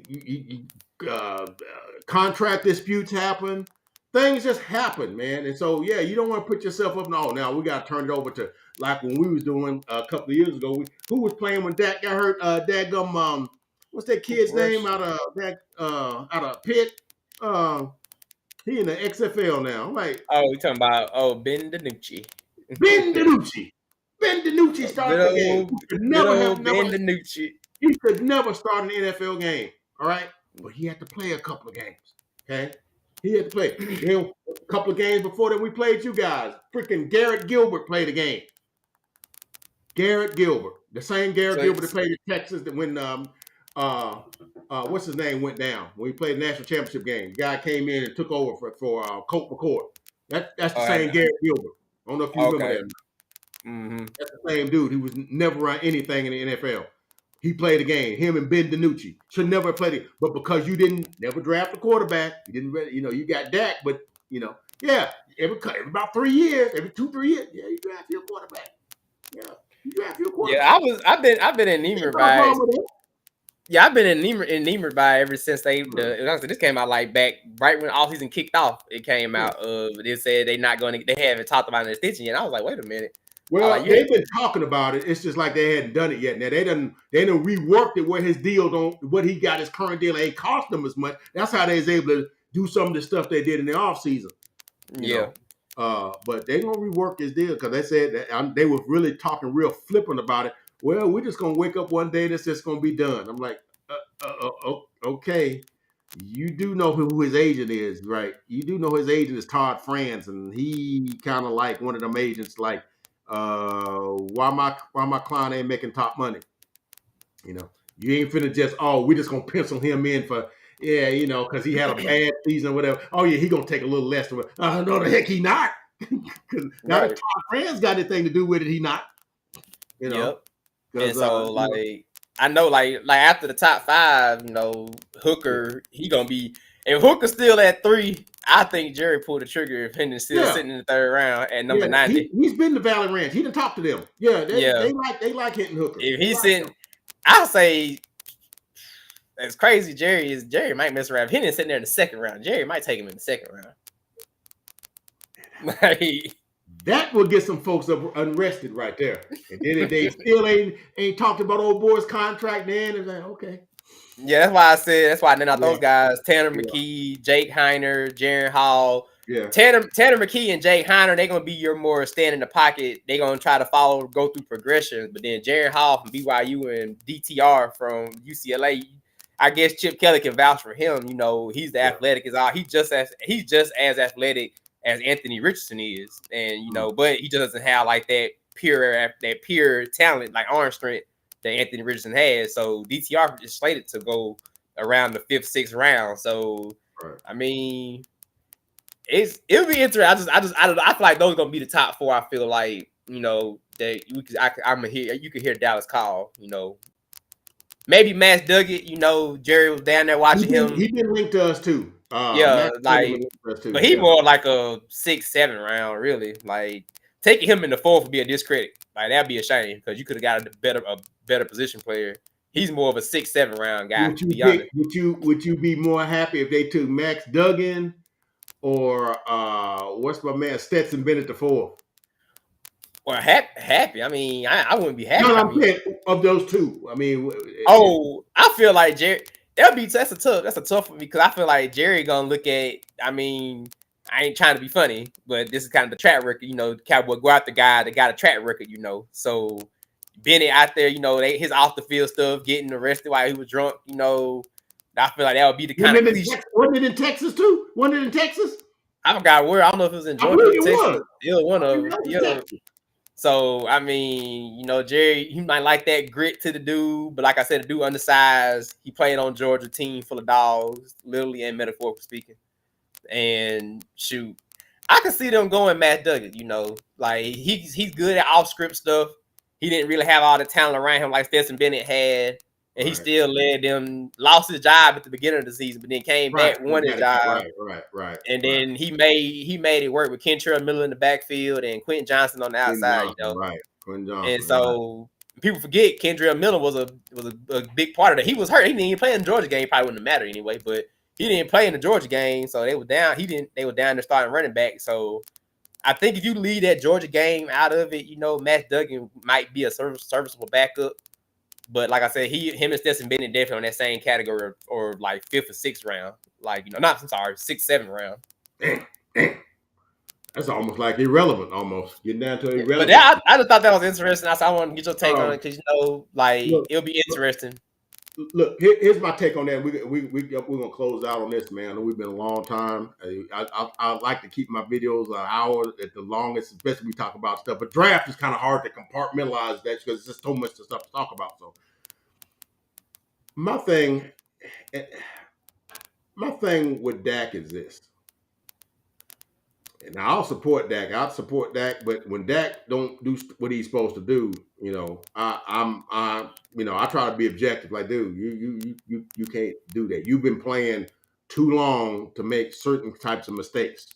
Contract disputes happen. Things just happen, man. And so, yeah, you don't want to put yourself up. No, now we got to turn it over to like when we was doing a couple of years ago. Who was playing when Dak got hurt? Dadgum, what's that kid's Cooper name Rush. out of that? Out of Pitt. He in the XFL now. I'm like Oh, we talking about Ben DiNucci. Ben DiNucci. Ben DiNucci good started the game. old, good old Ben DiNucci. He could never start an NFL game. All right, but he had to play a couple of games. Okay, he had to play. Then a couple of games before that, we played you guys. Freaking Garrett Gilbert played a game. Garrett Gilbert, the same Garrett So Gilbert that it's played in Texas that when what's his name went down when he played the national championship game. The guy came in and took over for Colt McCoy. That's the same and Garrett Gilbert. I don't know if you remember okay. that. Mm-hmm. That's the same dude. He was never run anything in the NFL. He played a game. Him and Ben DiNucci should never have played it. But because you didn't never draft a quarterback, you didn't really, you got Dak, but yeah, every about 3 years, every 2, 3 years, yeah, you draft your quarterback. Yeah, you draft your quarterback. Yeah, I've been Ain't enamored no by problem with that. yeah, I've been enamored by ever since honestly, this came out like back right when all season kicked off. It came Yeah. out they said they haven't talked about an extension yet. And I was like, wait a minute. I Well, like they've been talking about it. It's just like they hadn't done it yet. Now they done reworked it where his deal what he got his current deal ain't cost them as much. That's how they was able to do some of the stuff they did in the offseason. you yeah. know. But they gonna rework his deal because they said that they were really talking real flippant about it. Well, we're just gonna wake up one day and it's just gonna be done. I'm like, okay. You do know who his agent is, right? You do know his agent is Todd France, and he kind of like one of them agents. Like, why my client ain't making top money? You know, you ain't finna just we just gonna pencil him in for because he had a bad season or whatever. Oh yeah, he gonna take a little less. No, the heck he not. Because now the Right. top fans got anything to do with it. He not. You know, Yep. And because so like I know like after the top five, yeah, Hooker, he gonna be if Hooker's still at 3, I think Jerry pulled the trigger if Hendon's still yeah, sitting in the third round at number yeah. 90. He's been to Valley Ranch. He done talked to them. Yeah, Yeah. they like hitting Hooker. If They he's like sitting, I'll say as crazy Jerry is, Jerry might mess around. If Hendon's sitting there in the second round, Jerry might take him in the second round. Like that will get some folks up unrested right there. And then if they still ain't talked about old boy's contract, then it's like, okay. yeah, that's why I said that's why then I Yeah, those guys, Tanner yeah, McKee, Jake Heiner, Jaron Hall. yeah. Tanner McKee and Jake Heiner, they're gonna be your more stand in the pocket. They're gonna try to go through progression. But then Jaron Hall from BYU and DTR from UCLA, I guess Chip Kelly can vouch for him. He's the athletic as all. He's just as athletic as Anthony Richardson is, and but he just doesn't have like that pure talent like arm strength that Anthony Richardson has. So DTR is slated to go around the 5th, 6th round. So Right. I mean, it'll be interesting. I feel like those are gonna be the top 4. I feel like that you could hear Dallas call. Maybe Matt Duggett. Jerry was down there watching him. He been linked to us too. Yeah, Max like, us too. but he more like a 6, 7 round, really. Like taking him in the 4th would be a discredit. Like that'd be a shame because you could have got a better position player. He's more of a 6, 7 round guy. Would you be more happy if they took Max Duggan or what's my man Stetson Bennett the 4th? Well, happy. I mean, I wouldn't be happy. No, I'm saying of those two. I mean, I feel like Jerry. That's a tough one because I feel like Jerry gonna look at. I mean, I ain't trying to be funny, but this is kind of the track record. Cowboy go out the guy that got a track record. So Bennett out there. His off the field stuff, getting arrested while he was drunk. I feel like that would be the kind of cliche. Wasn't it in Texas too? Wasn't it in Texas? I forgot where. I don't know if it was in Georgia or Texas. Either one of them. So I mean, Jerry, he might like that grit to the dude, but like I said, the dude undersized. He played on Georgia team full of dogs, literally and metaphorically speaking. And shoot, I can see them going Matt Duggan. Like he's good at off script stuff. He didn't really have all the talent around him like Stetson Bennett had, and he still led them. Lost his job at the beginning of the season, but then came back, won his job. Right. And then he made it work with Kentrell Miller in the backfield and Quentin Johnson on the outside. Right. Quentin Johnson. And so people forget Kentrell Miller was a big part of that. He was hurt. He didn't even play in the Georgia game. Probably wouldn't have mattered anyway. But he didn't play in the Georgia game, so they were down. They were down there starting running back. So I think if you leave that Georgia game out of it, Matt Duggan might be a serviceable backup. But like I said, him and Stetson Bennett definitely on that same category or like 5th or 6th round. Like, 6th, 7th round. Damn. That's almost like irrelevant, almost. Getting down to irrelevant. But I just thought that was interesting. I want to get your take on it because, it'll be interesting. Look, here's my take on that. We're gonna close out on this, man. We've been a long time. I like to keep my videos an hour at the longest, especially we talk about stuff. But draft is kind of hard to compartmentalize that because there's just so much stuff to talk about. So my thing with Dak is this. And I'll support Dak. But when Dak don't do what he's supposed to do, I try to be objective. Like, dude, you can't do that. You've been playing too long to make certain types of mistakes.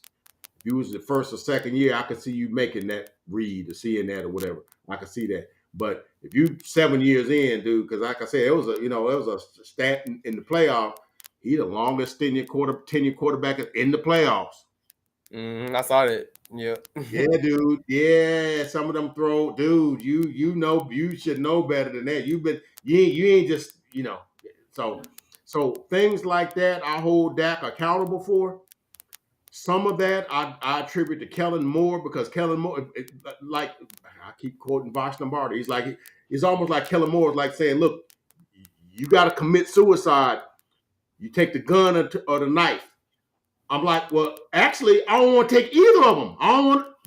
If you was the first or second year, I could see you making that read or seeing that or whatever. I could see that. But if you 7 years in, dude, because like I said, it was a stat in the playoff. He's the longest tenured quarterback in the playoffs. I saw it. Yeah. Yeah, dude. Yeah, some of them throw, dude. You should know better than that. You ain't just So things like that, I hold Dak accountable for. Some of that I attribute to Kellen Moore because Kellen Moore, like I keep quoting Vosh Lombardi. He's almost like Kellen Moore is like saying, look, you got to commit suicide. You take the gun or the knife. I'm like, well, actually, I don't want to take either of them.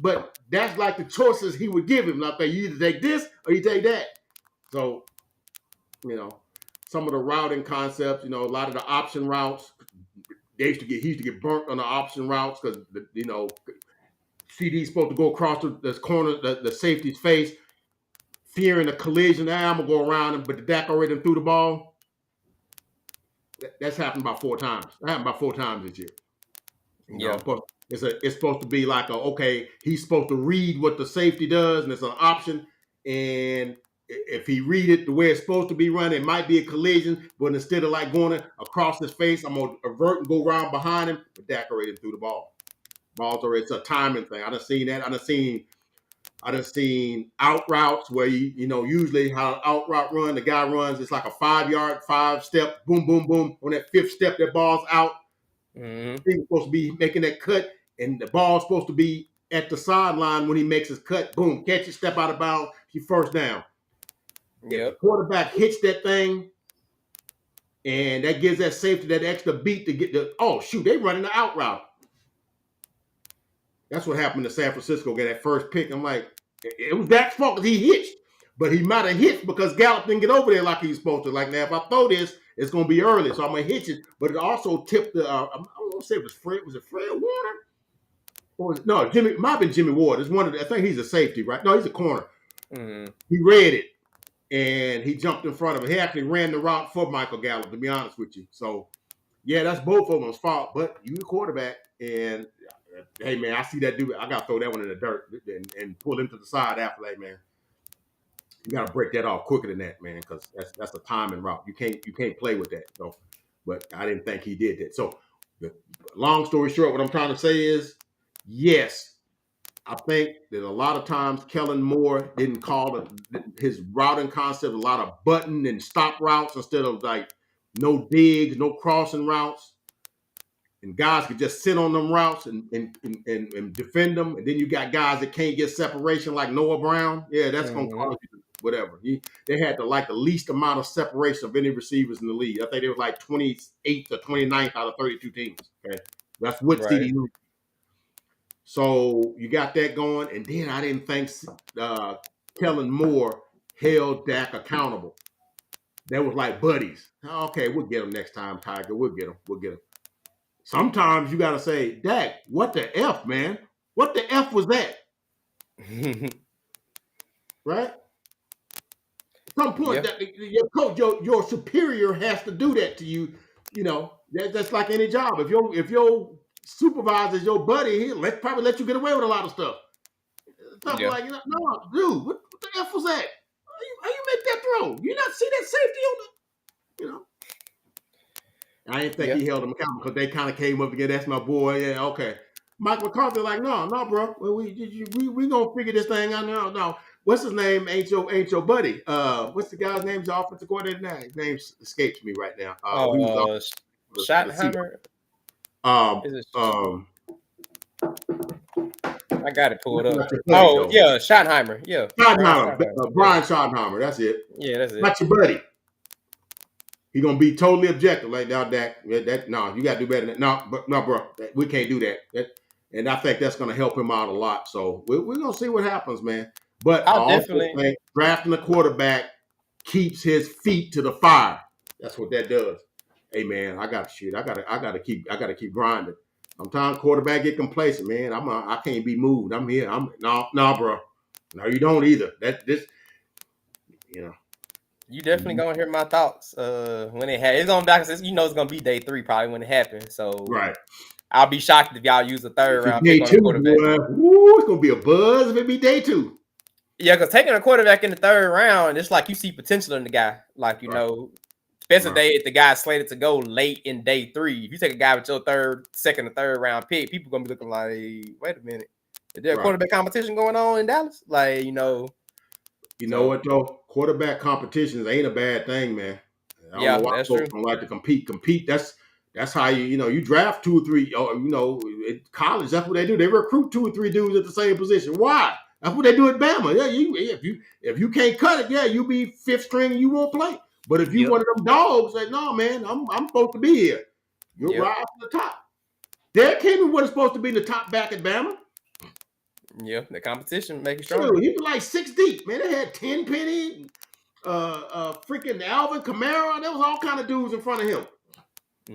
But that's like the choices he would give him. Like, you either take this or you take that. So You know, some of the routing concepts. You know, a lot of the option routes. He used to get burnt on the option routes because CD's supposed to go across the corner, the safety's face, fearing a collision. I'm gonna go around him, but the Dak already threw the ball. That's happened about 4 times. That happened about 4 times this year. You Yeah. know, but it's supposed to be like okay, he's supposed to read what the safety does, and it's an option. And if he read it the way it's supposed to be run, it might be a collision. But instead of like going across his face, I'm gonna avert and go around behind him. But Dak already threw the ball. Balls are it's a timing thing. I done seen that. I done seen out routes where usually how an out route run, the guy runs, it's like a 5 yard, 5 step, boom, boom, boom. On that 5th step, that ball's out. Mm-hmm. He's supposed to be making that cut, and the ball's supposed to be at the sideline when he makes his cut. Boom, catch it, step out of bounds, he first down. If the Yep. quarterback hits that thing, and that gives that safety that extra beat to get they running the out route. That's what happened to San Francisco. Get that first pick. I'm like, it was Dak's fault because he hitched, but he might have hitched because Gallup didn't get over there like he's supposed to. Like now, if I throw this, it's going to be early, so I'm gonna hitch it. But it also tipped the. I don't want to say it was Fred. Was it Fred Warner? Or no, Jimmy. Might have been Jimmy Ward. It's one of the, I think he's a safety, right? No, he's a corner. Mm-hmm. He read it and he jumped in front of him. He actually ran the route for Michael Gallup. To be honest with you, so yeah, that's both of them's fault. But you the quarterback, and hey man, I see that dude. I gotta throw that one in the dirt and pull him to the side after that, man. You gotta break that off quicker than that, man, because that's a timing route. You can't play with that. So, but I didn't think he did that. So, long story short, what I'm trying to say is, yes, I think that a lot of times Kellen Moore didn't call his routing concept a lot of button and stop routes instead of like no digs, no crossing routes. And guys could just sit on them routes and defend them. And then you got guys that can't get separation like Noah Brown. Yeah, that's going to cause you whatever. They had the least amount of separation of any receivers in the league. I think they were like 28th or 29th out of 32 teams. Okay, that's what Right. CD. So you got that going. And then I didn't think Kellen Moore held Dak accountable. That was like buddies. Okay, we'll get him next time, Tiger. We'll get him. Sometimes you got to say, Dak, what the F, man? What the F was that? Right? At some point, your coach, your superior has to do that to you. You know, that's like any job. If your supervisor is your buddy, he'll probably let you get away with a lot of stuff. Something like, no, dude, what the F was that? How you make that throw? You not see that safety on the, I didn't think he held them accountable because they kind of came up again. That's my boy. Yeah, okay. Mike McCarthy like, no, bro. Well, we gonna figure this thing out. No. What's his name? Ain't your buddy? What's the guy's name? His offensive coordinator now. His name escapes me right now. He was Schottenheimer. I got it pulled up. Yeah, Schottenheimer. Yeah, Brian Schottenheimer. That's it. Yeah, that's it. Not your buddy. He gonna be totally objective like now, Dak. No, you gotta do better than that. No, bro, we can't do that. And I think that's gonna help him out a lot. So we're gonna see what happens, man. But I also think drafting a quarterback keeps his feet to the fire. That's what that does. Hey man, I gotta keep grinding. Sometimes quarterback get complacent, man. I can't be moved. I'm here. No, bro. No, you don't either. You definitely gonna hear my thoughts when it happens. It's gonna be it's gonna be day 3 probably when it happens. So right, I'll be shocked if y'all use a 3rd round pick on a quarterback. Boy, it's gonna be a buzz if it be day 2. Yeah, because taking a quarterback in the 3rd round, it's like you see potential in the guy. Like especially if the guy's slated to go late in day 3. If you take a guy with your second or third round pick, people gonna be looking like, wait a minute, is there a quarterback competition going on in Dallas? Like You know what though? Quarterback competitions ain't a bad thing, man. I don't know why folks don't like to compete. That's how you draft 2 or 3. In college, that's what they do. They recruit 2 or 3 dudes at the same position. Why? That's what they do at Bama. Yeah, if you can't cut it, yeah, you be 5th string and you won't play. But if you one of them dogs, like, no, man, I'm supposed to be here. You'll rise to the top. Derrick Henry wasn't supposed to be the top back at Bama. Yeah, the competition make it stronger. He was like 6 deep, man. They had 10 Penny, freaking Alvin Kamara. There was all kind of dudes in front of him.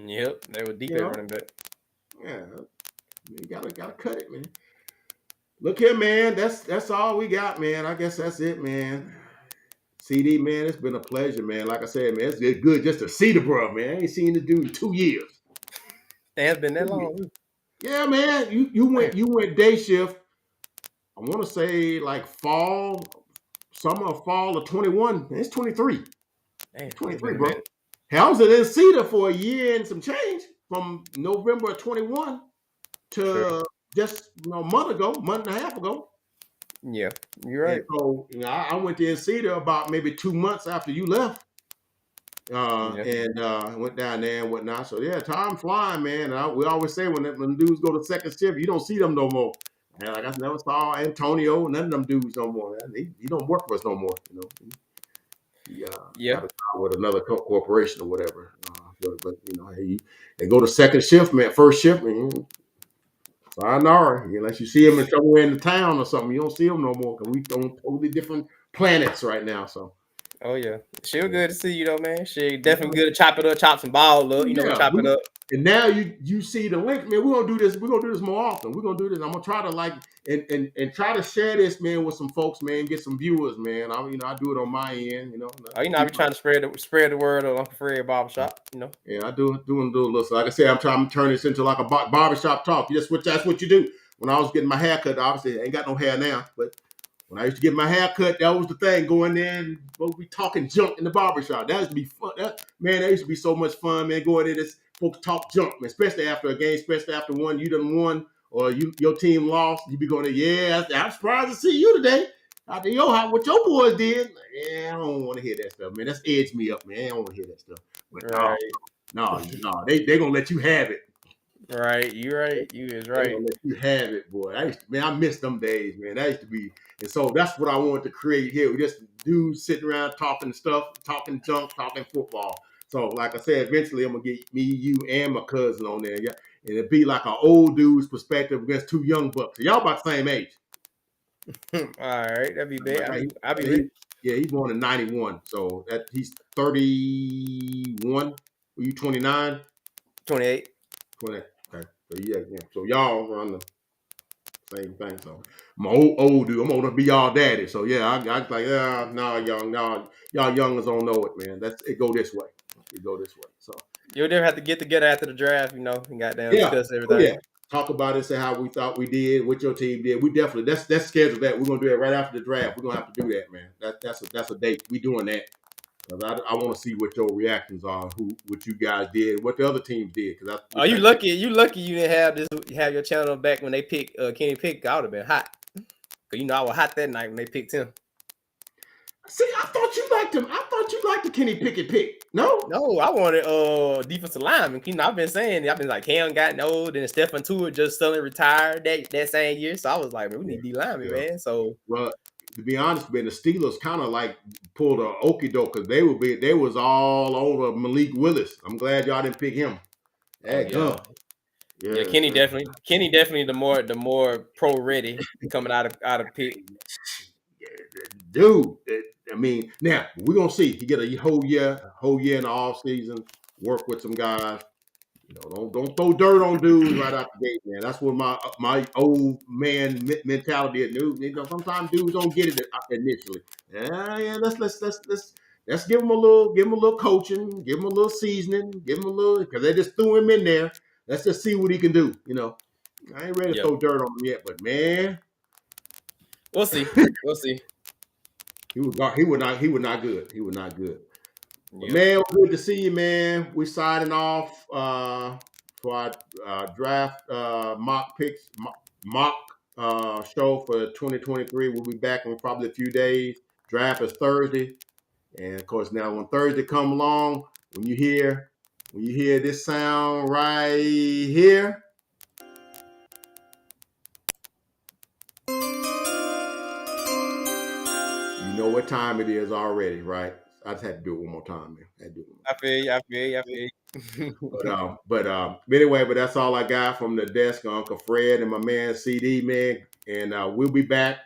Yep, they were deep You at know, running back. yeah, you gotta cut it, man. Look here, man. That's all we got, man. I guess that's it, man. CD, man, it's been a pleasure, man. Like I said, man, it's good just to see the bro, man. I ain't seen the dude in 2 years. It has been that long. Yeah, man. You went day shift. I want to say like summer or fall of 21. Man, it's 23. Damn, It's it's 23, been a bro. minute. Hell, I was in Cedar for a year and some change from November of 21 True. to just a month and a half ago. Yeah, you're And right. so, I went to Cedar about maybe 2 months after you left. Yeah, And went down there and whatnot. So yeah, time flying, man. We always say when dudes go to second shift, you don't see them no more. And like I never saw Antonio, none of them dudes no more. Man. He don't work for us no more. He yeah, got a job with another corporation or whatever. But hey, they go to second shift, man. First shift, man. Sayonara. Unless you see him somewhere in the town or something, you don't see him no more because we on totally different planets right now. So oh yeah. She was yeah. good to see you though, man. She Yeah, definitely good to chop it up, chop some ball up. You know, we yeah, chop it up. and now you see the link, man. We're gonna do this. We're gonna do this more often. We're gonna do this. I'm gonna try to and try to share this, man, with some folks, man. Get some viewers, man. I do it on my end. Oh, you know, I be trying to spread the word of Uncle Fred Barbershop. You know. Yeah, I do a little. So like I said, I'm trying to turn this into like a barbershop talk. That's what you do. When I was getting my hair cut, obviously I ain't got no hair now, but when I used to get my hair cut, that was the thing. Going there and we'll be talking junk in the barbershop. That used to be fun. That used to be so much fun, man. Going there, this folks talk junk, man. Especially after a game, especially after one you done won or your team lost. You be going there, yeah. I'm surprised to see you today. After what your boys did. Yeah, I don't want to hear that stuff, man. That's edged me up, man. I don't want to hear that stuff. But no, Right, no, they gonna let you have it. right. You right. You is They right. gonna let you have it, boy. I miss them days, man. That used to be, and so that's what I wanted to create here. We just dudes sitting around talking stuff, talking junk, talking football. So, like I said, eventually I'm gonna get me, you, and my cousin on there, yeah, and it'd be like an old dude's perspective against two young bucks. So y'all about the same age. All right, that'd be big. Like, I'll be with it. yeah, he's born in '91, so that he's 31. Are you 29? 28. 20. Okay, so yeah. So y'all run the same thing. So I'm old dude. I'm gonna be y'all daddy. So yeah, I like no young, no y'all youngers don't know it, man. It go this way. It go this way. So You'll never have to get together after the draft, and goddamn yeah, discuss oh yeah. everything. Talk about it, say how we thought we did, what your team did. We definitely that's scheduled that. We're gonna do it right after the draft. We're gonna have to do that, man. That's a date. We doing that. Because I want to see what your reactions are, what you guys did, what the other teams did. Because Oh, you lucky! You lucky you didn't have your channel back when they picked Kenny Pickett. I would have been hot. Cause I was hot that night when they picked him. see. I thought you liked him. I thought you liked the Kenny Pickett pick. No. No, I wanted defensive lineman. I've been saying I've been like Cam got old and Stephen Tuitt just suddenly retired that same year. So I was like, man, we need D lineman, Yeah. man. So Well, to be honest, man, the Steelers kind of like pulled a okie doke because they was all over Malik Willis. I'm glad y'all didn't pick him. oh That gun. yeah. Yeah, Yeah. Kenny definitely the more pro ready coming out of pick. Dude. I mean, now we're gonna see. He get a whole year in the off season, work with some guys. Don't throw dirt on dudes right out the gate, man. That's what my old man mentality is. Sometimes dudes don't get it initially. Yeah. Let's give him a little coaching, give him a little seasoning, give him a little because they just threw him in there. Let's just see what he can do. I ain't ready to Yeah, throw dirt on him yet, but man, we'll see. We'll see. he was not good. He was not good. But Yeah. man, good to see you, man. We signing off for our draft mock picks, mock show for 2023. We'll be back in probably a few days. Draft is Thursday, and of course, now when Thursday come along, when you hear this sound right here, you know what time it is already, right? I just had to do it one more time, man. I had to do it one more I time. feel you. I feel you. I feel you. But that's all I got from the desk, Uncle Fred and my man CD, man. And we'll be back.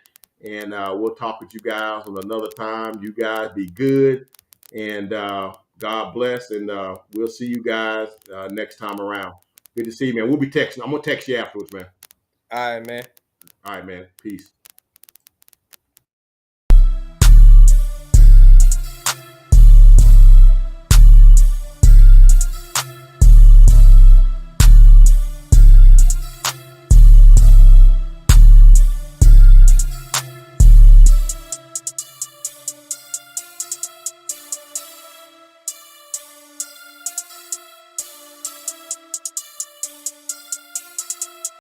and we'll talk with you guys on another time. You guys be good, and God bless, and we'll see you guys next time around. Good to see you, man. We'll be texting. I'm gonna text you afterwards, man. All right, man. All right, man. Peace.